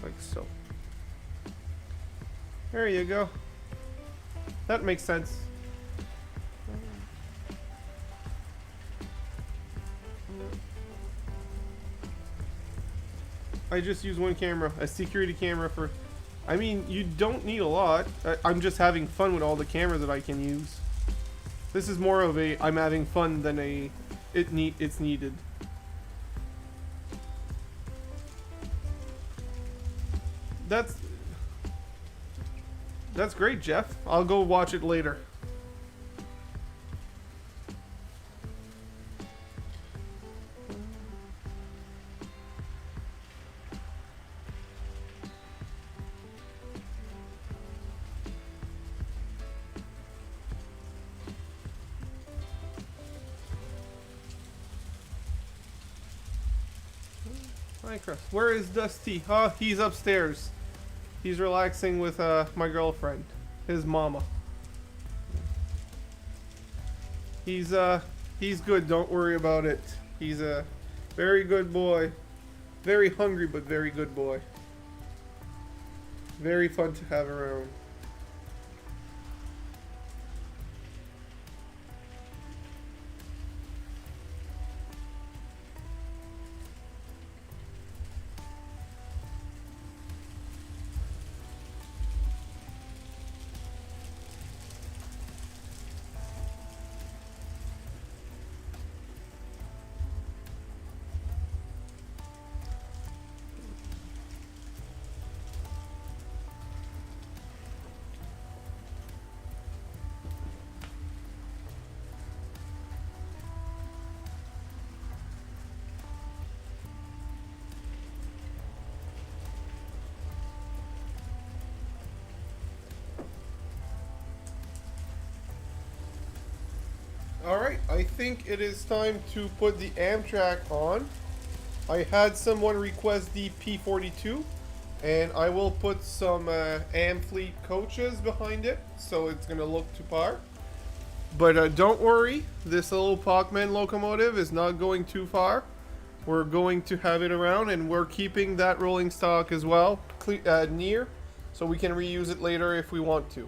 Like so. There you go. That makes sense. I just use one camera, a security camera for... I mean, you don't need a lot. I'm just having fun with all the cameras that I can use. This is more of a I'm having fun than a it's needed. That's great, Jeff. I'll go watch it later. Hi, Chris. Where is Dusty? Oh, he's upstairs. He's relaxing with my girlfriend, his mama. He's good. Don't worry about it. He's a very good boy. Very hungry, but very good boy. Very fun to have around. Alright, I think it is time to put the Amtrak on. I had someone request the P42, and I will put some Amfleet coaches behind it, so it's going to look to par. But don't worry, this little Pacman locomotive is not going too far. we're going to have it around, and we're keeping that rolling stock as well near, so we can reuse it later if we want to.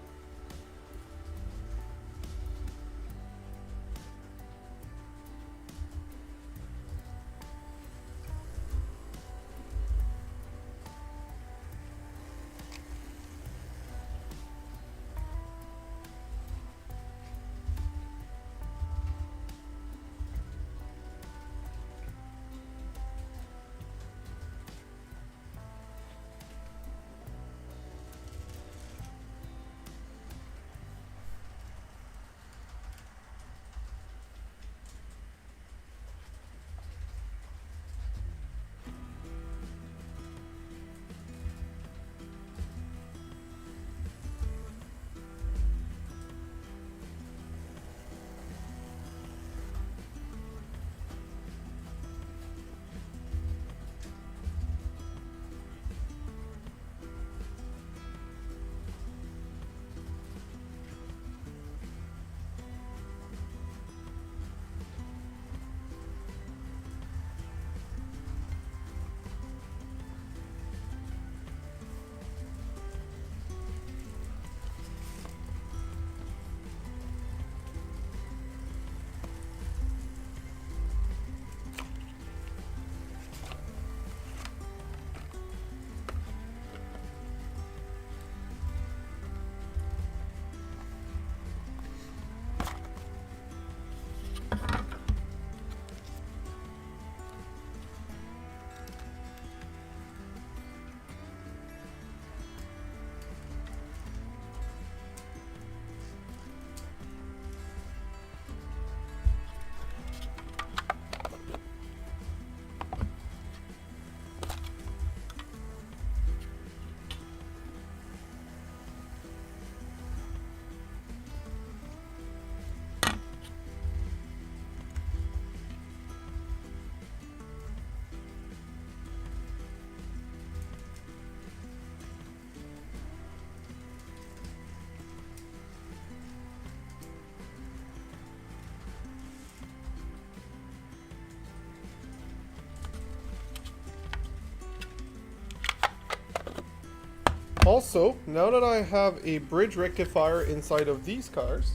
Also, now that I have a bridge rectifier inside of these cars,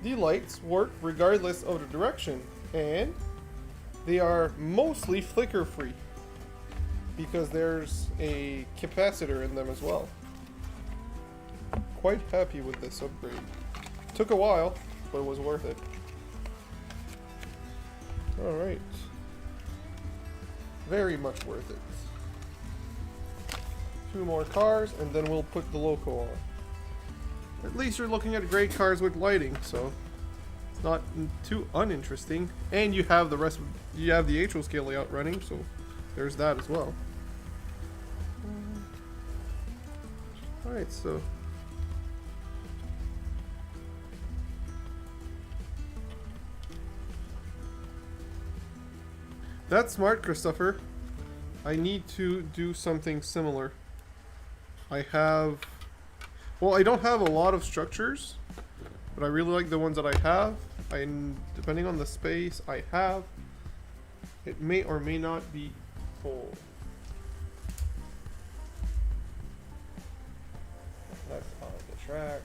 the lights work regardless of the direction, and they are mostly flicker free because there's a capacitor in them as well. Quite happy with this upgrade. Took a while, but it was worth it. Alright. Very much worth it. 2 more cars, and then we'll put the loco on. At least you're looking at great cars with lighting, so it's not too uninteresting. And you have the rest of, you have the HO scale layout running, so there's that as well. Alright, so that's smart, Christopher. I need to do something similar. I don't have a lot of structures, but I really like the ones that I have. Depending on the space I have, it may or may not be full. That's on the track.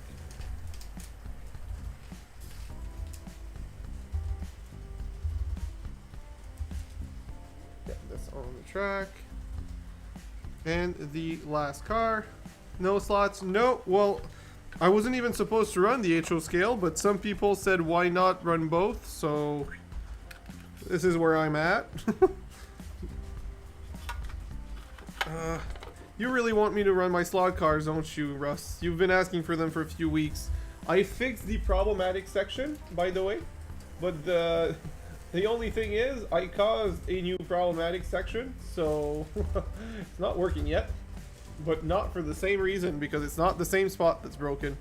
Yeah, that's on the track. And the last car. No slots. No. Well, I wasn't even supposed to run the HO scale, but some people said why not run both, so this is where I'm at. You really want me to run my slot cars, don't you, Russ? You've been asking for them for a few weeks. I fixed the problematic section, by the way, but the only thing is I caused a new problematic section, so it's not working yet. But not for the same reason, because it's not the same spot that's broken.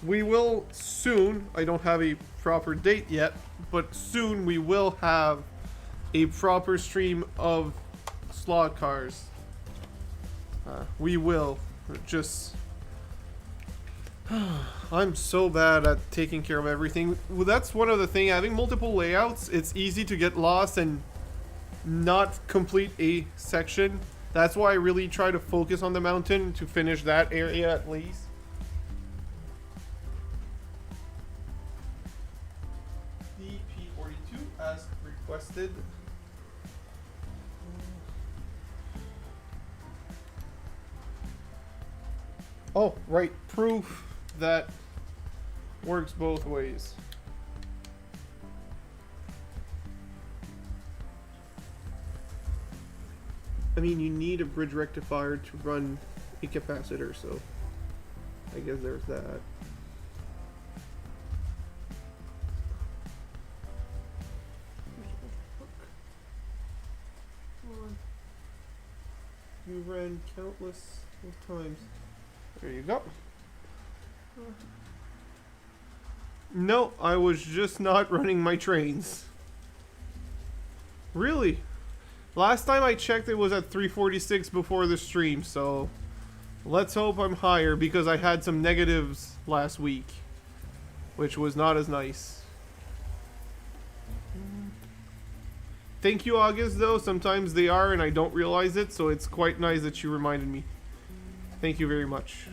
We will soon, I don't have a proper date yet, but soon we will have a proper stream of slot cars. We will. Just I'm so bad at taking care of everything. Well, that's one of the things. Having multiple layouts, it's easy to get lost and not complete a section. That's why I really try to focus on the mountain to finish that area at least. The P42 as requested. Oh, right. Proof that works both ways. I mean, you need a bridge rectifier to run a capacitor, so I guess there's that. You ran countless of times. There you go. No, I was just not running my trains. Really? Last time I checked it was at 346 before the stream, so let's hope I'm higher because I had some negatives last week, which was not as nice. Thank you, August, though. Sometimes they are and I don't realize it, so it's quite nice that you reminded me. Thank you very much.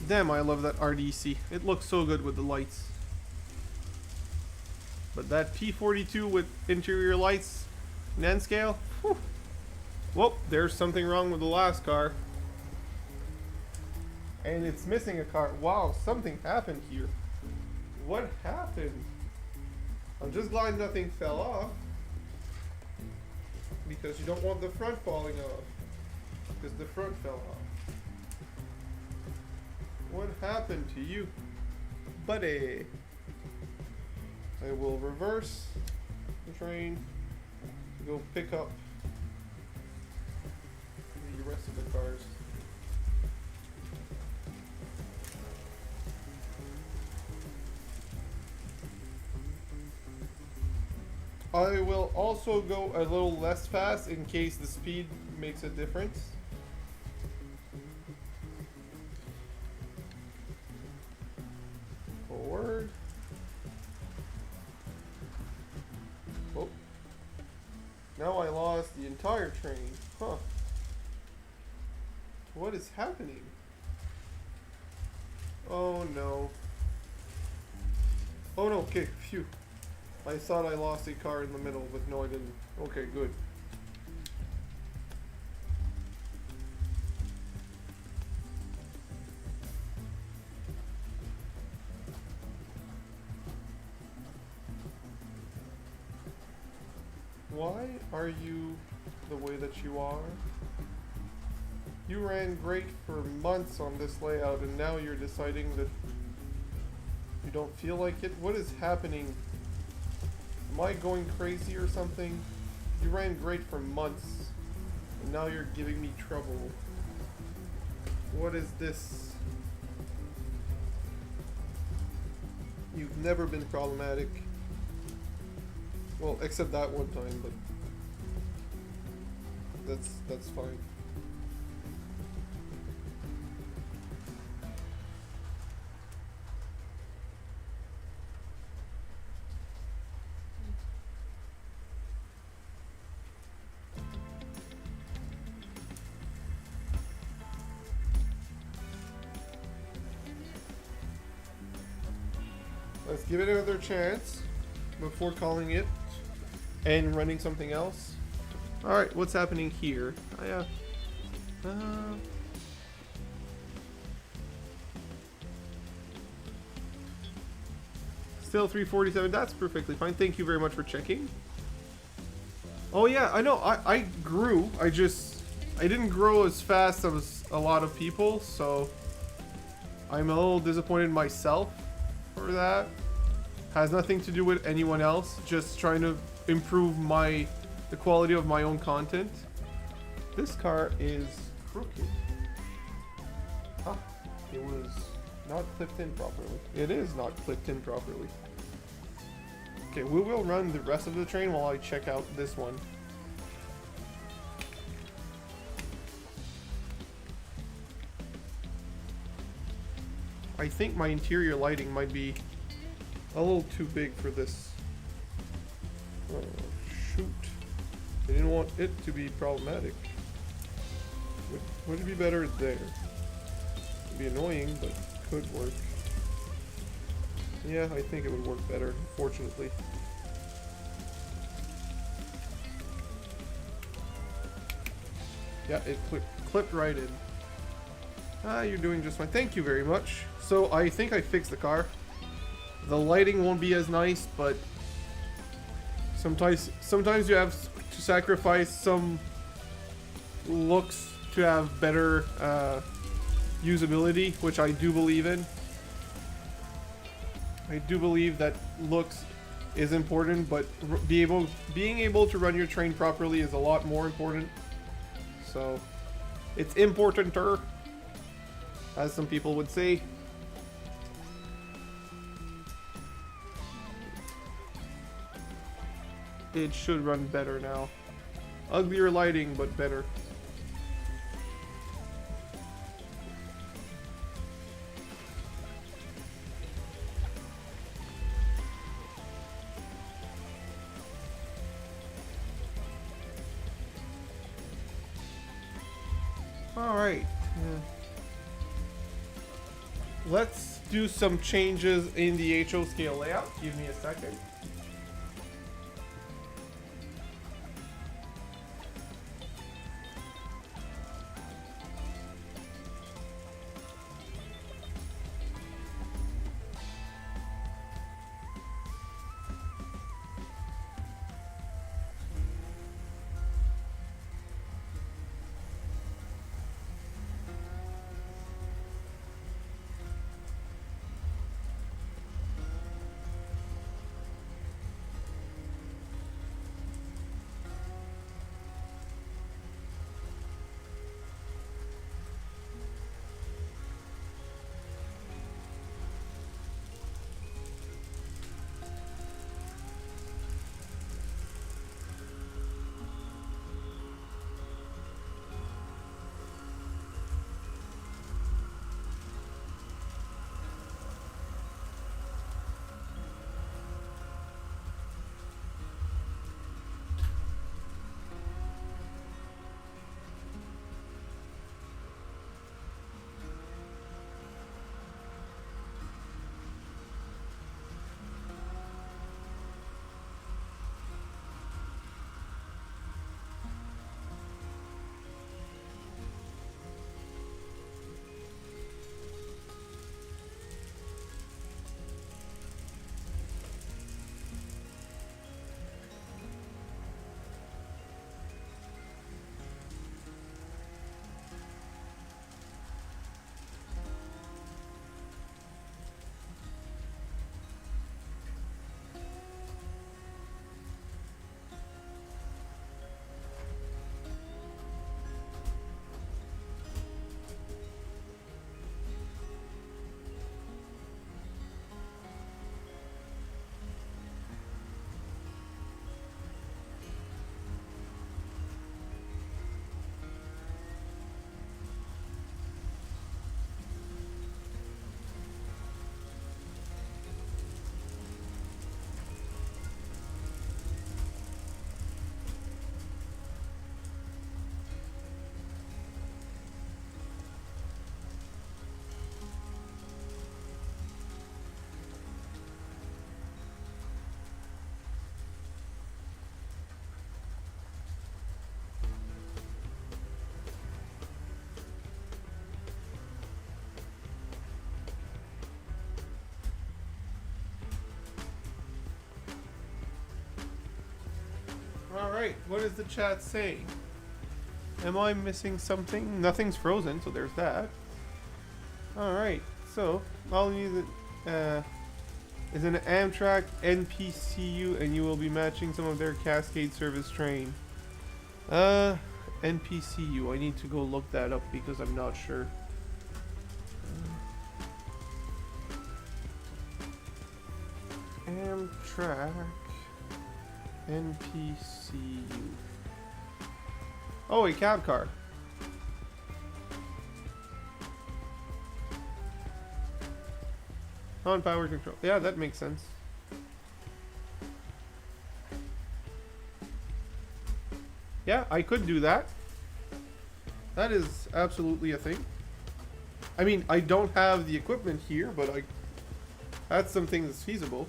Damn, I love that RDC. It looks so good with the lights. But that P42 with interior lights, N-scale, whew. Whoa, there's something wrong with the last car. And it's missing a car. Wow, something happened here. What happened? I'm just glad nothing fell off. Because you don't want the front falling off. Because the front fell off. What happened to you, buddy? I will reverse the train to go pick up the rest of the cars. I will also go a little less fast in case the speed makes a difference. Forward. Oh. Now I lost the entire train. Huh. What is happening? Oh no. Oh no, okay, phew. I thought I lost a car in the middle, but no I didn't. Okay, good. Why are you the way that you are? You ran great for months on this layout and now you're deciding that you don't feel like it? What is happening? Am I going crazy or something? You ran great for months and now you're giving me trouble. What is this? You've never been problematic. Well, except that one time, but that's fine. Let's give it another chance before calling it and running something else. Alright, what's happening here? Still 347, that's perfectly fine. Thank you very much for checking. Oh yeah, I know, I grew. I didn't grow as fast as a lot of people, so I'm a little disappointed myself for that. Has nothing to do with anyone else, just trying to improve the quality of my own content. This car is crooked. Ah, it was not clipped in properly. It is not clipped in properly. Okay, we will run the rest of the train while I check out this one. I think my interior lighting might be a little too big for this. Oh, shoot. I didn't want it to be problematic. Would it be better there? It'd be annoying, but could work. Yeah, I think it would work better, fortunately. Yeah, it clipped right in. Ah, you're doing just fine. Thank you very much. So I think I fixed the car. The lighting won't be as nice, but sometimes you have to sacrifice some looks to have better usability, which I do believe in. I do believe that looks is important, but being able to run your train properly is a lot more important. So it's importanter, as some people would say. It should run better now. Uglier lighting, but better. Alright. Let's do some changes in the HO scale layout. Give me a second. Alright, what is the chat saying? Am I missing something? Nothing's frozen, so there's that. Alright, so all you need is an Amtrak NPCU, and you will be matching some of their Cascade service train. NPCU, I need to go look that up because I'm not sure. Amtrak NPCU. Oh, a cab car. Non-power control. Yeah, that makes sense. Yeah, I could do that. That is absolutely a thing. I mean, I don't have the equipment here, but that's something that's feasible.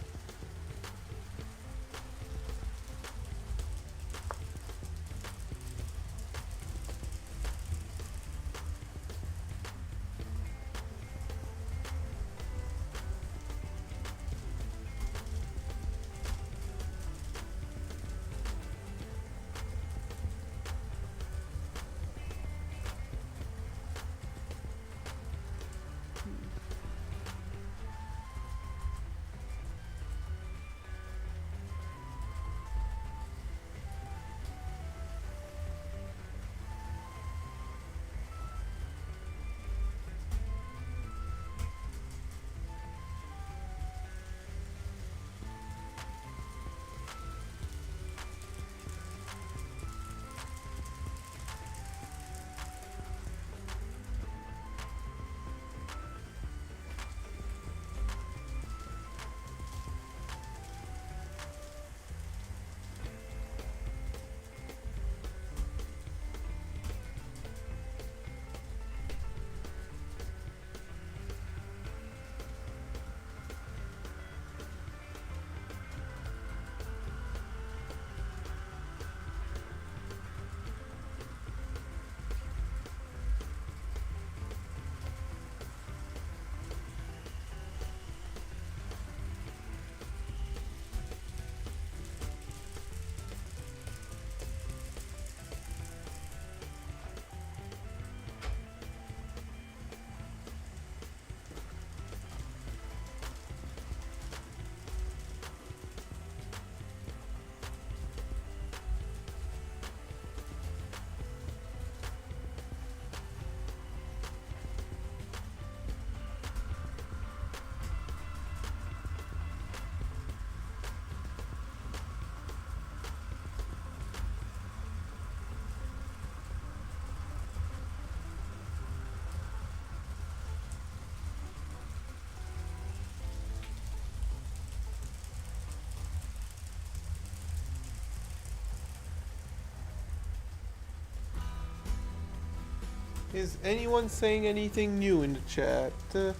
Is anyone saying anything new in the chat? There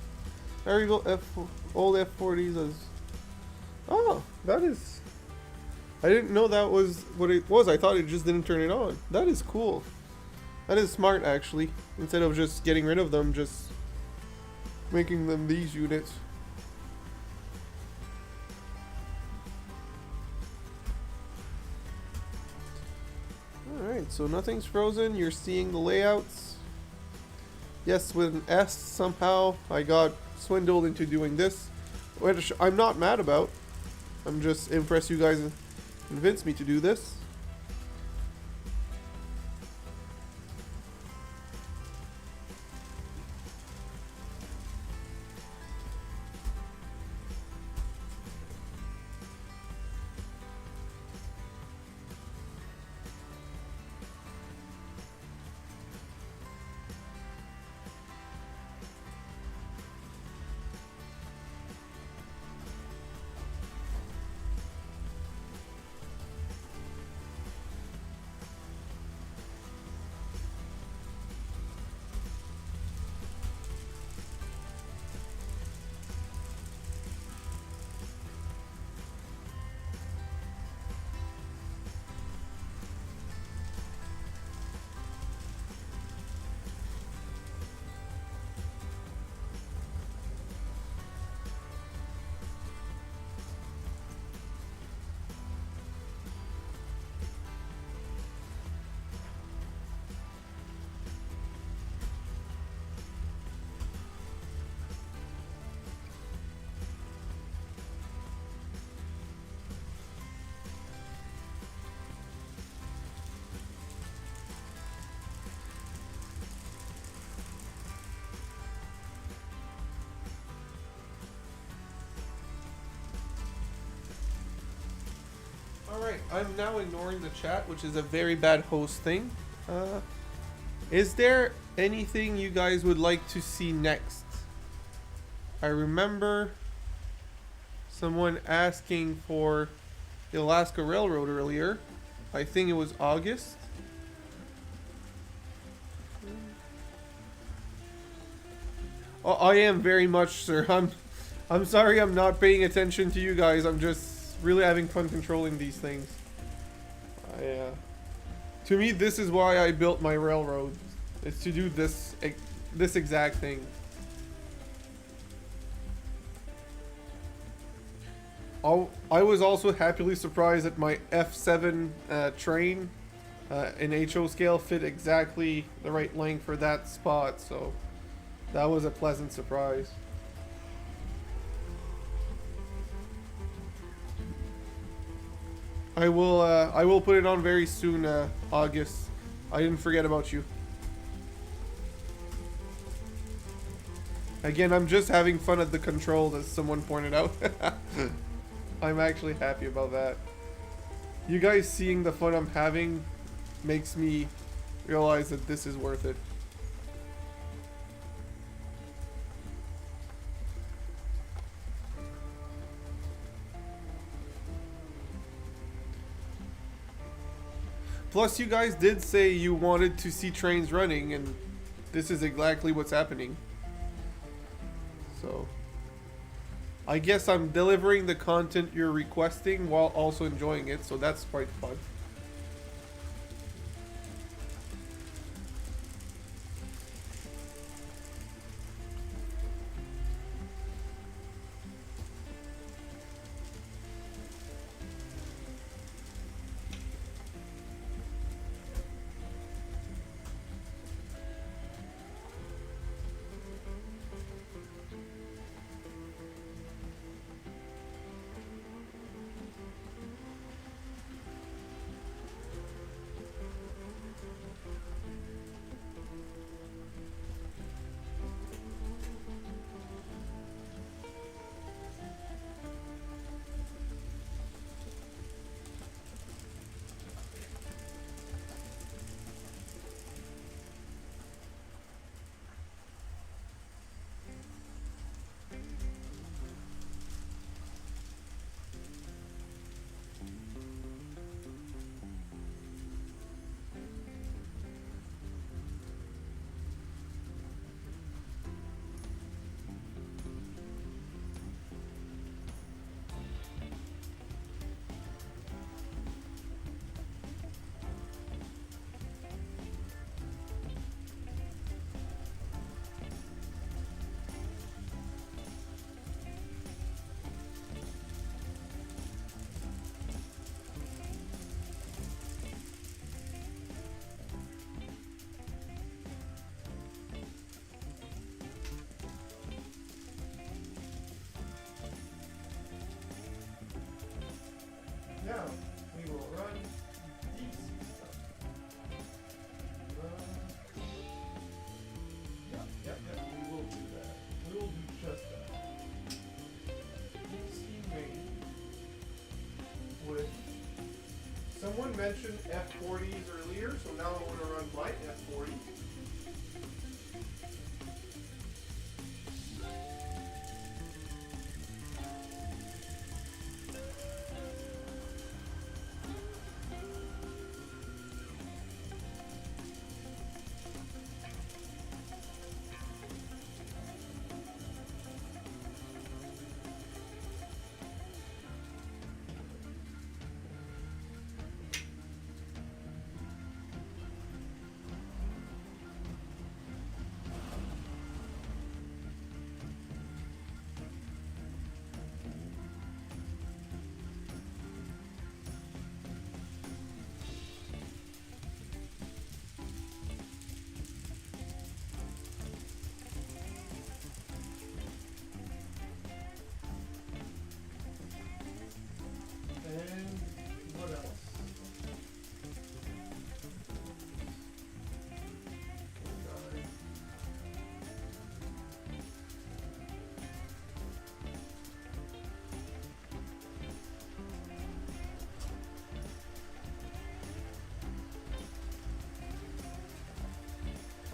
we go. Old F40s as. Oh, that is. I didn't know that was what it was. I thought it just didn't turn it on. That is cool. That is smart, actually. Instead of just getting rid of them, just making them these units. Alright, so nothing's frozen. You're seeing the layouts. Yes, with an S somehow I got swindled into doing this, which I'm not mad about. I'm just impressed you guys convinced me to do this. Alright, I'm now ignoring the chat, which is a very bad host thing. Is there anything you guys would like to see next? I remember someone asking for the Alaska Railroad earlier. I think it was August. Oh, I am very much, sir. I'm sorry I'm not paying attention to you guys. I'm just really having fun controlling these things. To me, this is why I built my railroad. It's to do this exact thing. I was also happily surprised that my F7 train in HO scale fit exactly the right length for that spot, so that was a pleasant surprise. I will put it on very soon, August. I didn't forget about you. Again, I'm just having fun at the controls, as someone pointed out. I'm actually happy about that. You guys seeing the fun I'm having makes me realize that this is worth it. Plus, you guys did say you wanted to see trains running, and this is exactly what's happening. So, I guess I'm delivering the content you're requesting while also enjoying it, so that's quite fun. Now, we will run DC stuff. Yep, we will do that. We will do just that. DC main with... Someone mentioned F40s earlier, so now I want to run my F40.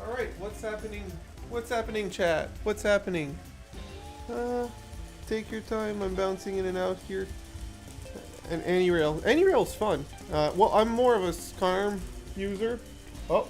Alright, what's happening? What's happening, chat? What's happening? Take your time. I'm bouncing in and out here. And AnyRail. AnyRail's fun. Well, I'm more of a SCARM user. Oh.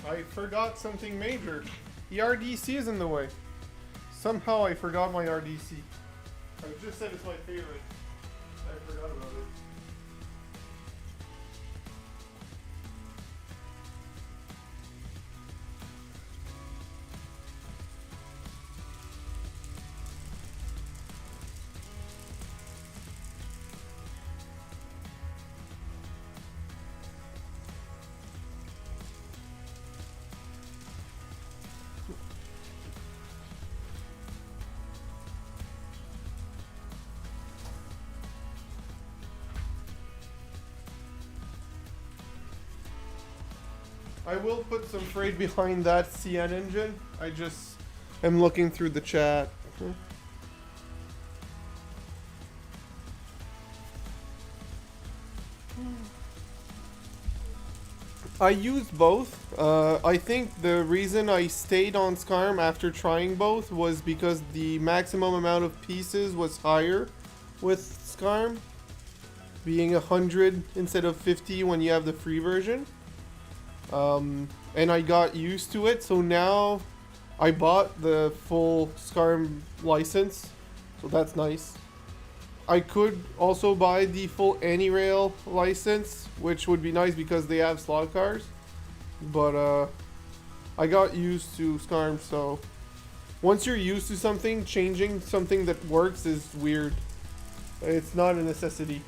I forgot something major. The RDC is in the way. Somehow I forgot my RDC. I just said it's my favorite. I forgot about it. I will put some freight behind that CN engine. I just am looking through the chat. I used both. I think the reason I stayed on SCARM after trying both was because the maximum amount of pieces was higher with SCARM, being 100 instead of 50 when you have the free version. And I got used to it, so now I bought the full SCARM license, so that's nice. I could also buy the full AnyRail license, which would be nice because they have slot cars, but I got used to SCARM, so once you're used to something, changing something that works is weird. It's not a necessity.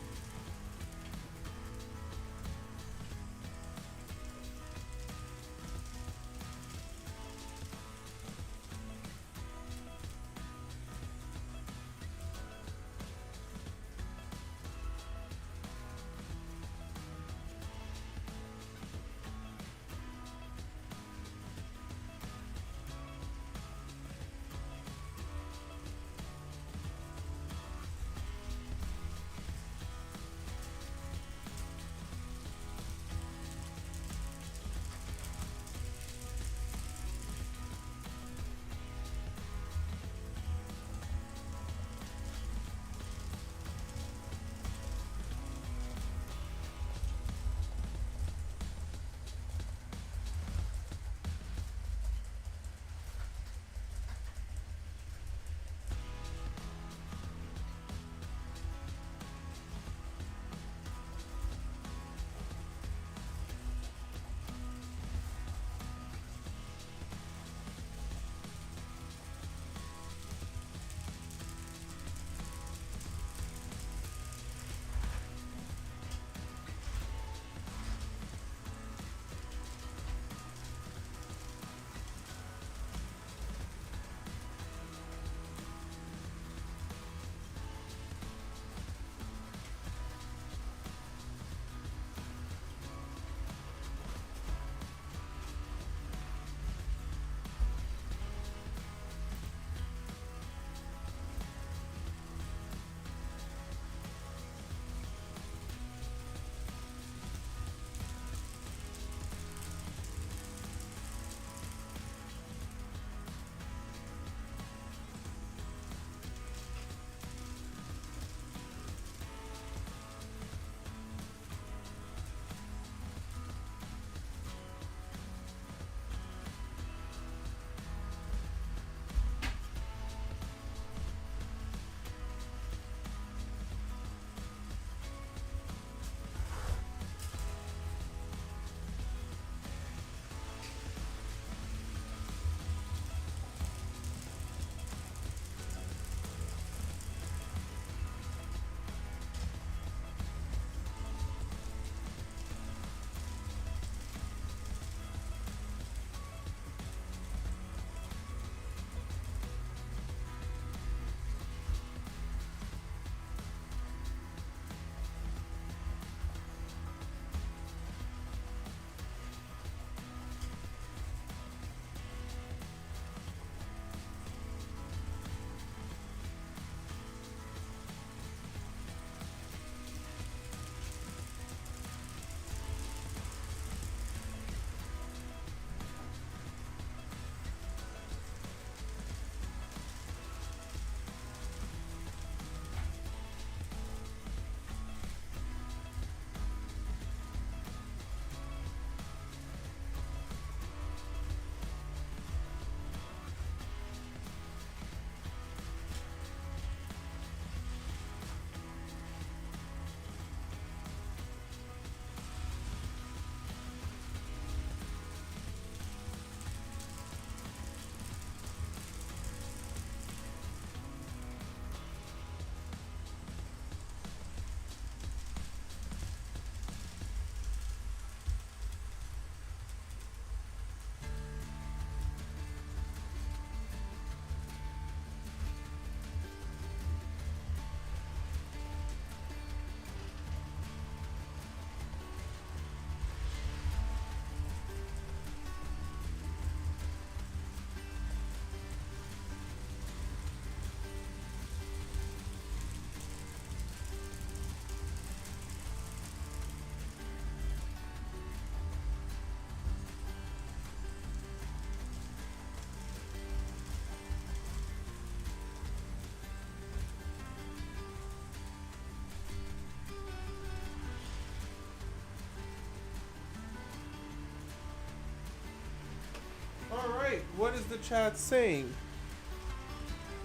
Alright, what is the chat saying?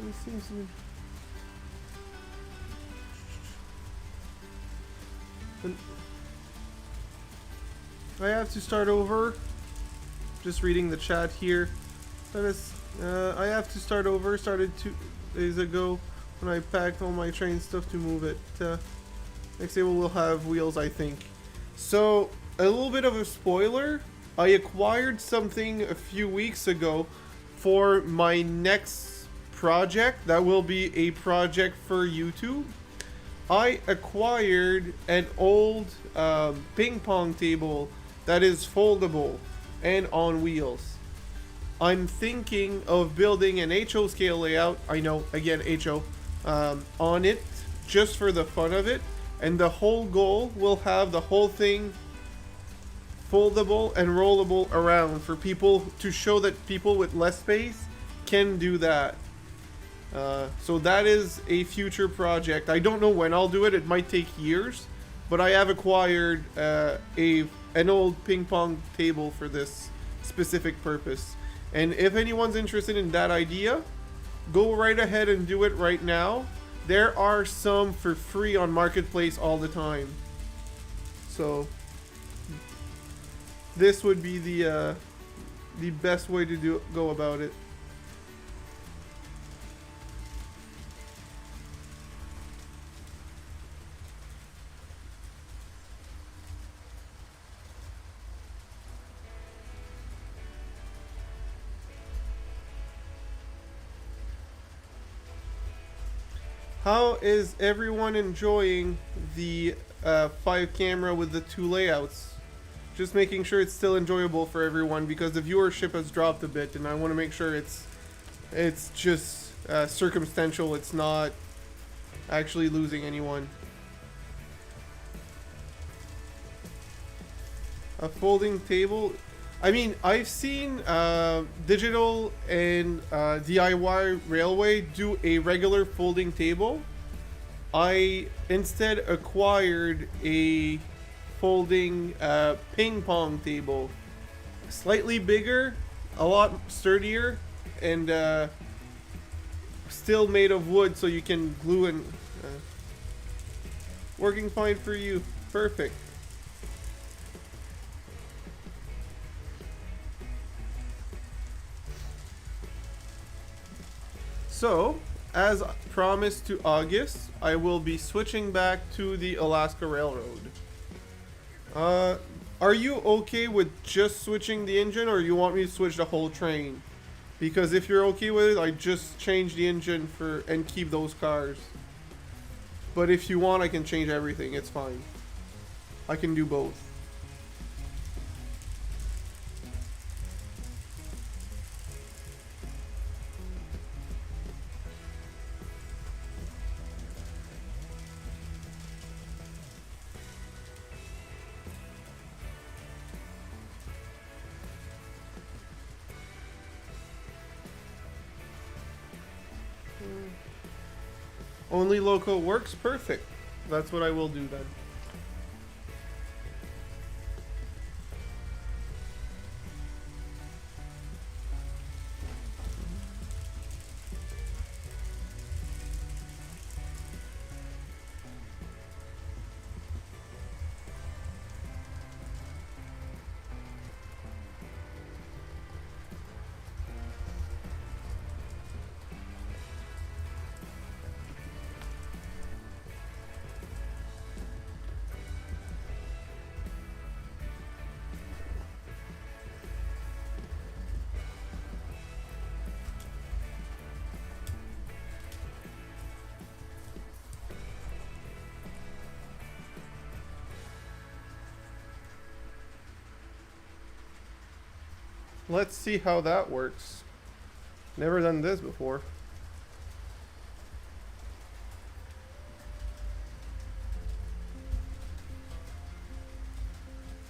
It seems to be... I have to start over. Just reading the chat here. That is, I have to start over. Started 2 days ago when I packed all my train stuff to move it. Next day we'll have wheels, I think. So, a little bit of a spoiler. I acquired something a few weeks ago for my next project. That will be a project for YouTube. I acquired an old ping pong table that is foldable and on wheels. I'm thinking of building an HO scale layout, I know, again, HO, on it, just for the fun of it. And the whole goal will have the whole thing foldable and rollable around for people, to show that people with less space can do that. So that is a future project. I don't know when I'll do it. It might take years, but I have acquired an old ping pong table for this specific purpose. And if anyone's interested in that idea, go right ahead and do it right now. There are some for free on Marketplace all the time. So this would be the best way to go about it. How is everyone enjoying the 5 camera with the 2 layouts? Just making sure it's still enjoyable for everyone, because the viewership has dropped a bit, and I want to make sure it's just circumstantial. It's not actually losing anyone. A folding table. I mean, I've seen Digital and DIY Railway do a regular folding table. I instead acquired a folding ping pong table. Slightly bigger, a lot sturdier, and still made of wood, so you can glue and... working fine for you. Perfect. So, as promised to August, I will be switching back to the Alaska Railroad. Are you okay with just switching the engine, or you want me to switch the whole train? Because if you're okay with it, I just change the engine and keep those cars. But if you want, I can change everything. It's fine. I can do both. Only loco works? Perfect. That's what I will do then. Let's see how that works. Never done this before.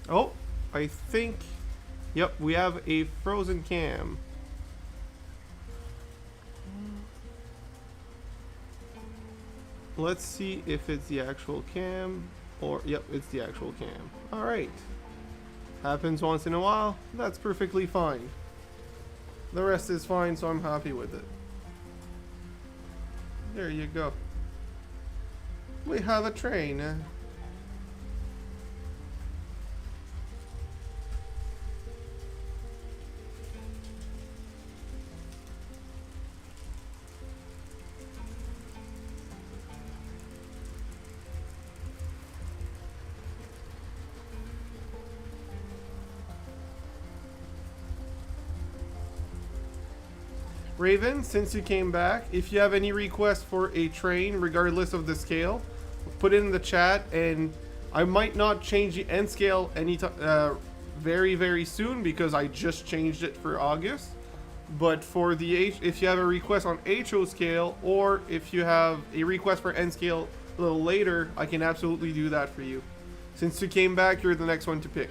Oh, I think, yep, we have a frozen cam. Let's see if it's the actual cam, or, yep, it's the actual cam. All right. Happens once in a while. That's perfectly fine. The rest is fine, so I'm happy with it. There you go. We have a train. Raven, since you came back, if you have any requests for a train, regardless of the scale, put it in the chat, and I might not change the end scale very soon because I just changed it for August. But for the if you have a request on HO scale, or if you have a request for end scale a little later, I can absolutely do that for you. Since you came back, you're the next one to pick.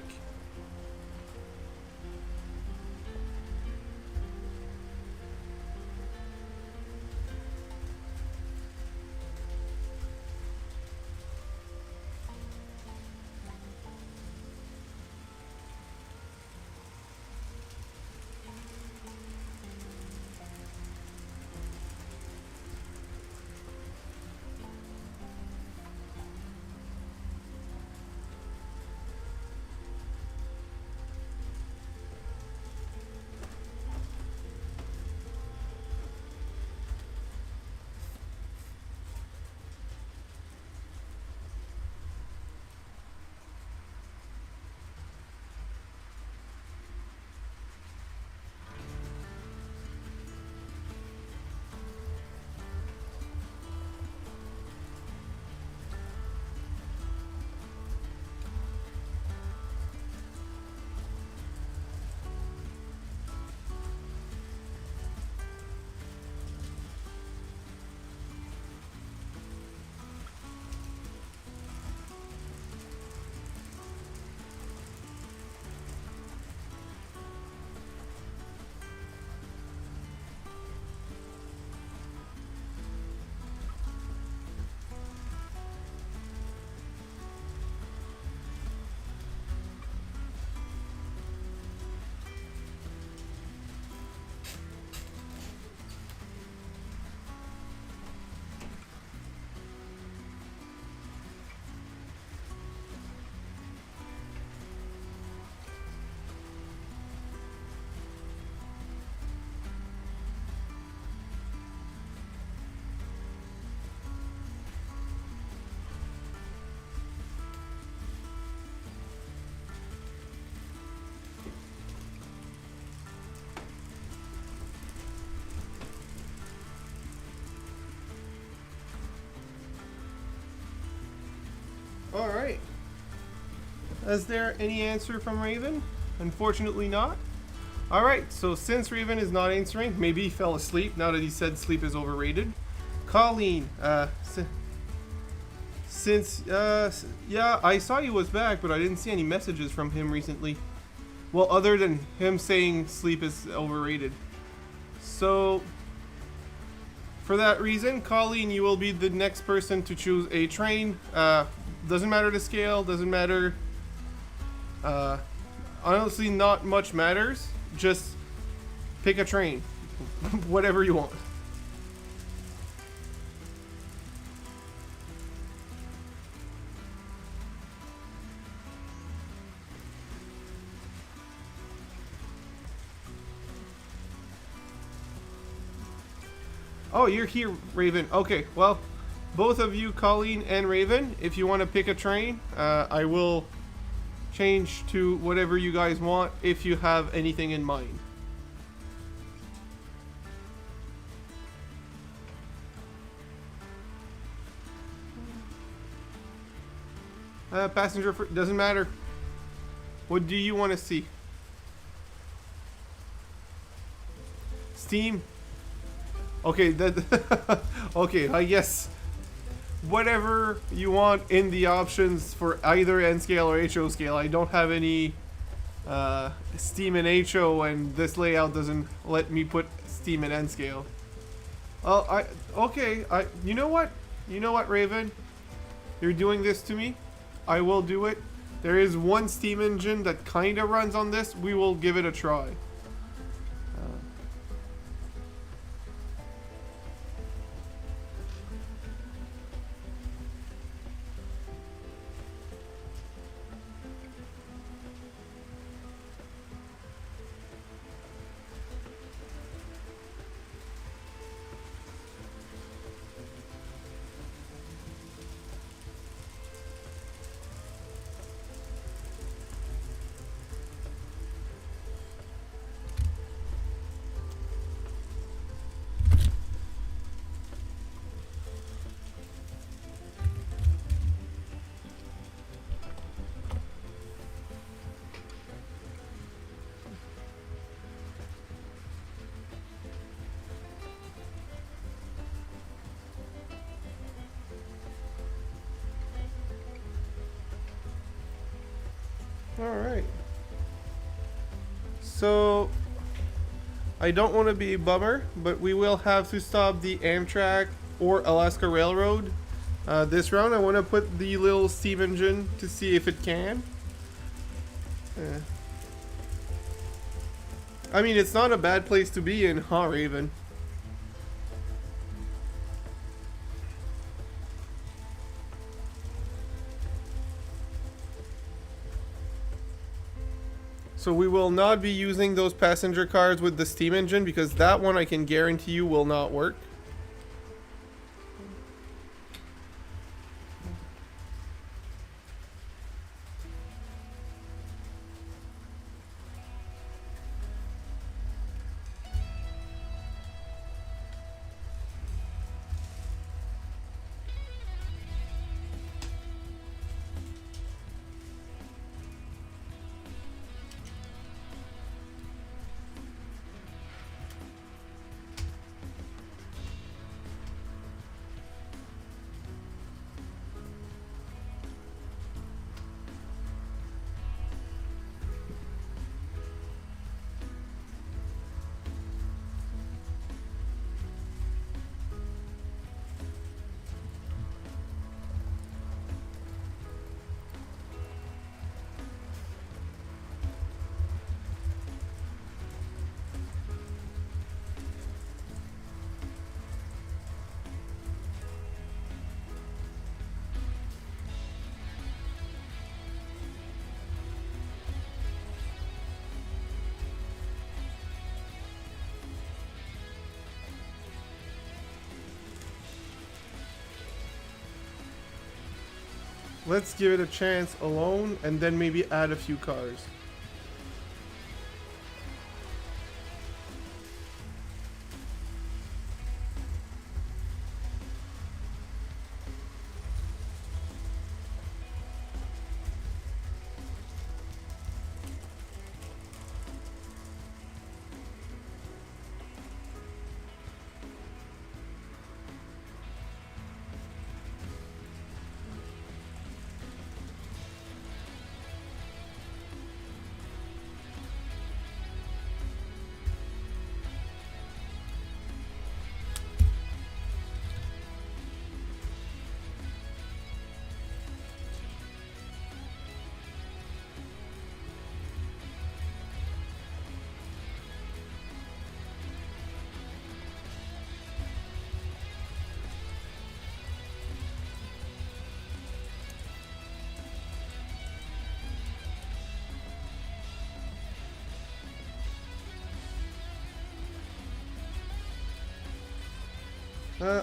Alright. Is there any answer from Raven? Unfortunately not. Alright, so since Raven is not answering, maybe he fell asleep now that he said sleep is overrated. Colleen, yeah, I saw he was back, but I didn't see any messages from him recently. Well, other than him saying sleep is overrated. So, for that reason, Colleen, you will be the next person to choose a train. Doesn't matter the scale, doesn't matter. Honestly, not much matters. Just pick a train. Whatever you want. Oh, you're here, Raven. Okay, well, both of you, Colleen and Raven, if you want to pick a train, I will change to whatever you guys want if you have anything in mind. Passenger, doesn't matter. What do you want to see? Steam? Okay, that okay, I guess whatever you want in the options for either N scale or HO scale. I don't have any Steam and HO, and this layout doesn't let me put Steam and N scale. Oh, you know what? You know what, Raven? You're doing this to me. I will do it. There is one Steam engine that kind of runs on this. We will give it a try. Alright. So, I don't want to be a bummer, but we will have to stop the Amtrak or Alaska Railroad. This round, I want to put the little steam engine to see if it can. I mean, it's not a bad place to be in, huh, Raven? So we will not be using those passenger cars with the steam engine because that one I can guarantee you will not work. Let's give it a chance alone and then maybe add a few cars.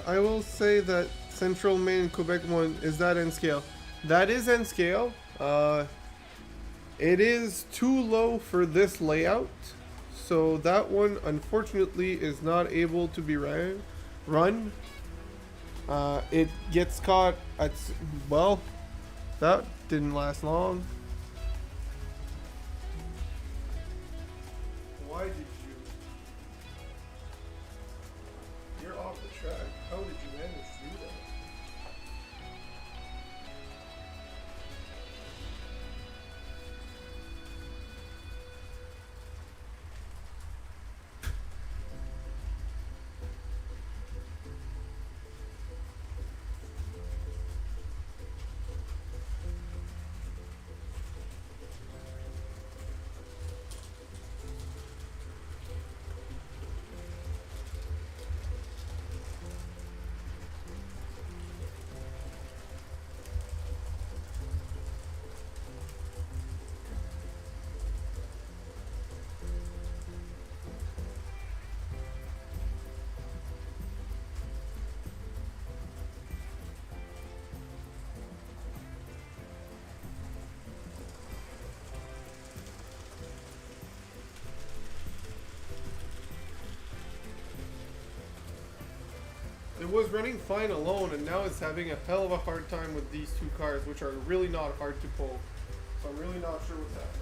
I will say that Central Maine Quebec one is that N scale. That is N scale. It is too low for this layout, so that one unfortunately is not able to be run. It gets caught at, well, that didn't last long. Why did you? You're off the track. How did you manage to do that? It was running fine alone, and now it's having a hell of a hard time with these two cars, which are really not hard to pull. So I'm really not sure what's happening.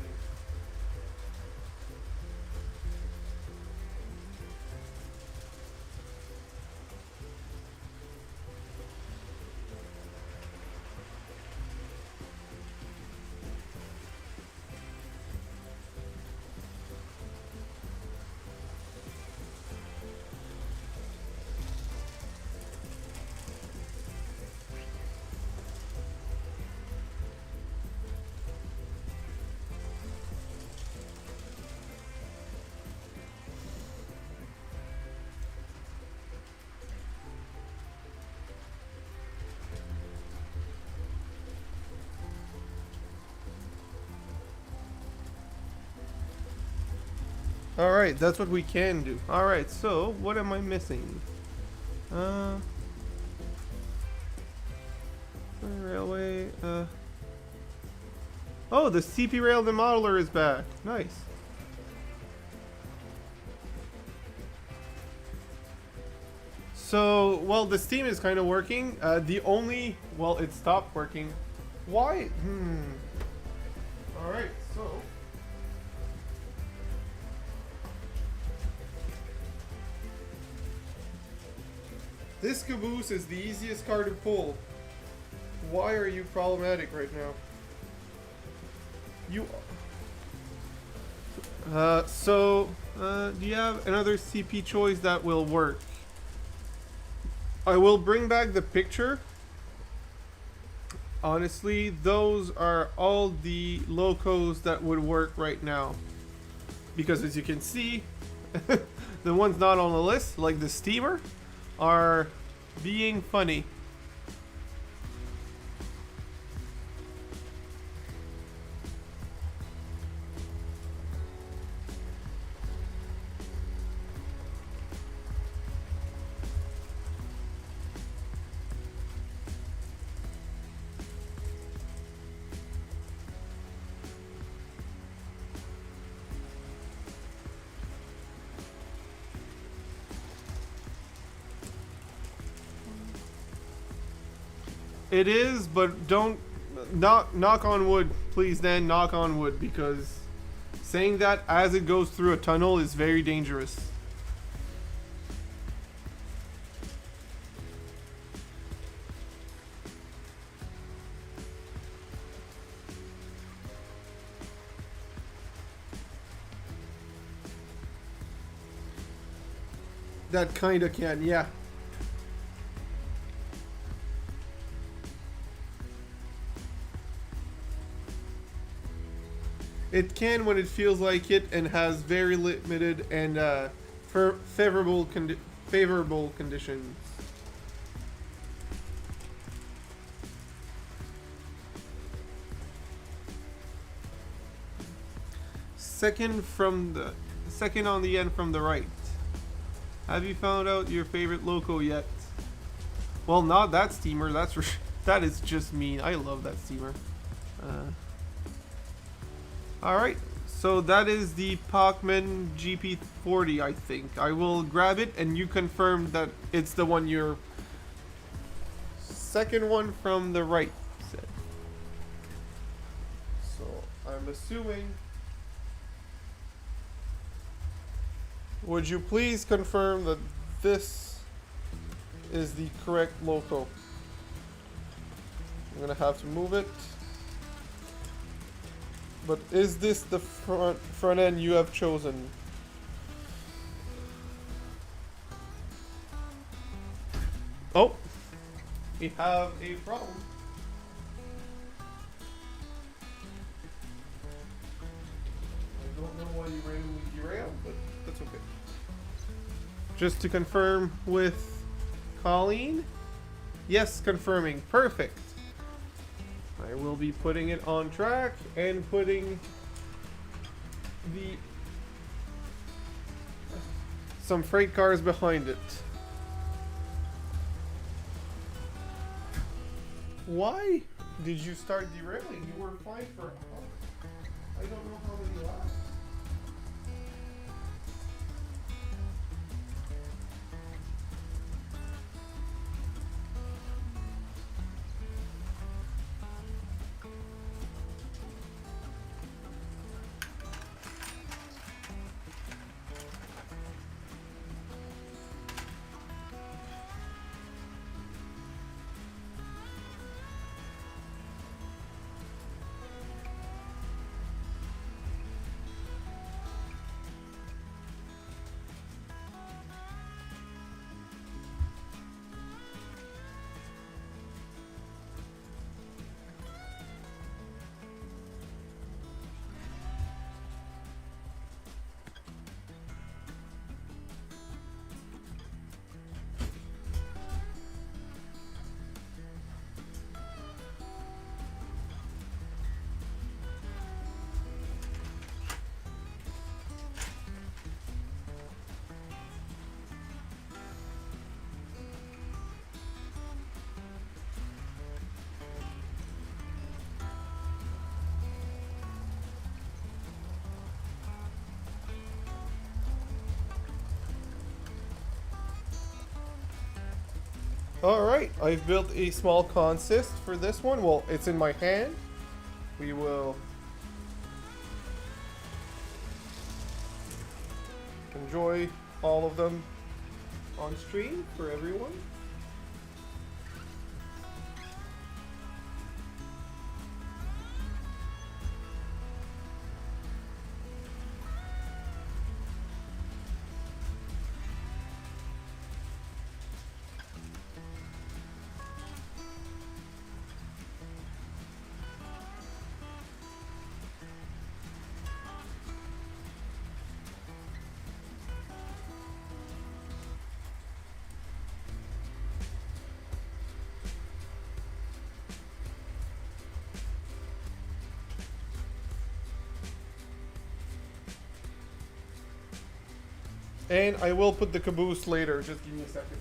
Alright, that's what we can do. Alright, so what am I missing? Railway, oh, the CP Rail Demodeler is back. Nice. So, well, the Steam is kind of working. Well, it stopped working. Why? Alright, so. This caboose is the easiest car to pull. Why are you problematic right now? You. Do you have another CP choice that will work? I will bring back the picture. Honestly, those are all the locos that would work right now. Because as you can see, the ones not on the list, like the steamer, are being funny. It is, but don't knock on wood, please. Then knock on wood, because saying that as it goes through a tunnel is very dangerous. That kinda can, yeah. It can when it feels like it and has very limited and favorable conditions. Second on the end from the right. Have you found out your favorite loco yet? Well, not that steamer. That is just mean. I love that steamer. Alright, so that is the Pachman GP40, I think. I will grab it and you confirm that it's the one you're... Second one from the right, said. So, I'm assuming... Would you please confirm that this is the correct loco? I'm gonna have to move it. But is this the front end you have chosen? Oh, we have a problem. I don't know why you randomly derailed, but that's okay. Just to confirm with Colleen. Yes, confirming. Perfect. I will be putting it on track and putting some freight cars behind it. Why did you start derailing? You were fine for I don't know how many laps. Alright, I've built a small consist for this one. Well, it's in my hand. We will enjoy all of them on stream for everyone. And I will put the caboose later. Just give me a second.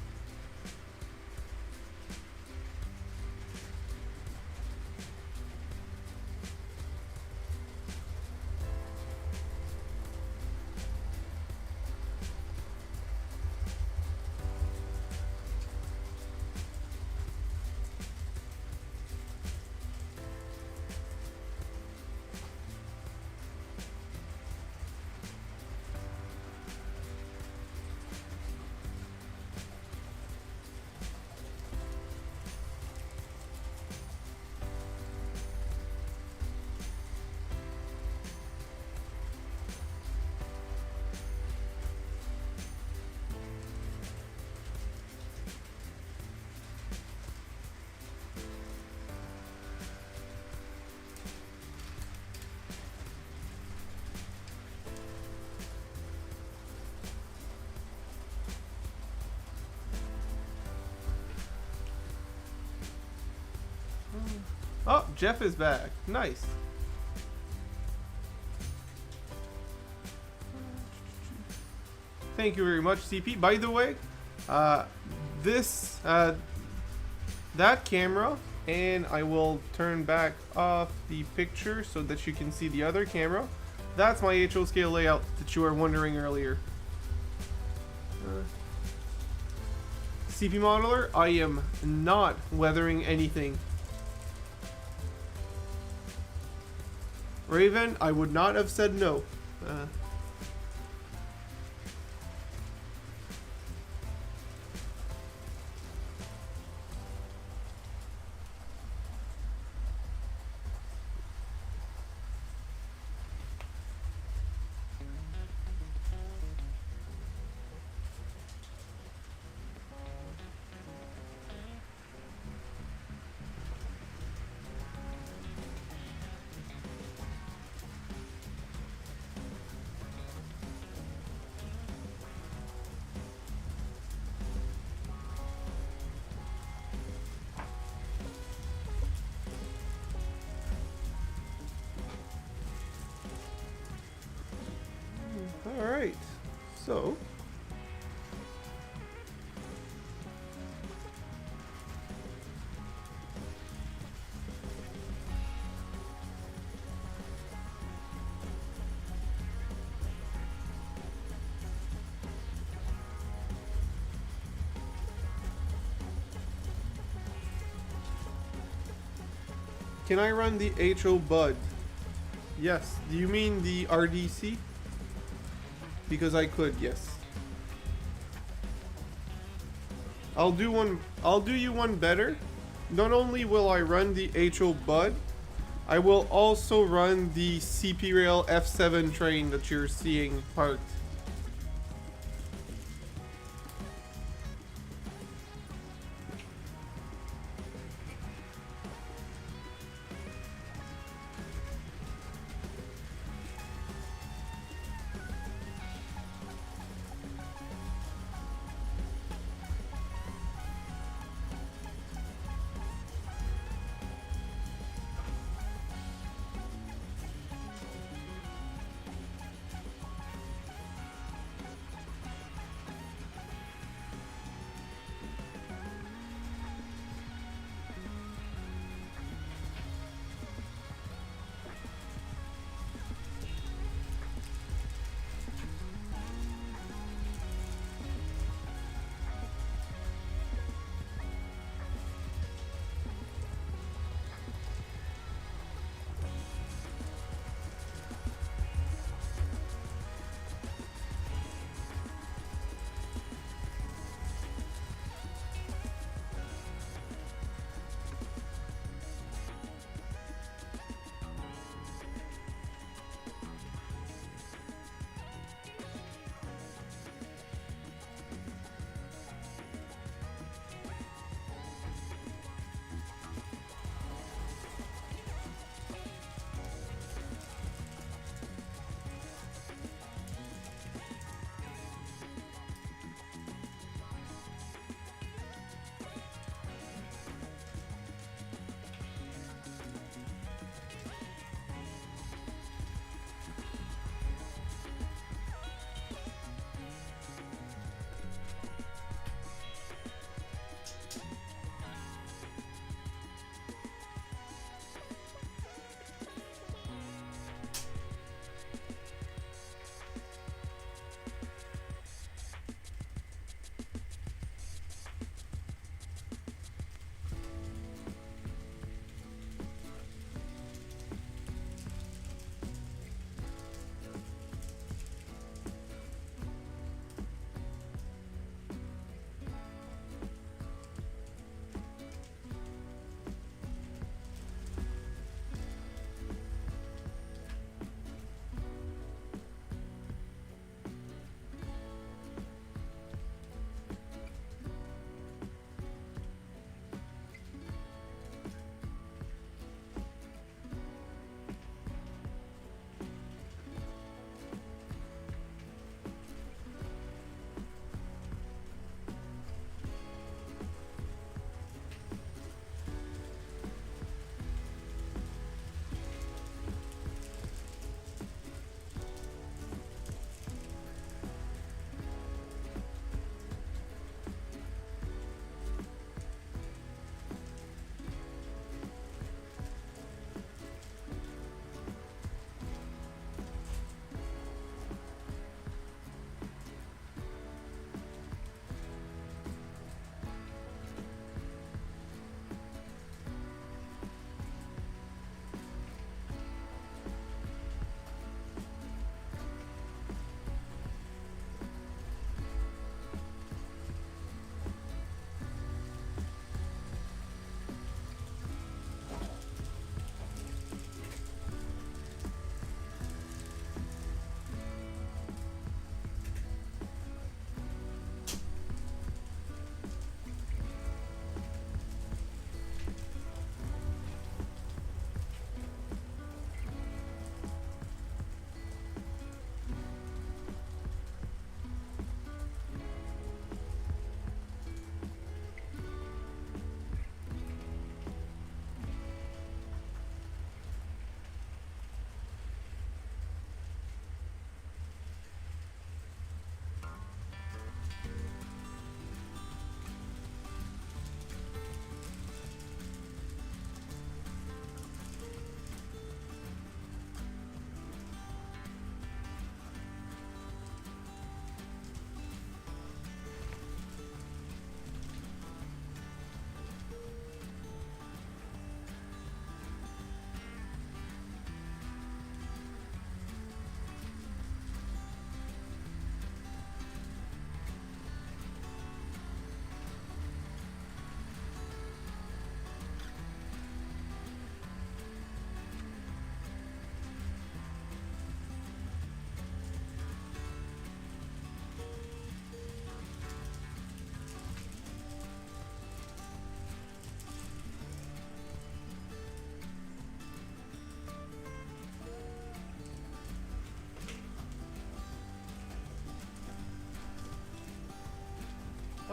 Oh, Jeff is back. Nice. Thank you very much, CP. By the way, that camera, and I will turn back off the picture so that you can see the other camera. That's my HO scale layout that you were wondering earlier. CP Modeler, I am not weathering anything. Raven, I would not have said no. Alright, so can I run the HO Bud? Yes. Do you mean the RDC? Because I could, yes. I'll do you one better. Not only will I run the HO Bud, I will also run the CP Rail F7 train that you're seeing parked.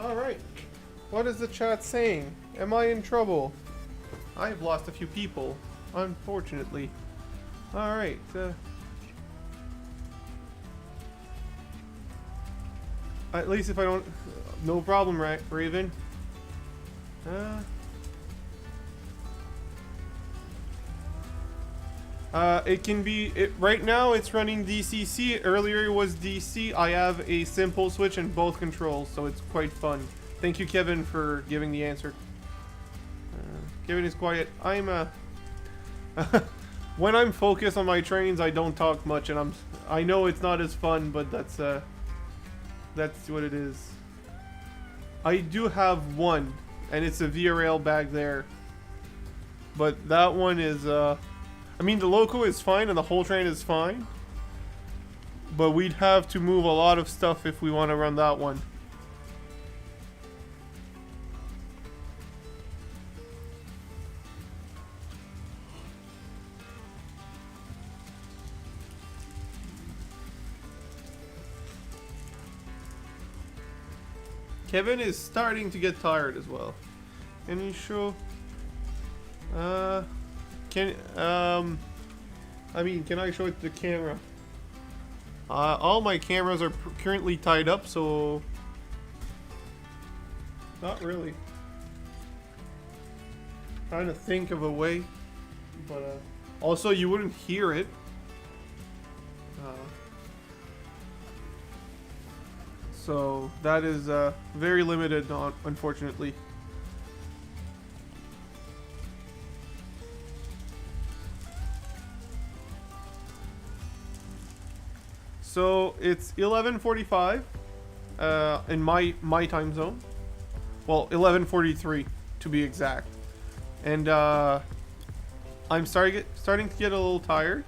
Alright. What is the chat saying? Am I in trouble? I've lost a few people, unfortunately. Alright. At least if I don't... No problem, right, Raven? It can be... right now, it's running DCC. Earlier, it was DC. I have a simple switch in both controls, so it's quite fun. Thank you, Kevin, for giving the answer. Kevin is quiet. I'm when I'm focused on my trains, I don't talk much, and I know it's not as fun, but that's what it is. I do have one, and it's a VRL back there. But that one is I mean, the loco is fine and the whole train is fine. But we'd have to move a lot of stuff if we want to run that one. Kevin is starting to get tired as well. Can you show? I mean, can I show it to the camera? All my cameras are currently tied up, so not really. Trying to think of a way, but also you wouldn't hear it. So that is very limited, unfortunately. So it's 11:45 in my time zone. Well, 11:43 to be exact. And I'm starting to get a little tired.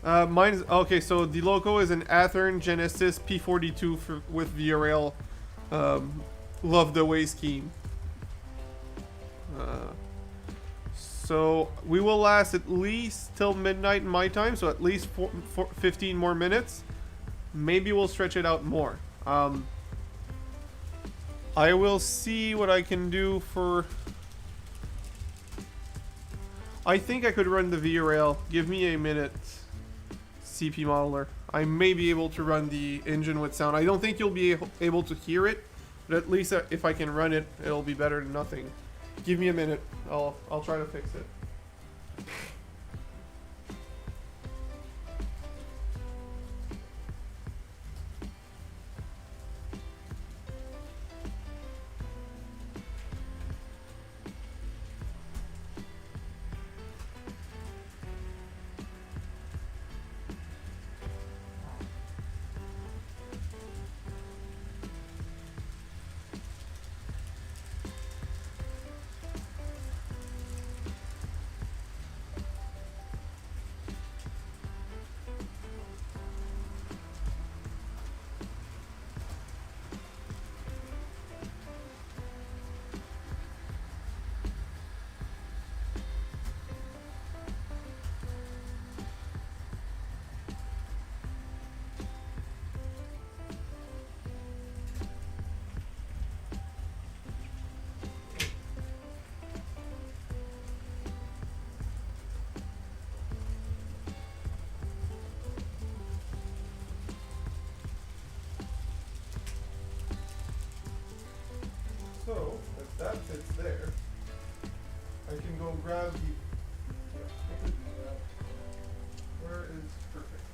Mine's okay. So the loco is an Athearn Genesis P42 with VRL. Love the way scheme. So we will last at least till midnight in my time. So at least 15 more minutes. Maybe we'll stretch it out more. I will see what I can do for. I think I could run the VRL. Give me a minute. CP modeler. I may be able to run the engine with sound. I don't think you'll be able to hear it, but at least if I can run it, it'll be better than nothing. Give me a minute. I'll try to fix it. So, if that fits there, I can go grab the... Yeah, I can do that. Where is perfect?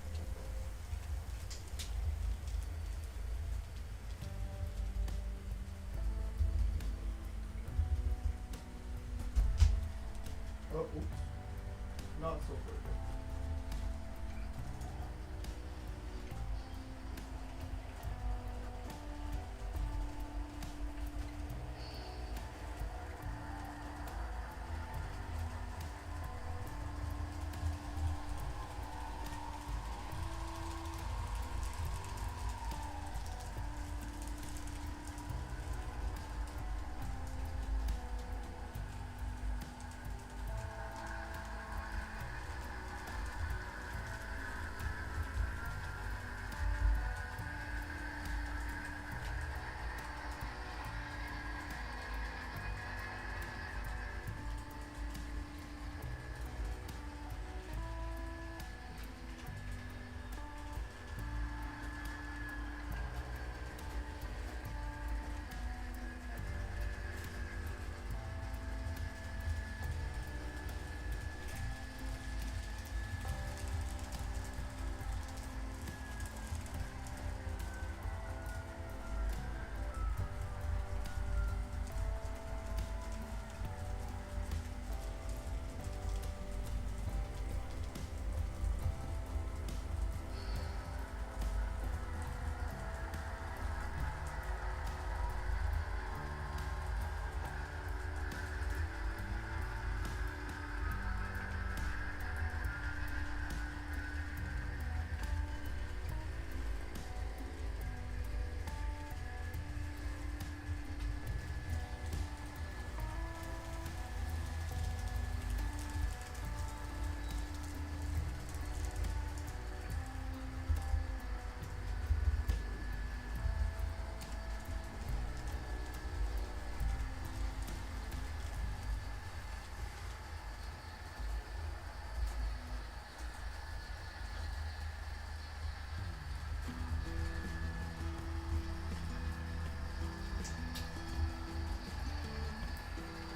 Oh, oops. Not so perfect.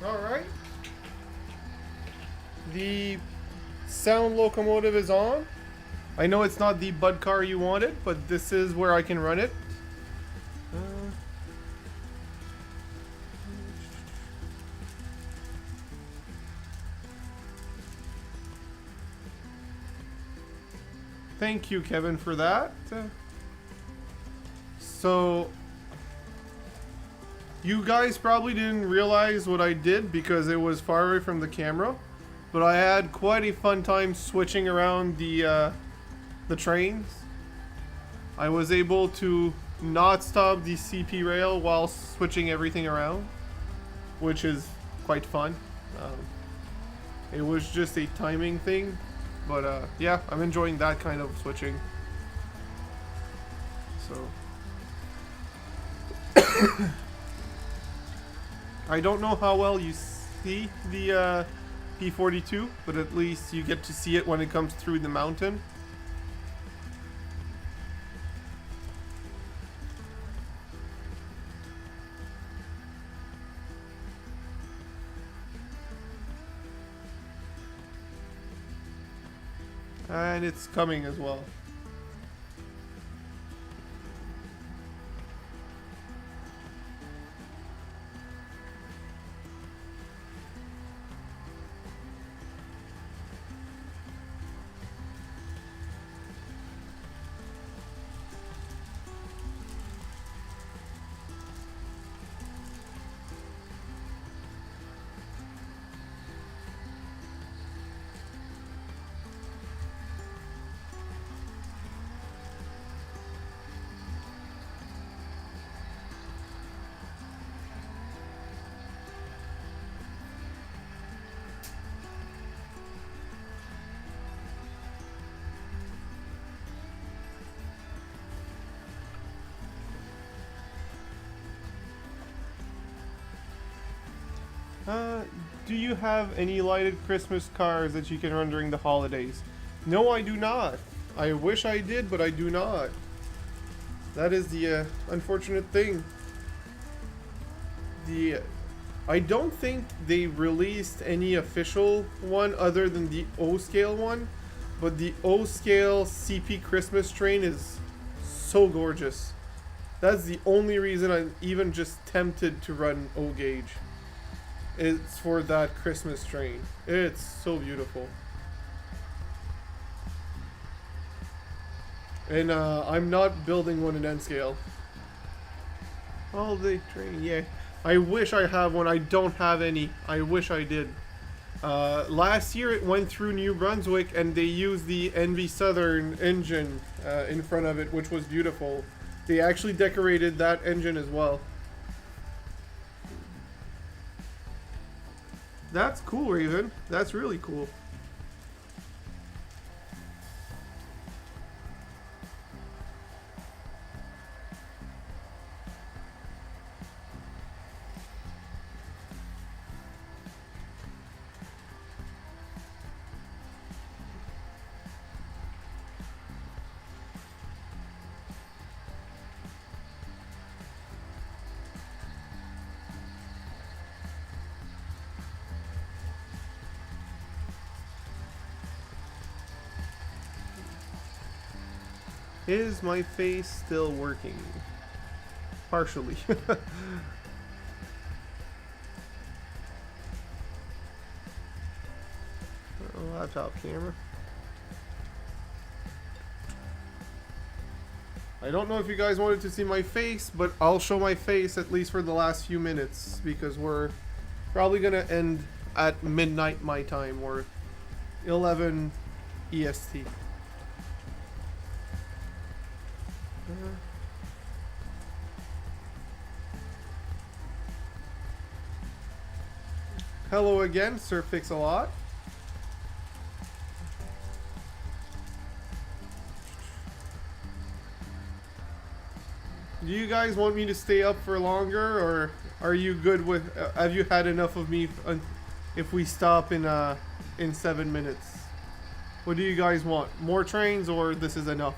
Alright. The sound locomotive is on. I know it's not the Bud car you wanted, but this is where I can run it. Thank you, Kevin, for that. So, you guys probably didn't realize what I did because it was far away from the camera, but I had quite a fun time switching around the trains. I was able to not stop the CP rail while switching everything around, which is quite fun. It was just a timing thing, but yeah, I'm enjoying that kind of switching. So I don't know how well you see the P42, but at least you get to see it when it comes through the mountain. And it's coming as well. Do you have any lighted Christmas cars that you can run during the holidays? No, I do not. I wish I did, but I do not. That is the unfortunate thing. I don't think they released any official one other than the O-scale one, but the O-scale CP Christmas train is so gorgeous. That's the only reason I'm even just tempted to run O-gauge. It's for that Christmas train. It's so beautiful. And I'm not building one in N-scale. Holiday train, yeah. I wish I have one. I don't have any. I wish I did. Last year it went through New Brunswick and they used the NV Southern engine in front of it, which was beautiful. They actually decorated that engine as well. That's cool, Raven. That's really cool. Is my face still working? Partially. Laptop camera. I don't know if you guys wanted to see my face, but I'll show my face at least for the last few minutes because we're probably gonna end at midnight my time or 11 EST. Hello again, Sir Fix-A-Lot. Do you guys want me to stay up for longer, or are you good with? Have you had enough of me? If we stop in 7 minutes, what do you guys want? More trains, or this is enough?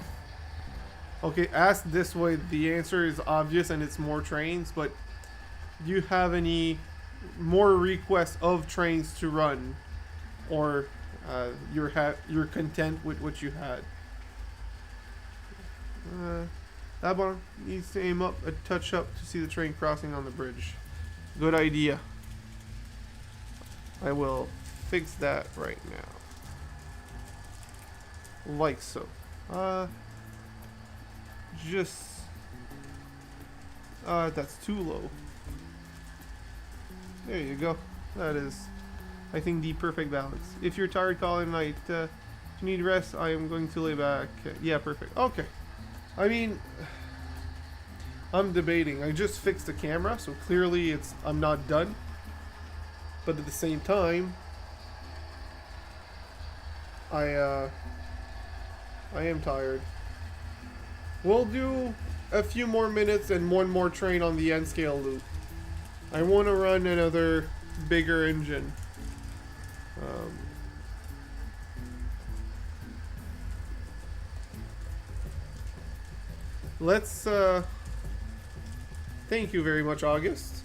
Okay, asked this way, the answer is obvious and it's more trains, but do you have any more requests of trains to run, or you're content with what you had. That one needs to aim up a touch up to see the train crossing on the bridge. Good idea. I will fix that right now. Like so. Just that's too low. There you go. That is, I think, the perfect balance. If you're tired, call it night. If you need rest, I am going to lay back. Yeah, perfect. Okay. I mean, I'm debating. I just fixed the camera, so clearly I'm not done. But at the same time, I am tired. We'll do a few more minutes and one more train on the N scale loop. I want to run another bigger engine. Let's thank you very much, August.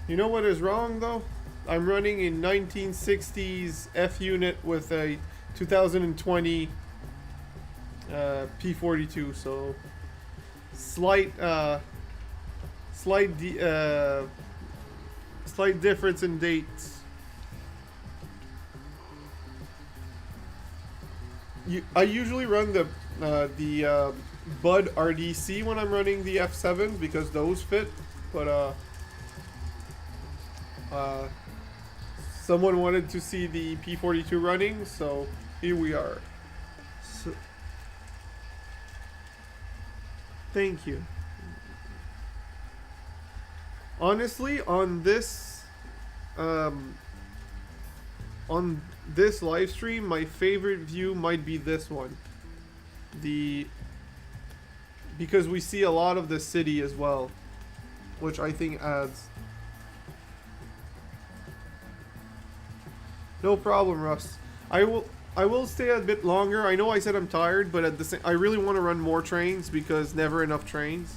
You know what is wrong though? I'm running a 1960s F unit with a 2020 P42, so slight difference in dates. I usually run the Bud RDC when I'm running the F7s because those fit, but someone wanted to see the P42 running, so here we are. So, thank you. Honestly, on this live stream, my favorite view might be this one. Because we see a lot of the city as well, which I think adds. No problem, Russ. I will stay a bit longer. I know I said I'm tired, but at the same, I really want to run more trains because never enough trains.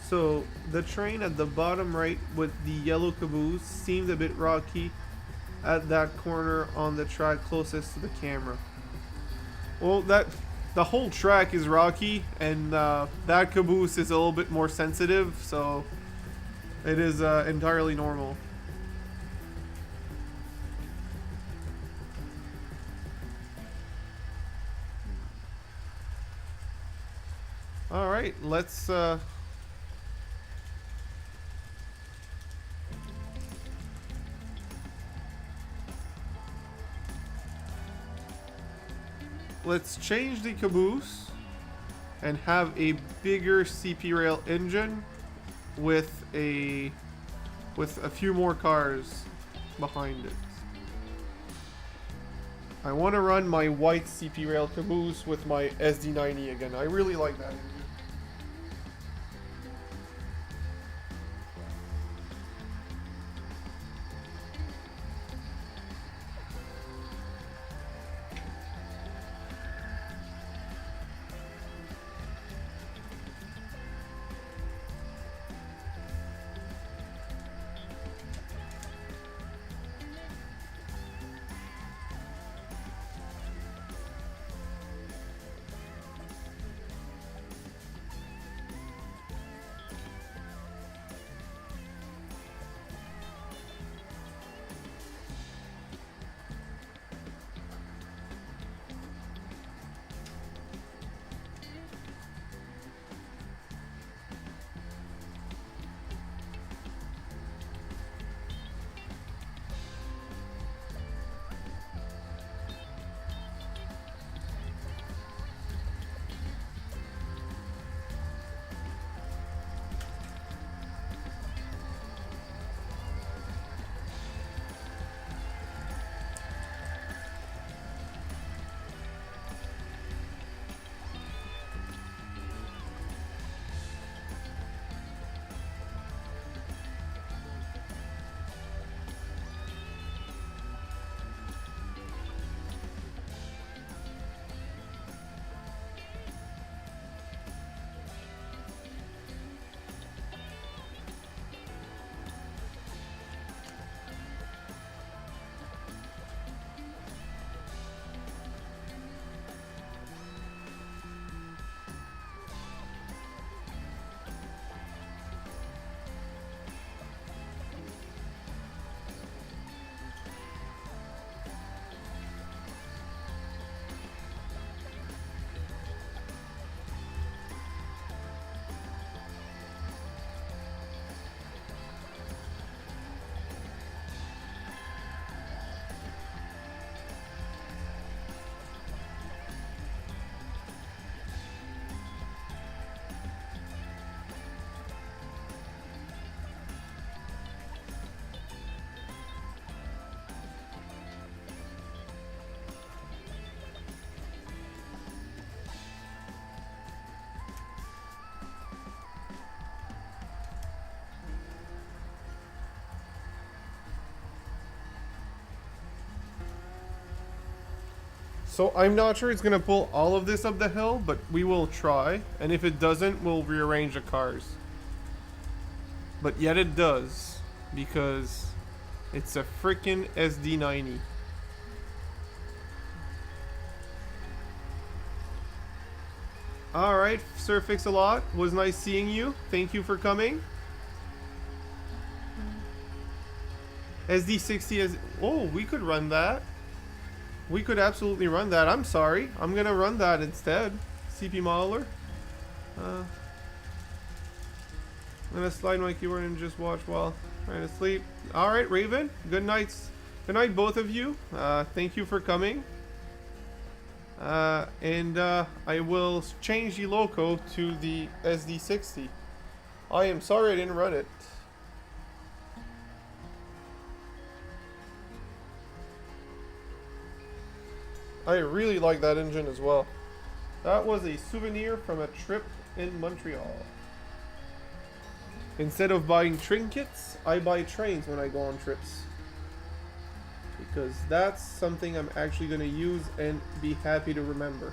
So the train at the bottom right with the yellow caboose seemed a bit rocky at that corner on the track closest to the camera. Well, the whole track is rocky, and that caboose is a little bit more sensitive, so it is entirely normal. All right, let's change the caboose and have a bigger CP rail engine with a few more cars behind it. I want to run my white CP rail caboose with my SD90 again. I really like that engine. So I'm not sure it's gonna pull all of this up the hill, but we will try. And if it doesn't, we'll rearrange the cars. But yet it does, because it's a freaking SD90. Alright, Sir Fix-A-Lot, was nice seeing you. Thank you for coming. SD60 is... Oh, we could run that. We could absolutely run that. I'm sorry. I'm gonna run that instead. CP modeler. I'm gonna slide my keyboard and just watch while trying to sleep. Alright, Raven. Good nights. Good night, both of you. Thank you for coming. I will change the loco to the SD60. I am sorry I didn't run it. I really like that engine as well. That was a souvenir from a trip in Montreal. Instead of buying trinkets, I buy trains when I go on trips. Because that's something I'm actually going to use and be happy to remember.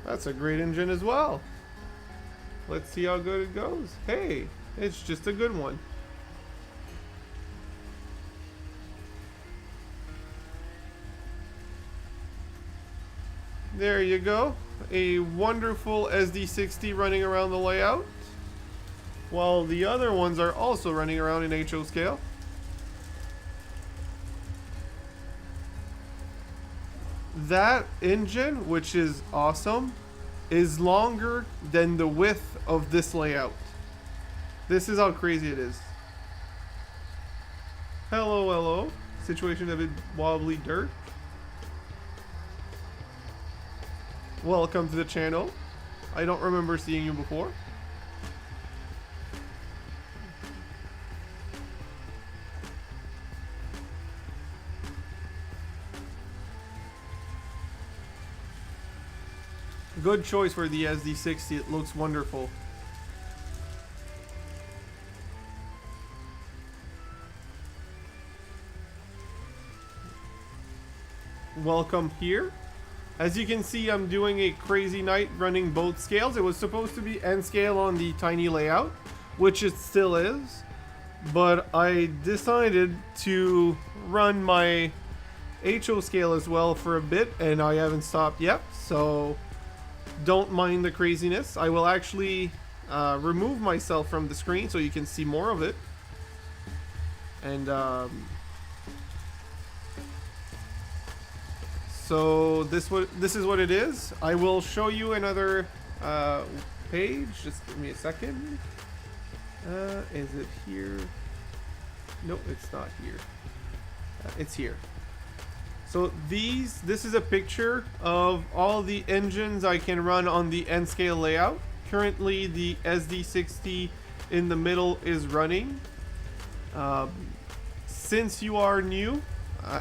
That's a great engine as well. Let's see how good it goes. Hey, it's just a good one. There you go. A wonderful SD60 running around the layout. While the other ones are also running around in HO scale. That engine, which is awesome, is longer than the width of this layout. This is how crazy it is. Hello, hello. Situation a bit wobbly dirt. Welcome to the channel. I don't remember seeing you before. Good choice for the SD60. It looks wonderful. Welcome here. As you can see, I'm doing a crazy night running both scales. It was supposed to be N scale on the tiny layout, which it still is, but I decided to run my HO scale as well for a bit, and I haven't stopped yet, so don't mind the craziness. I will actually remove myself from the screen so you can see more of it. And so this is what it is. I will show you another page. Just give me a second. Is it here? Nope, it's not here. It's here. So this is a picture of all the engines I can run on the N scale layout. Currently, the SD60 in the middle is running. Since you are new,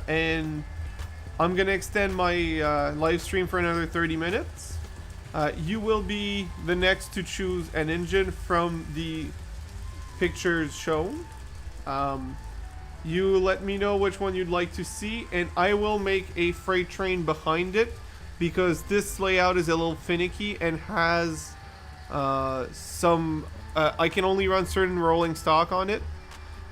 and I'm gonna extend my live stream for another 30 minutes, you will be the next to choose an engine from the pictures shown. You let me know which one you'd like to see, and I will make a freight train behind it, because this layout is a little finicky and has I can only run certain rolling stock on it.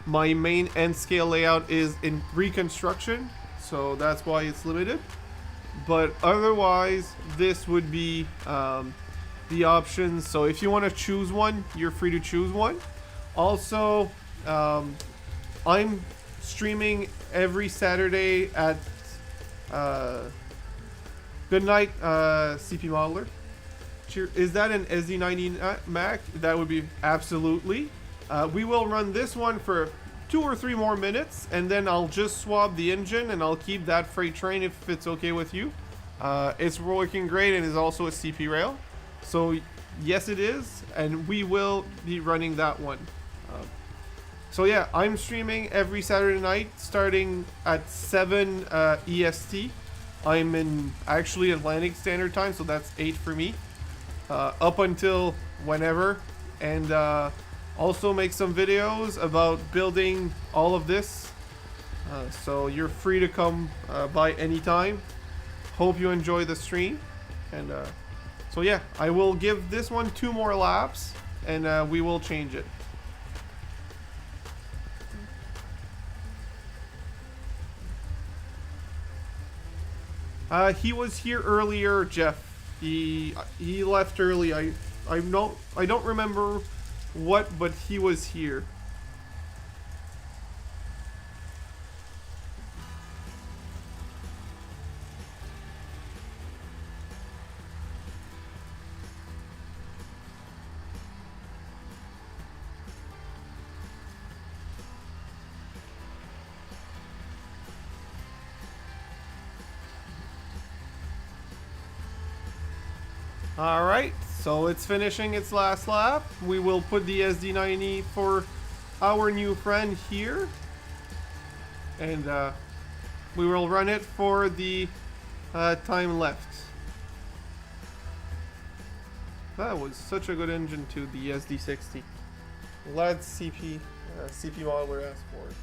My main N scale layout is in reconstruction, so that's why it's limited. But otherwise, this would be the options. So if you want to choose one, you're free to choose one. Also, I'm streaming every Saturday at good night, CP modeler. Is that an SD90 Mac? That would be absolutely. We will run this one for 2 or 3 more minutes, and then I'll just swap the engine and I'll keep that freight train if it's okay with you. It's working great and is also a CP rail. So yes, it is, and we will be running that one. So yeah, I'm streaming every Saturday night starting at 7 EST I'm in actually Atlantic Standard Time, so that's 8 for me. Up until whenever. And also make some videos about building all of this. So you're free to come by anytime. Hope you enjoy the stream. And so yeah, I will give this one 2 more laps, and we will change it. He was here earlier, Jeff. He left early. I don't remember what, but he was here. Alright, so it's finishing its last lap. We will put the SD90 for our new friend here. And we will run it for the time left. That was such a good engine too, the SD60. Glad CP modeler asked for it.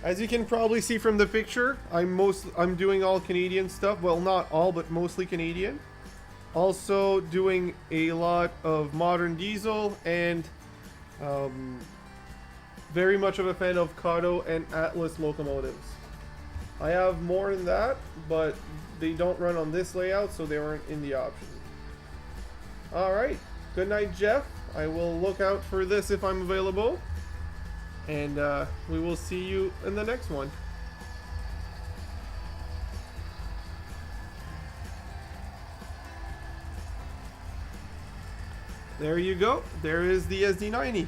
As you can probably see from the picture, I'm doing all Canadian stuff. Well, not all, but mostly Canadian. Also doing a lot of modern diesel and very much of a fan of Kato and Atlas locomotives. I have more than that, but they don't run on this layout, so they aren't in the options. Alright, good night, Jeff. I will look out for this if I'm available. And we will see you in the next one. There you go. There is the SD90.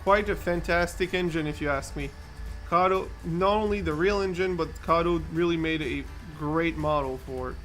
Quite a fantastic engine, if you ask me. Kato, not only the real engine, but Kato really made a great model for it.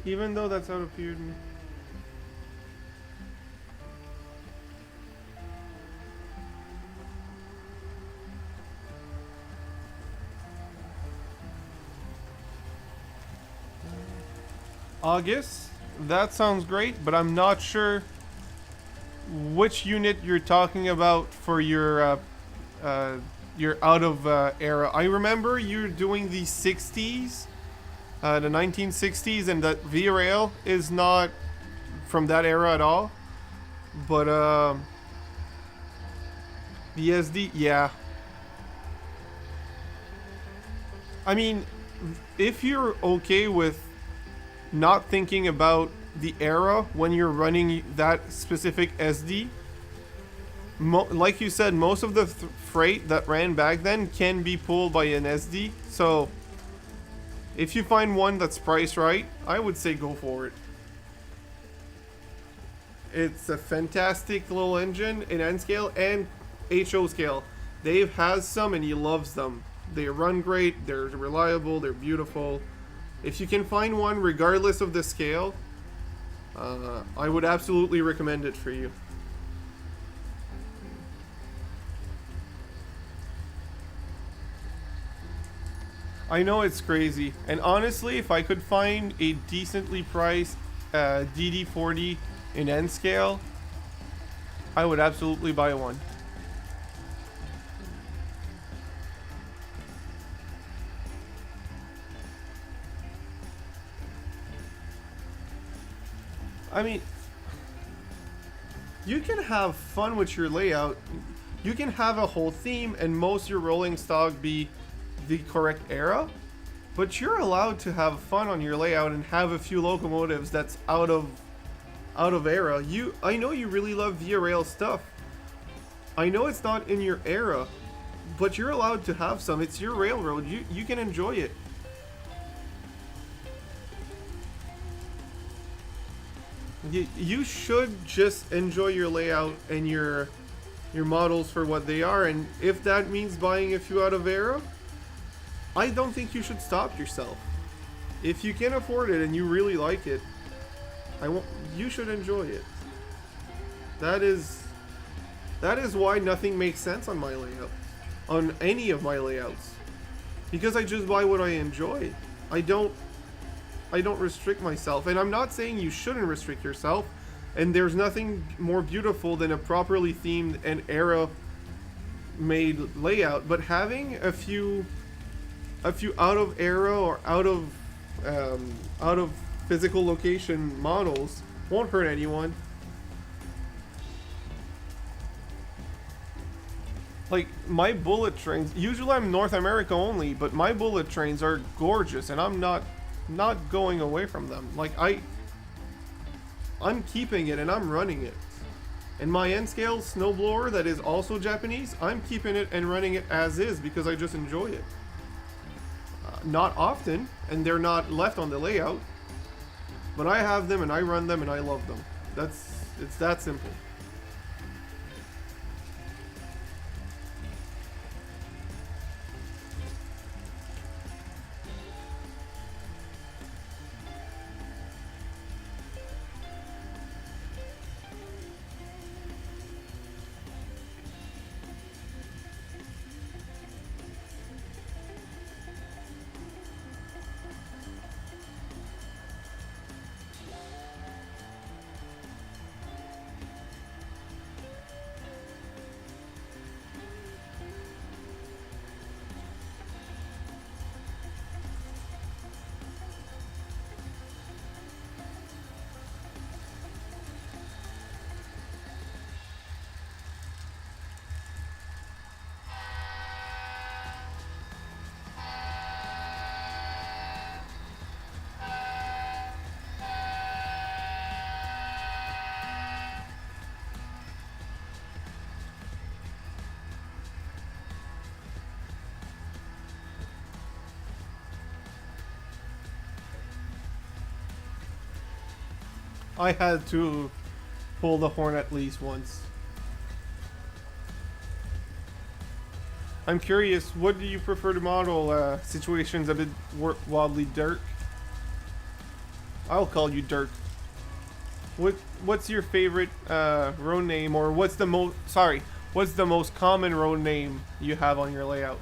Even though that's out of period. August, that sounds great, but I'm not sure which unit you're talking about for your out of era. I remember you're doing the 60s. The 1960s, and that V-Rail is not from that era at all. But the SD, yeah. I mean, if you're okay with not thinking about the era when you're running that specific SD, like you said, most of the freight that ran back then can be pulled by an SD. So if you find one that's priced right, I would say go for it. It's a fantastic little engine in N scale and HO scale. Dave has some and he loves them. They run great, they're reliable, they're beautiful. If you can find one regardless of the scale, I would absolutely recommend it for you. I know it's crazy, and honestly, if I could find a decently priced DD40 in N scale, I would absolutely buy one. I mean, you can have fun with your layout. You can have a whole theme and most of your rolling stock be the correct era, but you're allowed to have fun on your layout and have a few locomotives that's out of era. I know you really love Via Rail stuff. I know it's not in your era, but you're allowed to have some. It's your railroad. You can enjoy it. You should just enjoy your layout and your models for what they are, and if that means buying a few out of era, I don't think you should stop yourself. If you can afford it and you really like it, you should enjoy it. That is why nothing makes sense on my layout, on any of my layouts, because I just buy what I enjoy. I don't restrict myself, and I'm not saying you shouldn't restrict yourself. And there's nothing more beautiful than a properly themed and era made layout, but having a few out of era or out of physical location models won't hurt anyone. Like my bullet trains, usually I'm North America only, but my bullet trains are gorgeous and I'm not going away from them. Like I'm keeping it and I'm running it. And my N-scale snowblower that is also Japanese, I'm keeping it and running it as is because I just enjoy it. Not often, and they're not left on the layout, but I have them and I run them and I love them. It's that simple. I had to pull the horn at least once. I'm curious, what do you prefer to model? Situations a bit wildly Dirk? I'll call you Dirk. What's your favorite road name, or what's the most common road name you have on your layout?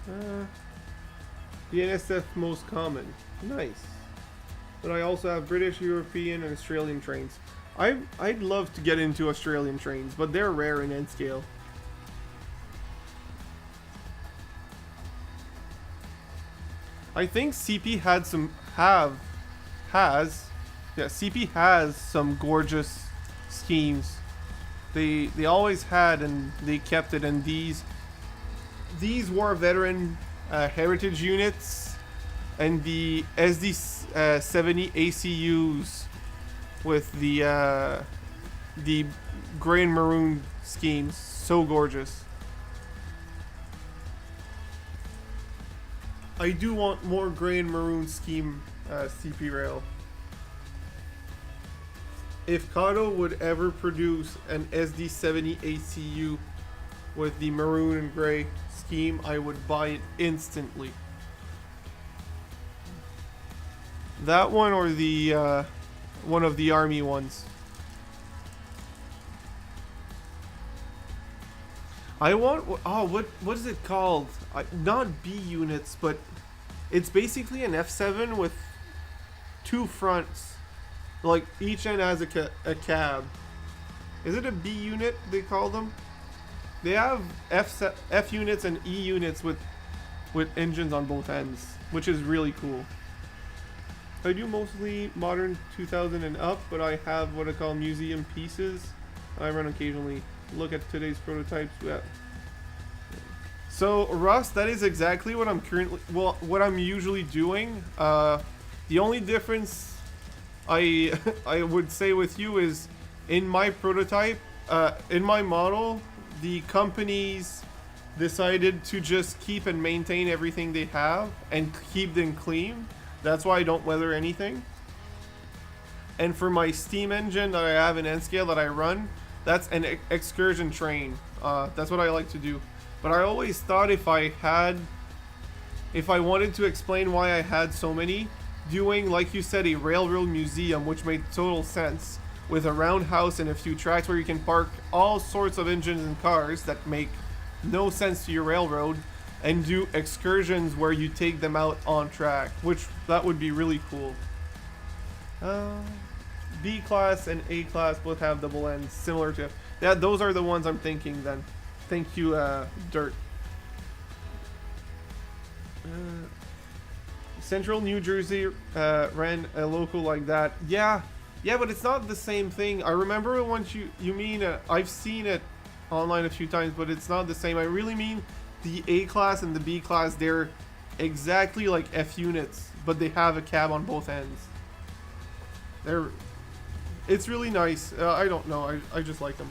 The NSF most common. Nice. But I also have British, European, and Australian trains. I'd love to get into Australian trains, but they're rare in N scale. I think CP had some CP has some gorgeous schemes. They always had, and they kept it. And these war veteran heritage units and the SD 70 ACUs with the gray and maroon schemes, so gorgeous. I do want more gray and maroon scheme CP rail. If Kato would ever produce an SD70 ACU with the maroon and gray scheme, I would buy it instantly. That one or the one of the army ones. I want what is it called? Not B units, but it's basically an F7 with two fronts. Like each end has a cab. Is it a B unit they call them? They have F units and E units with engines on both ends, which is really cool. I do mostly modern 2000 and up, but I have what I call museum pieces. I run occasionally. Look at today's prototypes. Yeah. So Russ, that is exactly what what I'm usually doing. The only difference I would say with you is in my prototype, in my model, the companies decided to just keep and maintain everything they have and keep them clean. That's why I don't weather anything. And for my steam engine that I have in N-scale that I run, that's an excursion train. That's what I like to do. But I always thought if I wanted to explain why I had so many, doing, like you said, a railroad museum, which made total sense, with a roundhouse and a few tracks where you can park all sorts of engines and cars that make no sense to your railroad, and do excursions where you take them out on track, which that would be really cool. B class and A class both have double ends, similar to... Yeah, those are the ones I'm thinking then. Thank you, Dirt. Central New Jersey ran a local like that. Yeah, but it's not the same thing. I remember once you mean... I've seen it online a few times, but it's not the same. I really mean the A class and the B class, they're exactly like F units, but they have a cab on both ends. It's really nice. I don't know. I just like them.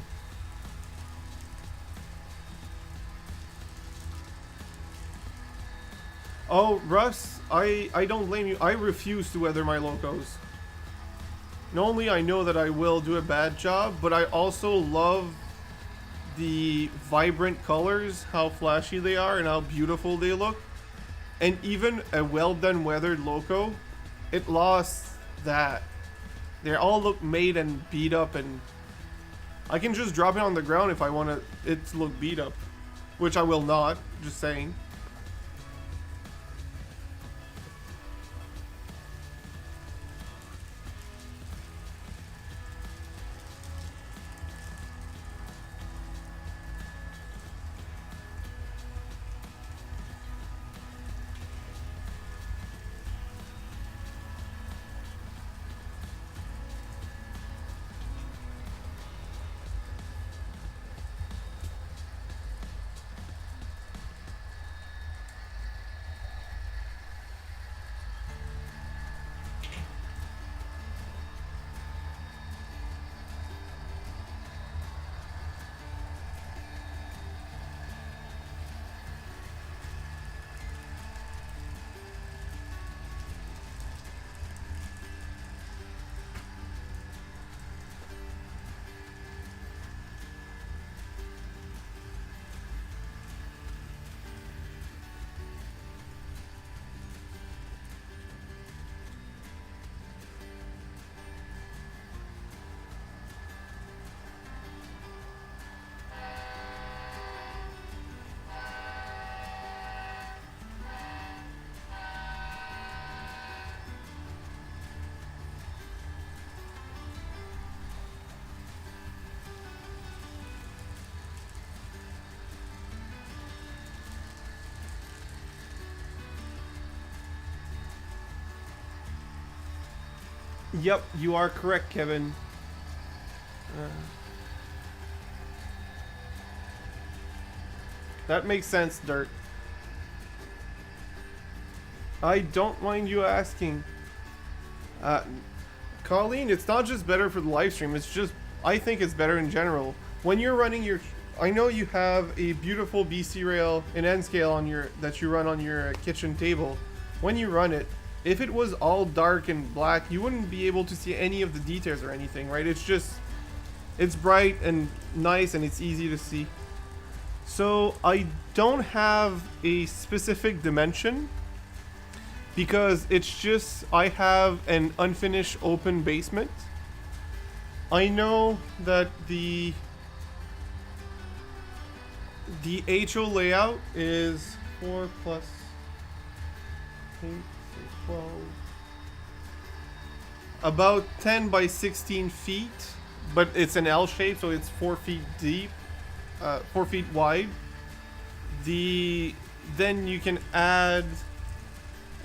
Oh, Russ, I don't blame you. I refuse to weather my locos. Not only I know that I will do a bad job, but I also love the vibrant colors, how flashy they are, and how beautiful they look. And even a well-done weathered loco, it lost that. They all look made and beat up, and I can just drop it on the ground if I want it to look beat up, which I will not, just saying. Yep, you are correct, Kevin. That makes sense, Dirt. I don't mind you asking. Uh, Colleen, it's not just better for the live stream, it's just, I think it's better in general. When you're running your, I know you have a beautiful BC rail in N scale on your, that you run on your kitchen table. When you run it, if it was all dark and black, you wouldn't be able to see any of the details or anything, right? It's just, it's bright and nice and it's easy to see. So I don't have a specific dimension because it's just, I have an unfinished open basement. I know that the HO layout is 4 plus 8, 12, about 10 by 16 feet, but it's an L shape, so it's 4 feet deep, 4 feet wide. Then you can add,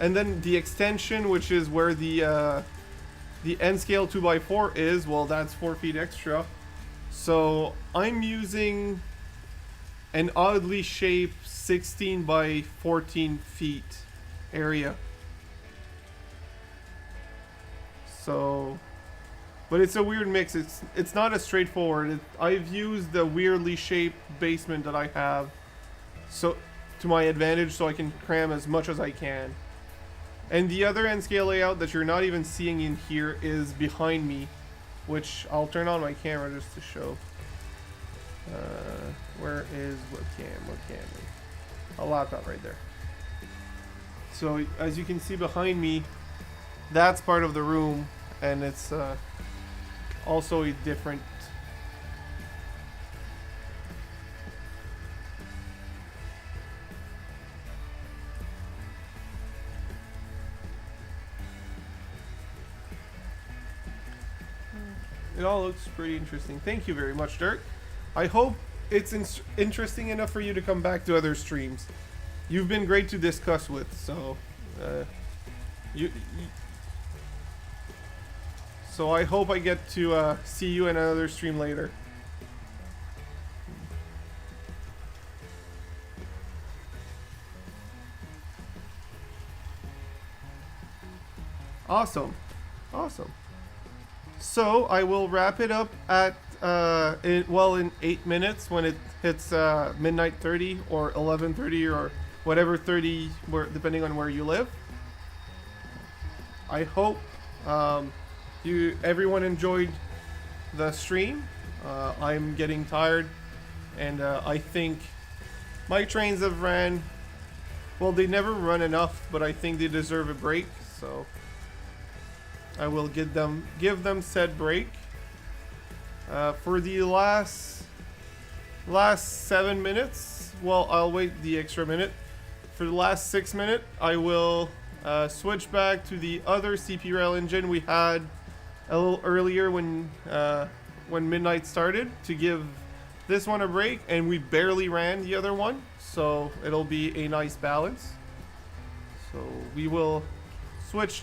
and then the extension, which is where the N scale 2x4 is, well, that's 4 feet extra. So I'm using an oddly shaped 16 by 14 feet area. So, but it's a weird mix. It's not as straightforward. I've used the weirdly shaped basement that I have, so to my advantage, so I can cram as much as I can. And the other N scale layout that you're not even seeing in here is behind me, which I'll turn on my camera just to show. Where is webcam? A laptop right there. So as you can see behind me, that's part of the room, and it's also a different. It all looks pretty interesting. Thank you very much, Dirk. I hope it's interesting enough for you to come back to other streams. You've been great to discuss with, so so I hope I get to see you in another stream later. Awesome. So I will wrap it up at in 8 minutes when it hits midnight 30 or 11:30 or whatever 30, depending on where you live. I hope everyone enjoyed the stream. I'm getting tired, and I think my trains have ran. Well, they never run enough, but I think they deserve a break. So I will give them said break. For the last 7 minutes, well, I'll wait the extra minute. For the last 6 minutes, I will switch back to the other CP rail engine we had a little earlier when midnight started, to give this one a break, and we barely ran the other one, so it'll be a nice balance. So we will switch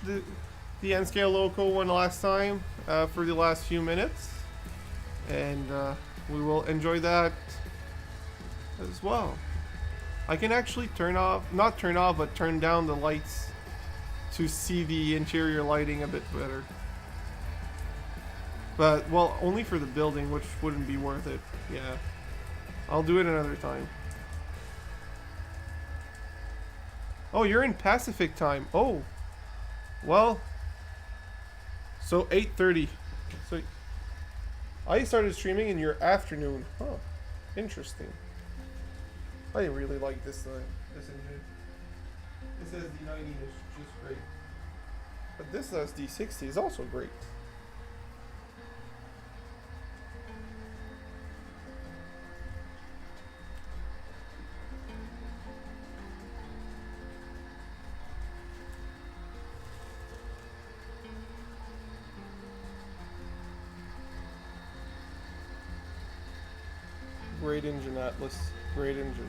the N scale loco one last time for the last few minutes, and we will enjoy that as well. I can actually turn down the lights to see the interior lighting a bit better. But, well, only for the building, which wouldn't be worth it. Yeah. I'll do it another time. Oh, you're in Pacific time. Oh. Well. So 8:30. So I started streaming in your afternoon. Huh. Interesting. I really like this engine. This SD90 is just great. But this SD60 is also great. Great engine, Atlas. Great engine.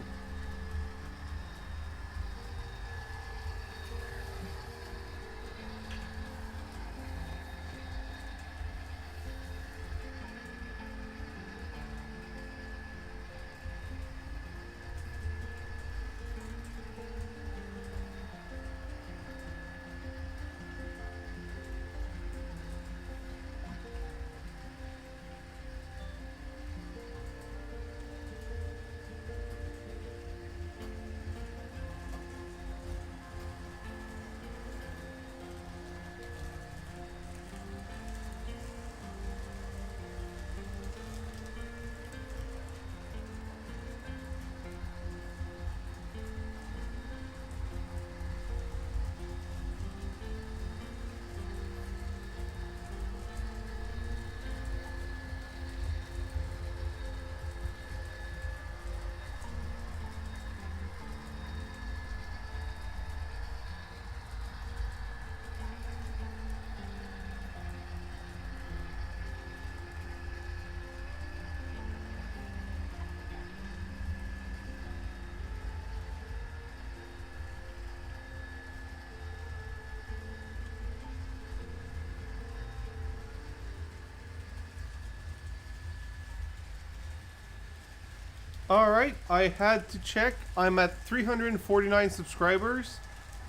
Alright, I had to check. I'm at 349 subscribers.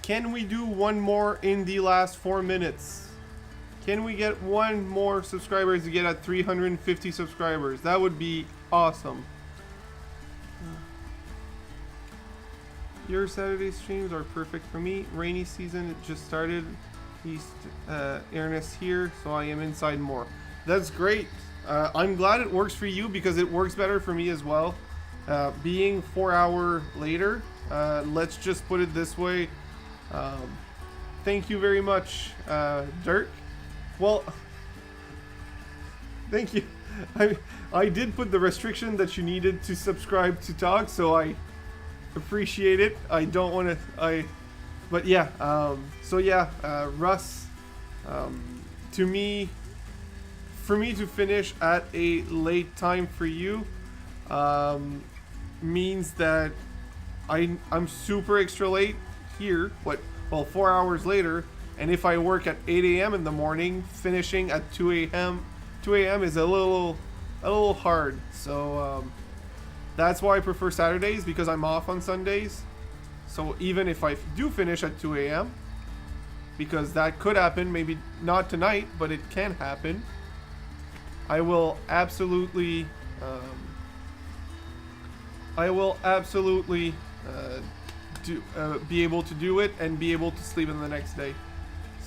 Can we do one more in the last 4 minutes? Can we get one more subscriber to get at 350 subscribers? That would be awesome. Your Saturday streams are perfect for me. Rainy season, it just started. East Ernest here, so I am inside more. That's great. I'm glad it works for you because it works better for me as well. Being 4 hour later, let's just put it this way. Thank you very much, Dirk. Well, thank you. I did put the restriction that you needed to subscribe to talk, so I appreciate it. I don't want to. But yeah. So yeah, Russ. For me to finish at a late time for you, means that I'm super extra late here. Well, 4 hours later, and if I work at 8 a.m. in the morning, finishing at 2 a.m. 2 a.m. is a little hard. So that's why I prefer Saturdays, because I'm off on Sundays. So even if I do finish at 2 a.m., because that could happen, maybe not tonight, but it can happen, I will absolutely be able to do it and be able to sleep in the next day.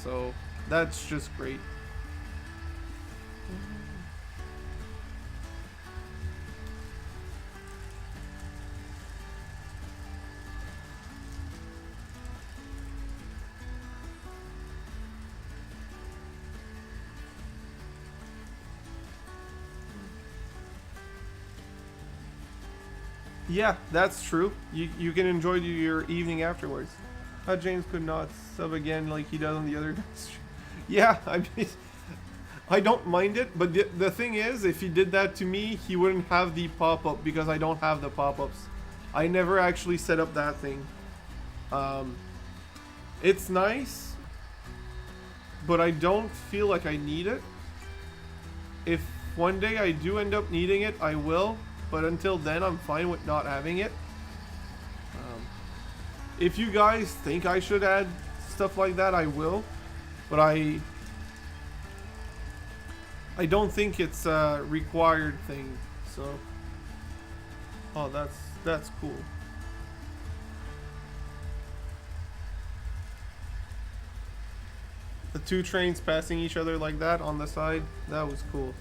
So that's just great. Yeah, that's true. You can enjoy your evening afterwards. James could not sub again like he does on the other guys. Yeah, I mean, I don't mind it, but the thing is, if he did that to me, he wouldn't have the pop-up because I don't have the pop-ups. I never actually set up that thing. It's nice, but I don't feel like I need it. If one day I do end up needing it, I will. But until then, I'm fine with not having it. If you guys think I should add stuff like that, I will. But I don't think it's a required thing. So, oh, that's cool. The two trains passing each other like that on the side, that was cool.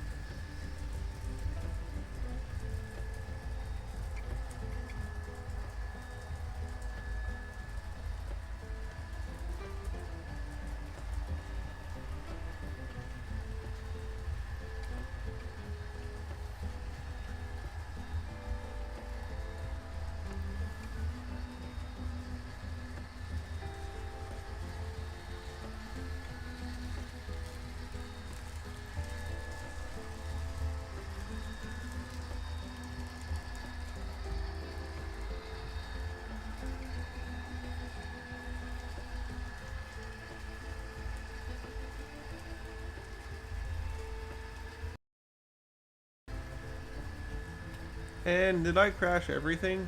And did I crash everything?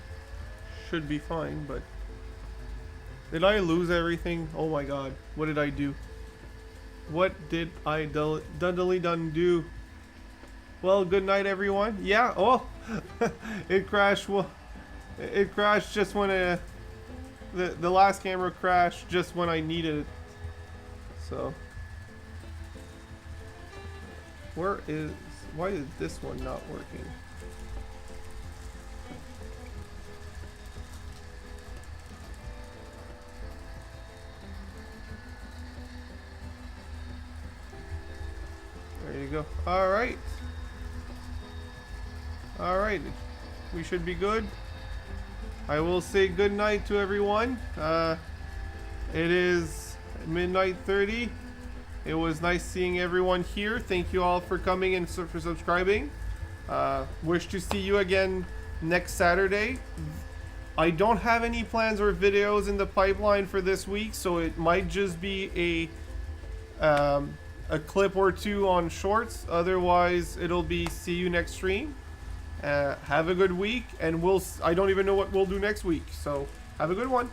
Should be fine, but... Did I lose everything? Oh my god. What did I do? What did I duddly done do? Well, good night everyone. Yeah, oh! It crashed, well... It crashed just when the last camera crashed just when I needed it. So... Why is this one not working? There you go. Alright. Alright. We should be good. I will say good night to everyone. It is midnight 30. It was nice seeing everyone here. Thank you all for coming and for subscribing. Wish to see you again next Saturday. I don't have any plans or videos in the pipeline for this week, so it might just be a clip or two on shorts. Otherwise, it'll be see you next stream. Have a good week, and I don't even know what we'll do next week. So have a good one.